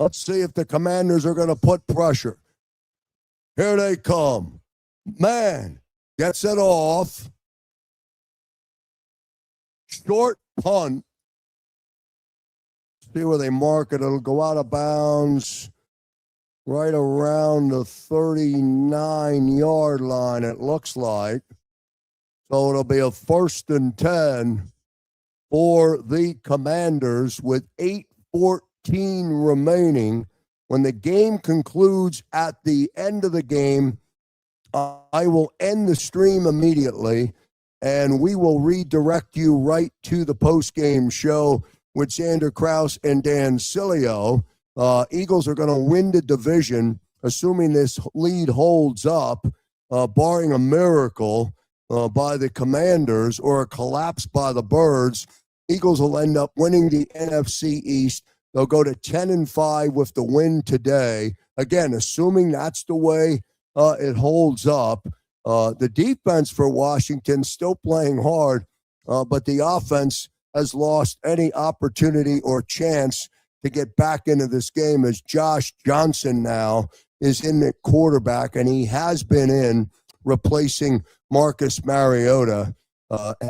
Let's see if the Commanders are going to put pressure. Here they come. Mann gets it off. Short punt. See where they mark it. It'll go out of bounds right around the 39-yard line, it looks like. So it'll be a 1st and 10 for the Commanders with 8:14 remaining. When the game concludes at the end of the game, I will end the stream immediately, and we will redirect you right to the post-game show with Xander Krause and Dan Cilio. Eagles are going to win the division, assuming this lead holds up, barring a miracle by the Commanders or a collapse by the Birds. Eagles will end up winning the NFC East. They'll go to 10-5 with the win today. Again, assuming that's the way it holds up. The defense for Washington still playing hard, but the offense has lost any opportunity or chance to get back into this game, as Josh Johnson now is in the quarterback, and he has been in replacing Marcus Mariota.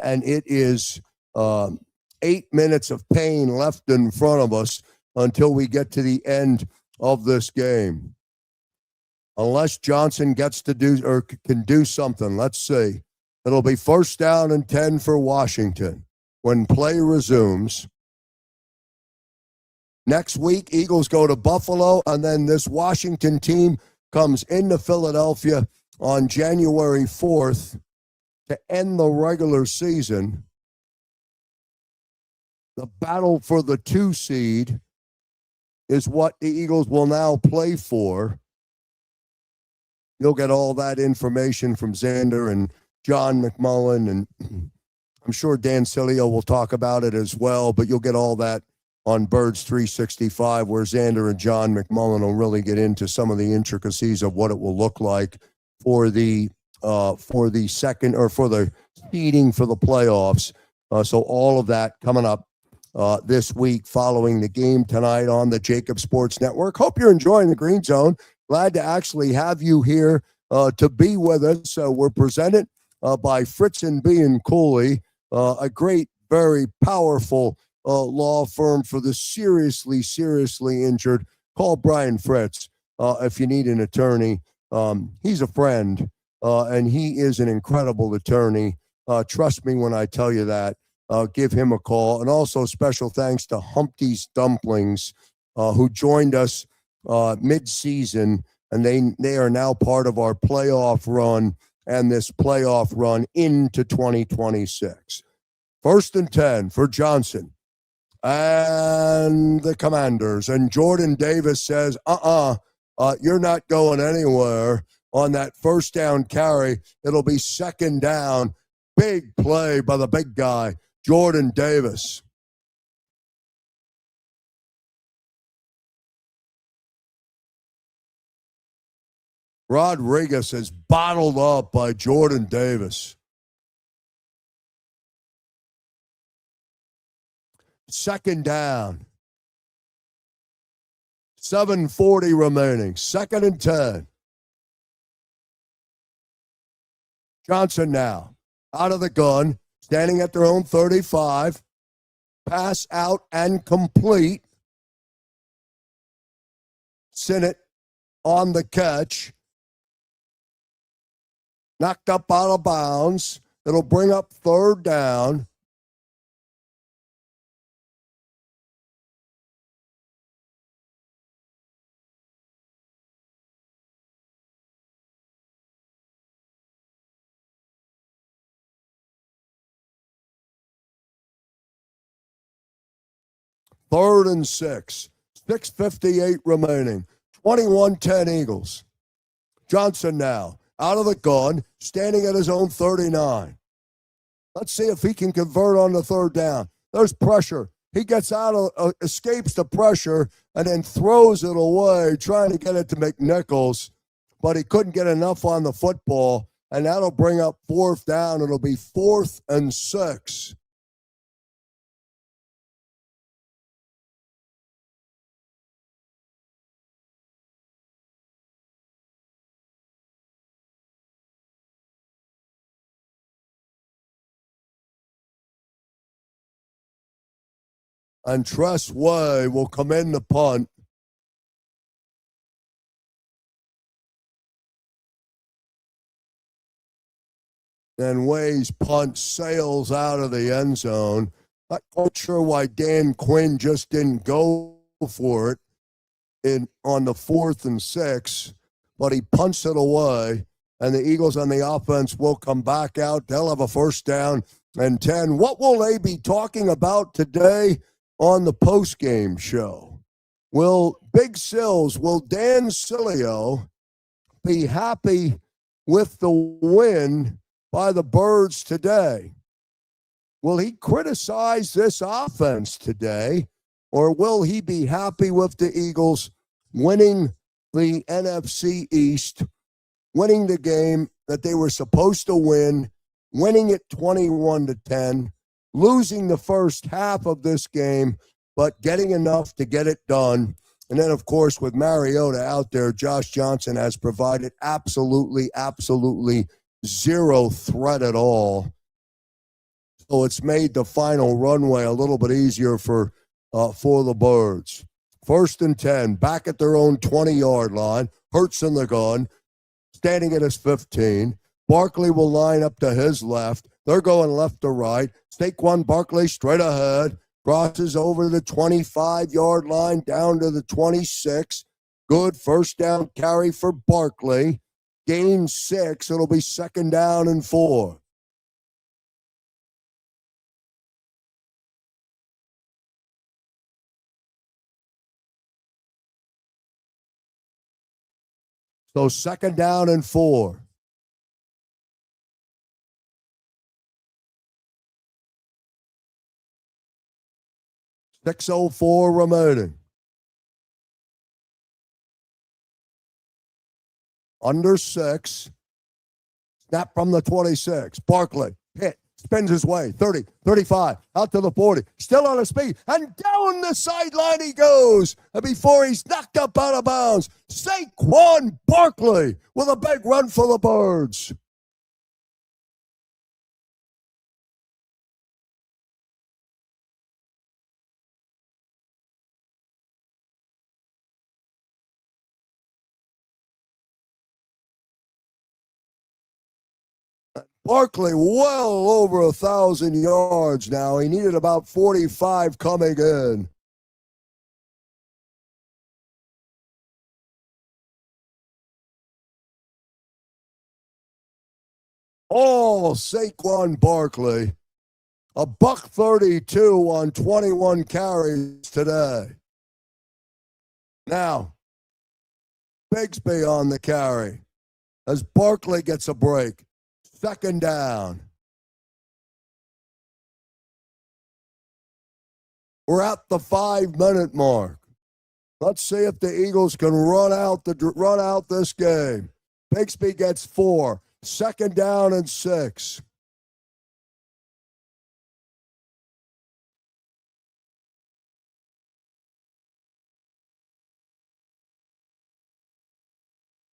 And it is 8 minutes of pain left in front of us until we get to the end of this game. Unless Johnson gets to do or can do something, let's see. It'll be 1st down and 10 for Washington when play resumes. Next week, Eagles go to Buffalo, and then this Washington team comes into Philadelphia on January 4th to end the regular season. The battle for the 2 seed is what the Eagles will now play for. You'll get all that information from Xander and John McMullen, and I'm sure Dan Cilio will talk about it as well, but you'll get all that on Birds 365, where Xander and John McMullen will really get into some of the intricacies of what it will look like for the second or for the seeding for the playoffs. So all of that coming up this week following the game tonight on the JAKIB Sports Network. Hope you're enjoying the Green Zone. Glad to actually have you here to be with us. We're presented by Fritz and B and Cooley, a great, very powerful law firm for the seriously injured. Call Brian Fritz if you need an attorney. He's a friend, and he is an incredible attorney. Trust me when I tell you that. Give him a call. And also special thanks to Humpty's Dumplings, who joined us mid-season, and they are now part of our playoff run and this playoff run into 2026. 1st and 10 for Johnson and the Commanders. And Jordan Davis says, you're not going anywhere on that 1st down carry. It'll be 2nd down. Big play by the big guy, Jordan Davis. Rodriguez is bottled up by Jordan Davis. 2nd down. 7:40 remaining. 2nd and 10. Johnson now out of the gun, standing at their own 35. Pass out and complete. Sinnott on the catch. Knocked up out of bounds. It'll bring up 3rd down. Third and 6. 6:58 remaining. 21-10 Eagles. Johnson now out of the gun, standing at his own 39. Let's see if he can convert on the 3rd down. There's pressure. He gets out of, escapes the pressure, and then throws it away, trying to get it to McNichols, but he couldn't get enough on the football, and that'll bring up 4th down. It'll be 4th and 6. And Tress Way will come in the punt. And Way's punt sails out of the end zone. Not quite sure why Dan Quinn just didn't go for it on the 4th and 6, but he punts it away. And the Eagles on the offense will come back out. They'll have a 1st down and 10. What will they be talking about today on the post-game show? Will Dan Sileo be happy with the win by the Birds today? Will he criticize this offense today, or will he be happy with the Eagles winning the NFC East, winning the game that they were supposed to win, winning it 21-10, losing the first half of this game, but getting enough to get it done? And then, of course, with Mariota out there, Josh Johnson has provided absolutely zero threat at all. So it's made the final runway a little bit easier for the Birds. 1st and 10, back at their own 20-yard line. Hurts in the gun, standing at his 15. Barkley will line up to his left. They're going left to right. Saquon Barkley straight ahead. Crosses over the 25-yard line down to the 26. Good 1st down carry for Barkley. Gain 6. It'll be 2nd down and 4. So 2nd down and 4. .604 remaining. Under 6. Snap from the 26. Barkley hit. Spins his way. 30, 35, out to the 40. Still on his feet. And down the sideline he goes. And before he's knocked up out of bounds, Saquon Barkley with a big run for the Birds. Barkley well over 1,000 yards now. He needed about 45 coming in. All Saquon Barkley. $132 on 21 carries today. Now, Bigsby on the carry as Barkley gets a break. 2nd down. We're at the 5-minute mark. Let's see if the Eagles can run out this game. Bigsby gets 4. 2nd down and 6.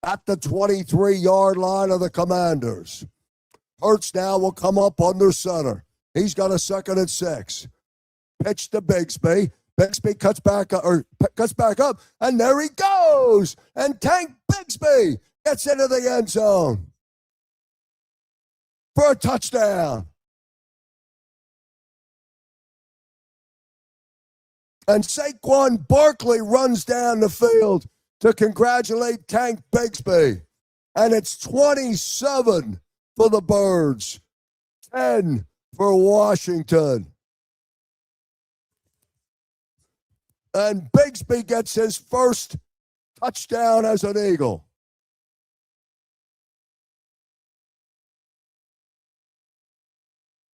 at the 23-yard line of the Commanders. Hurts now will come up under center. He's got a 2nd and 6. Pitch to Bigsby. Bigsby cuts back up, and there he goes. And Tank Bigsby gets into the end zone for a touchdown. And Saquon Barkley runs down the field to congratulate Tank Bigsby. And it's 27 for the Birds, 10 for Washington. And Bigsby gets his first touchdown as an Eagle.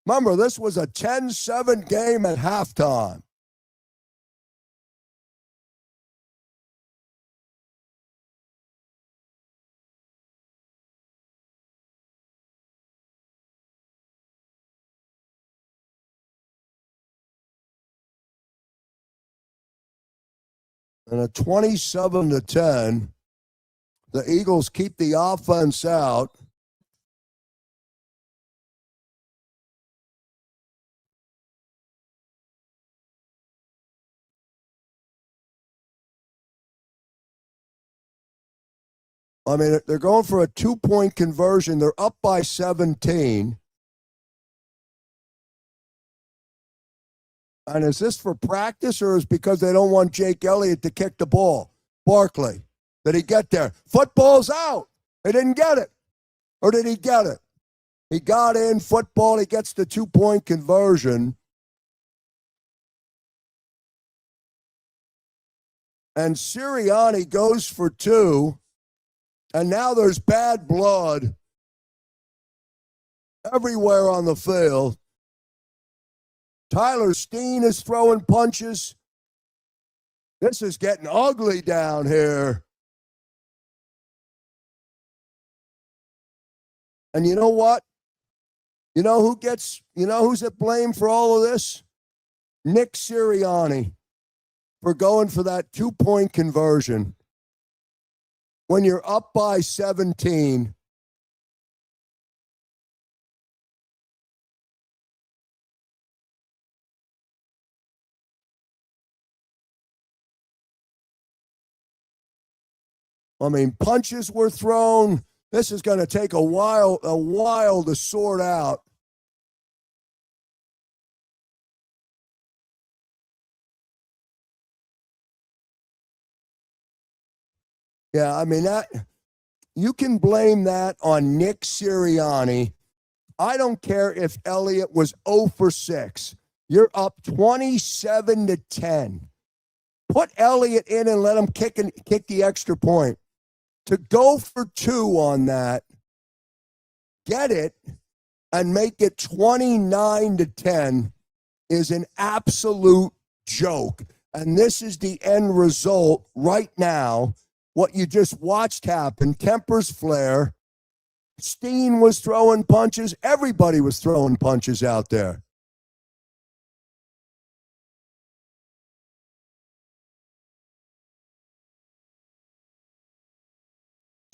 Remember, this was a 10-7 game at halftime. And a 27-10, the Eagles keep the offense out. I mean, they're going for a 2-point conversion. They're up by 17. And is this for practice, or is it because they don't want Jake Elliott to kick the ball? Barkley, did he get there? Football's out. He didn't get it. Or did he get it? He got in football. He gets the 2-point conversion. And Sirianni goes for 2. And now there's bad blood everywhere on the field. Tyler Steen is throwing punches. This is getting ugly down here. And you know what? You know who's at blame for all of this? Nick Sirianni for going for that 2-point conversion. When you're up by 17, I mean, punches were thrown. This is going to take a while to sort out. Yeah, I mean, that you can blame that on Nick Sirianni. I don't care if Elliott was 0 for 6. You're up 27-10. Put Elliott in and let him kick the extra point. To go for 2 on that, get it, and make it 29-10 is an absolute joke. And this is the end result right now. What you just watched happen, tempers flare. Steen was throwing punches. Everybody was throwing punches out there.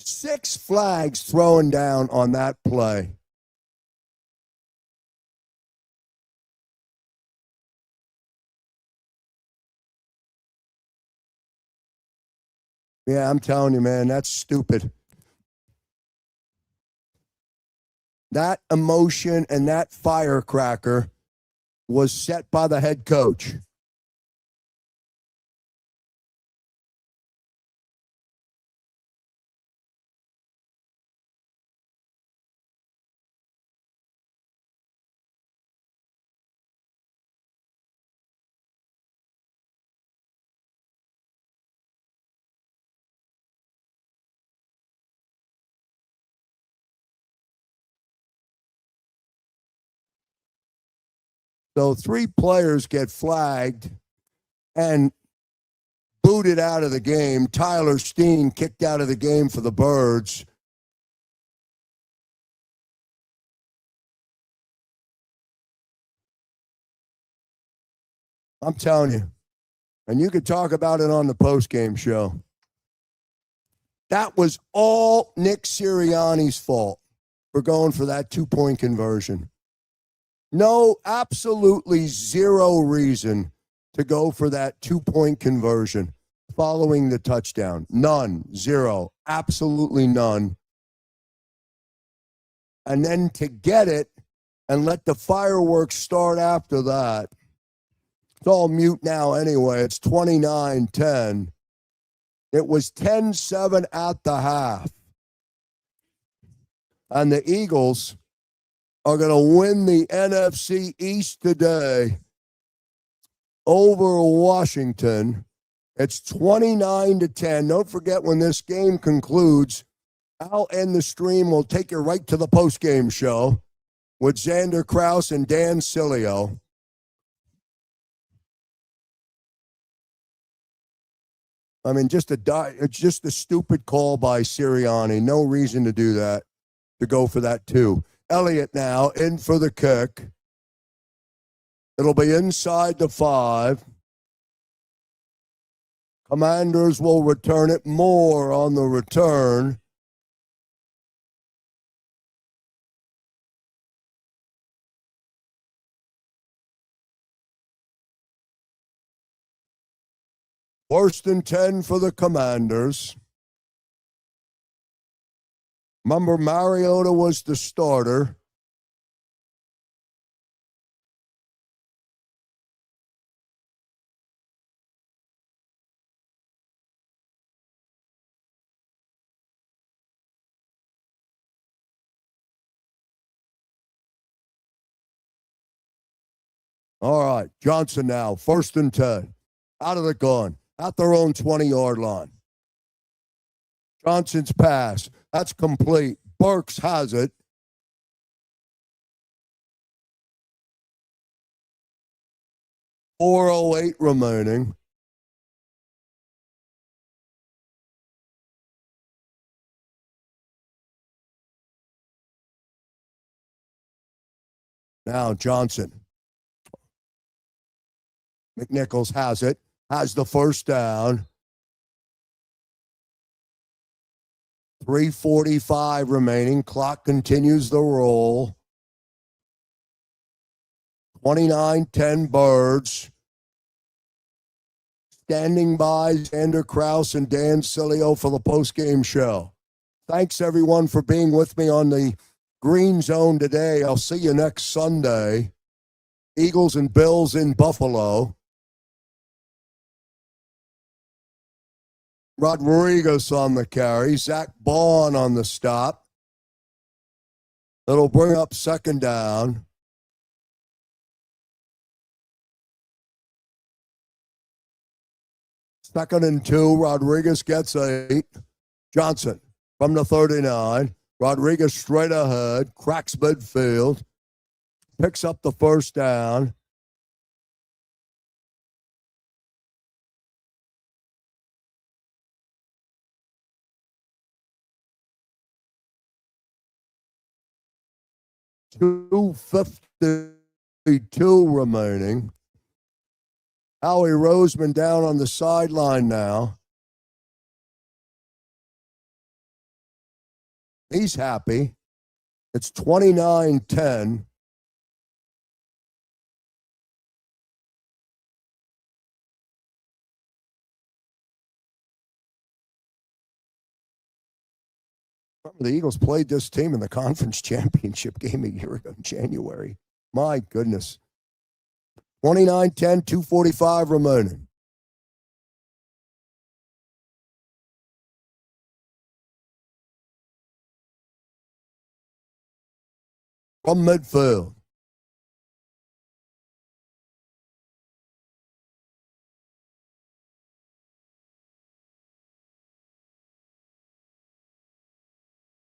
Six flags thrown down on that play. Yeah, I'm telling you, man, that's stupid. That emotion and that firecracker was set by the head coach. So 3 players get flagged and booted out of the game. Tyler Steen kicked out of the game for the Birds. I'm telling you. And you could talk about it on the postgame show. That was all Nick Sirianni's fault for going for that 2-point conversion. No, absolutely zero reason to go for that 2-point conversion following the touchdown. None, zero, absolutely none. And then to get it and let the fireworks start after that. It's all mute now anyway. It's 29-10. It was 10-7 at the half. And the Eagles are going to win the NFC East today over Washington. It's 29-10. Don't forget, when this game concludes, I'll end the stream. We'll take you right to the postgame show with Xander Krause and Dan Cilio. I mean, it's just a stupid call by Sirianni. No reason to do that, to go for that 2. Elliott now in for the kick. It'll be inside the 5. Commanders will return it. More on the return. Worst and 10 for the Commanders. Remember, Mariota was the starter. All right, Johnson now, 1st and 10. Out of the gun, at their own 20-yard line. Johnson's pass, that's complete. Burks has it. .408 remaining. Now Johnson. McNichols has it, has the first down. 3:45 remaining. Clock continues the roll. 29-10 Birds. Standing by Xander Krause and Dan Cilio for the postgame show. Thanks, everyone, for being with me on the Green Zone today. I'll see you next Sunday. Eagles and Bills in Buffalo. Rodriguez on the carry. Zach Bond on the stop. It'll bring up 2nd down. Second and 2. Rodriguez gets 8. Johnson from the 39. Rodriguez straight ahead. Cracks midfield. Picks up the first down. .252 remaining. Howie Roseman down on the sideline now. He's happy. It's 29-10. Remember, the Eagles played this team in the conference championship game a year ago in January. My goodness. 29-10, 2:45 remaining. From midfield.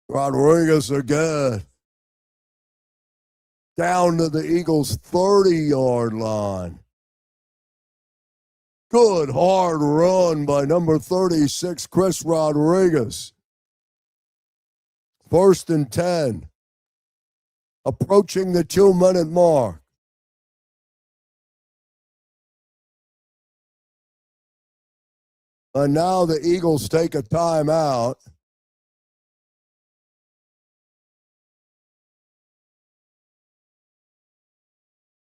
Rodriguez again. Down to the Eagles' 30-yard line. Good hard run by number 36, Chris Rodriguez. 1st and 10. Approaching the 2-minute mark. And now the Eagles take a timeout.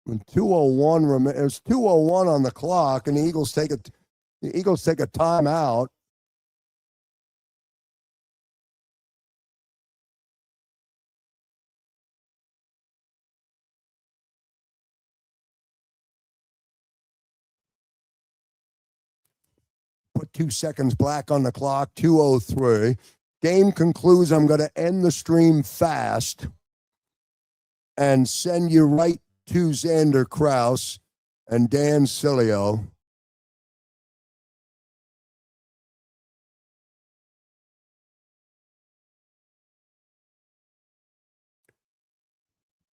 When 2:01 there's 2:01 on the clock, and the Eagles take a timeout. Put 2 seconds black on the clock, 2:03. Game concludes. I'm going to end the stream fast and send you right to Xander Krause and Dan Cilio.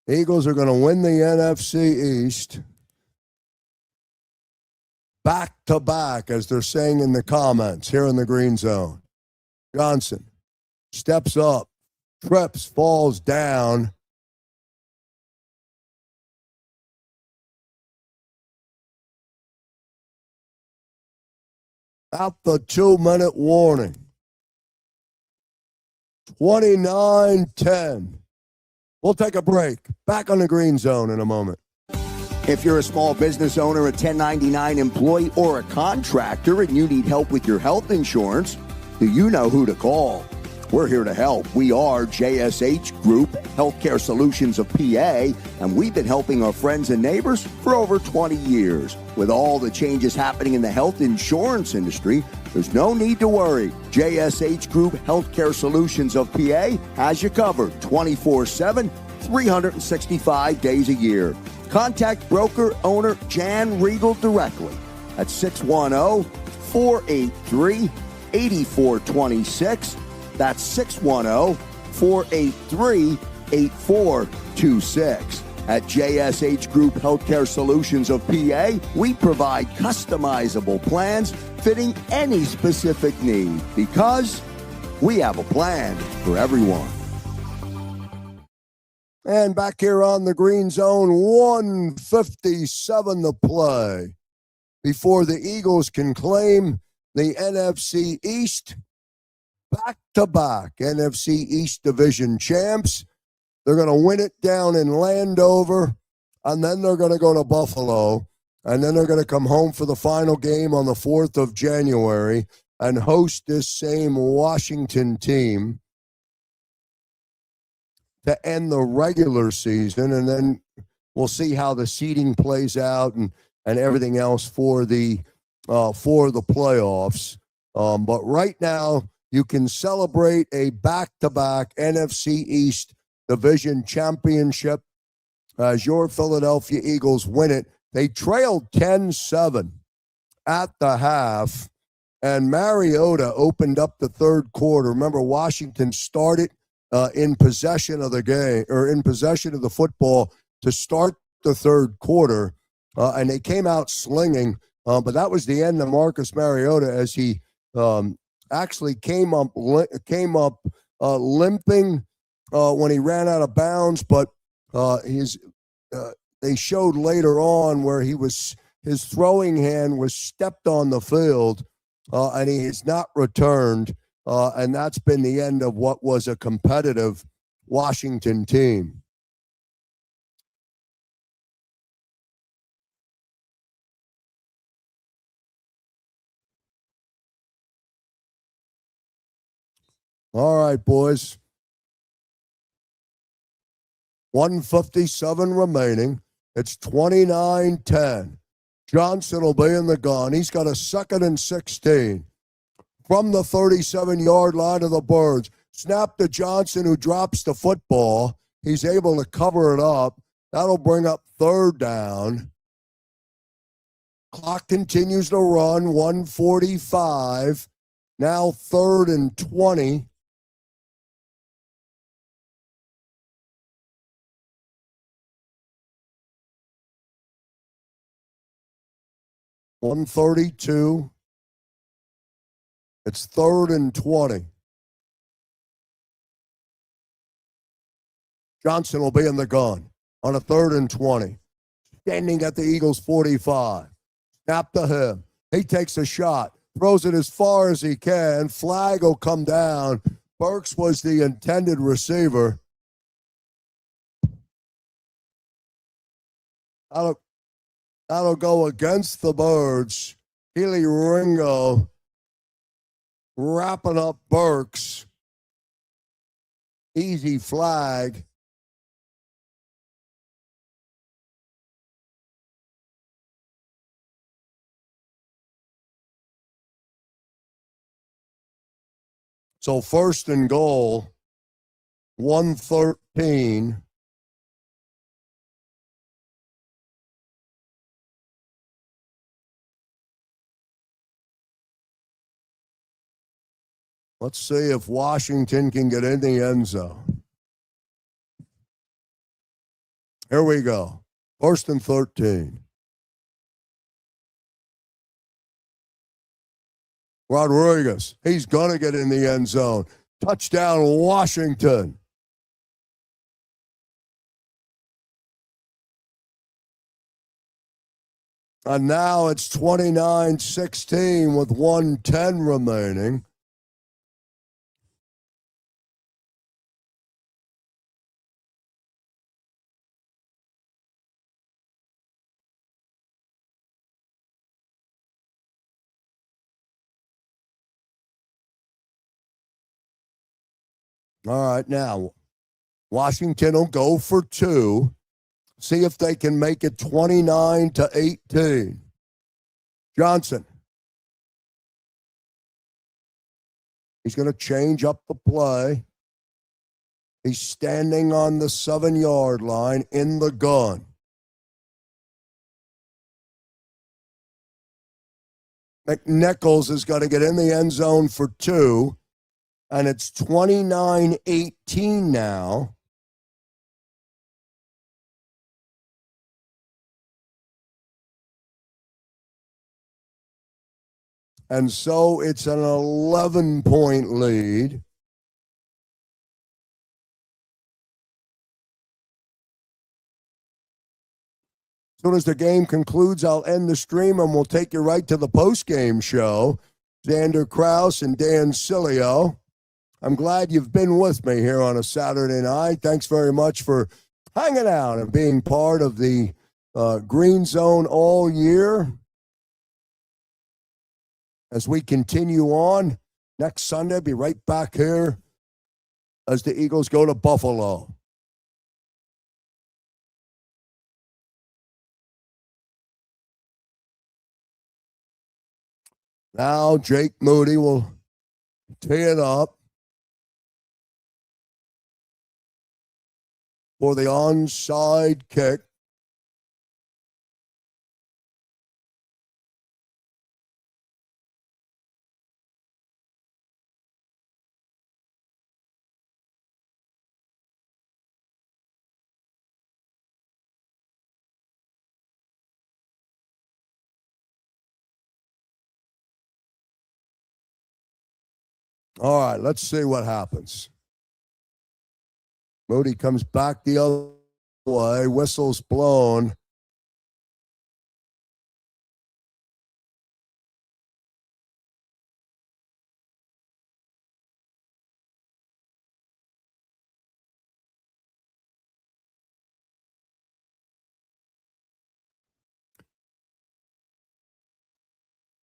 Eagles are going to win the NFC East back to back, as they're saying in the comments here in the green zone. Johnson steps up, trips, falls down. Out the 2-minute warning. 29-10. We'll take a break. Back on the green zone in a moment. If you're a small business owner, a 1099 employee, or a contractor and you need help with your health insurance, do you know who to call? We're here to help. We are JSH Group Healthcare Solutions of PA, and we've been helping our friends and neighbors for over 20 years. With all the changes happening in the health insurance industry, there's no need to worry. JSH Group Healthcare Solutions of PA has you covered 24/7, 365 days a year. Contact broker owner Jan Riegel directly at 610-483-8426. That's 610-483-8426. At JSH Group Healthcare Solutions of PA, we provide customizable plans fitting any specific need because we have a plan for everyone. And back here on the green zone, 1:57 to play before the Eagles can claim the NFC East. Back-to-back NFC East Division champs. They're going to win it down in Landover, and then they're going to go to Buffalo, and then they're going to come home for the final game on the 4th of January and host this same Washington team to end the regular season, and then we'll see how the seeding plays out and everything else for the playoffs. But right now, you can celebrate a back-to-back NFC East Division championship as your Philadelphia Eagles win it. They trailed 10-7 at the half, and Mariota opened up the third quarter. Remember, Washington started in possession of the game, or in possession of the football to start the third quarter, and they came out slinging. But that was the end of Marcus Mariota as he actually came up limping when he ran out of bounds. But they showed later on where his throwing hand was stepped on the field, and he has not returned. And that's been the end of what was a competitive Washington team. All right, boys. 1:57 remaining. It's 29-10. Johnson will be in the gun. He's got a 2nd and 16. From the 37-yard line of the Birds. Snap to Johnson, who drops the football. He's able to cover it up. That'll bring up 3rd down. Clock continues to run, 1:45. Now 3rd and 20. $132. It's 3rd and 20. Johnson will be in the gun on a 3rd and 20. Standing at the Eagles' 45. Snap to him. He takes a shot. Throws it as far as he can. Flag will come down. Burks was the intended receiver. That'll, that'll go against the Birds. Healy Ringo wrapping up Burks. Easy flag. So first and goal, 113. Let's see if Washington can get in the end zone. Here we go. First and 13. Rodriguez, he's going to get in the end zone. Touchdown, Washington. And now it's 29-16 with 1:10 remaining. All right, now Washington will go for 2. See if they can make it 29-18. Johnson. He's going to change up the play. He's standing on the 7-yard line in the gun. McNichols is going to get in the end zone for 2. And it's 29-18 now. And so it's an 11-point lead. As soon as the game concludes, I'll end the stream and we'll take you right to the post-game show. Xander Krause and Dan Cilio. I'm glad you've been with me here on a Saturday night. Thanks very much for hanging out and being part of the Green Zone all year. As we continue on, next Sunday, be right back here as the Eagles go to Buffalo. Now Jake Moody will tee it up for the onside kick. All right, let's see what happens. Moody comes back the other way, whistle's blown.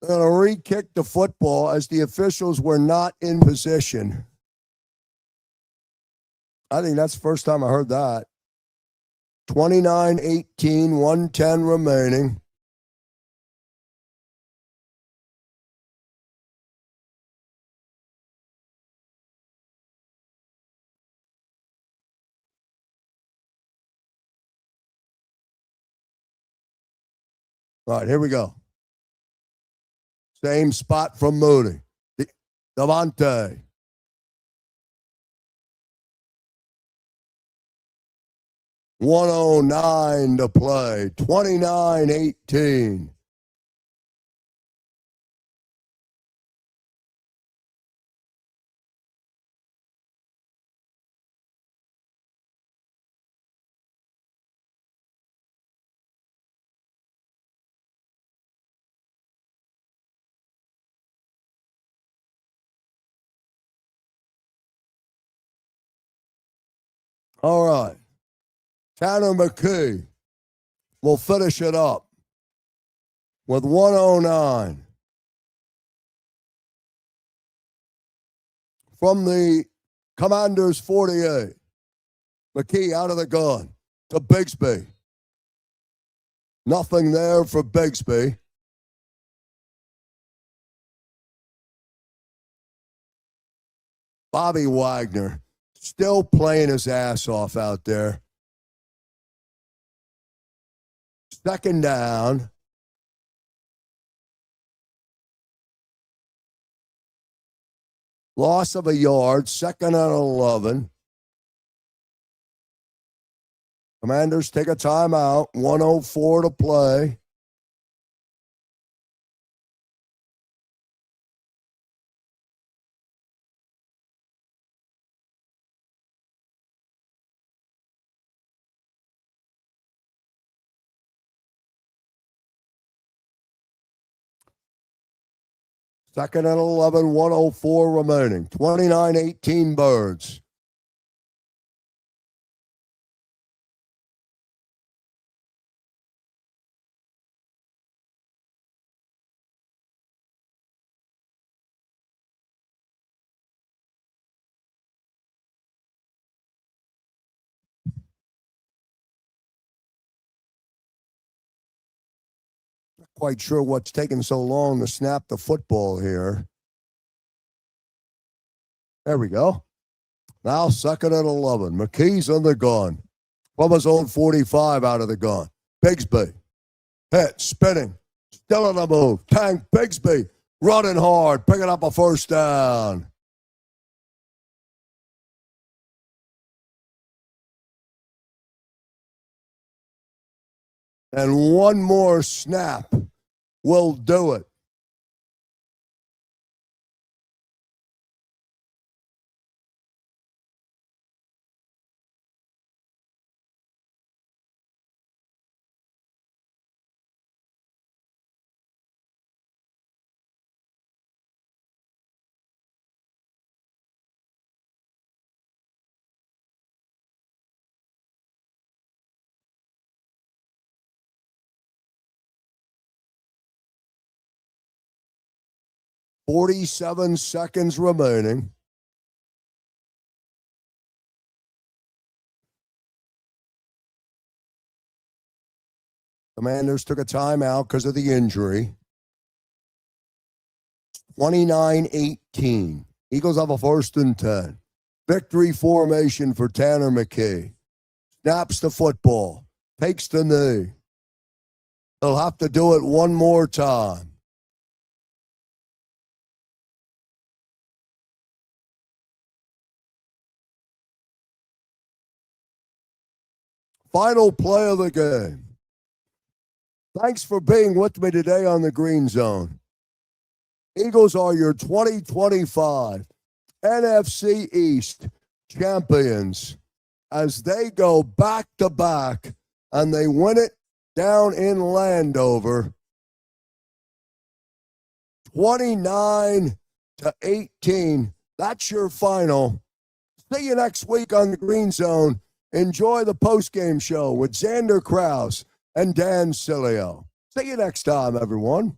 They're going to re-kick the football as the officials were not in position. I think that's the first time I heard that. 29-18, 1:10 remaining. All right, here we go. Same spot from Moody. Devontae. .109 to play. 29-18. All right. Tanner McKee will finish it up with 109. From the Commanders 48, McKee out of the gun to Bigsby. Nothing there for Bigsby. Bobby Wagner still playing his ass off out there. Second down. Loss of a yard, second and 11. Commanders take a timeout, 1:04 to play. Second and 11, 1:04 remaining. 29-18 Birds. Not quite sure what's taking so long to snap the football here. There we go. Now second and 11. McKee's on the gun. From his own 45 out of the gun. Bigsby. Hit, spinning. Still on the move. Tank Bigsby. Running hard. Picking up a first down. And one more snap will do it. Forty-seven seconds remaining. Commanders took a timeout because of the injury. 29-18. Eagles have a 1st and 10. Victory formation for Tanner McKee. Snaps the football. Takes the knee. They'll have to do it one more time. Final play of the game. Thanks for being with me today on the Green Zone. Eagles are your 2025 NFC East champions as they go back-to-back and they win it down in Landover 29-18. That's your final. See you next week on the Green Zone. Enjoy the postgame show with Xander Krause and Dan Cilio. See you next time, everyone.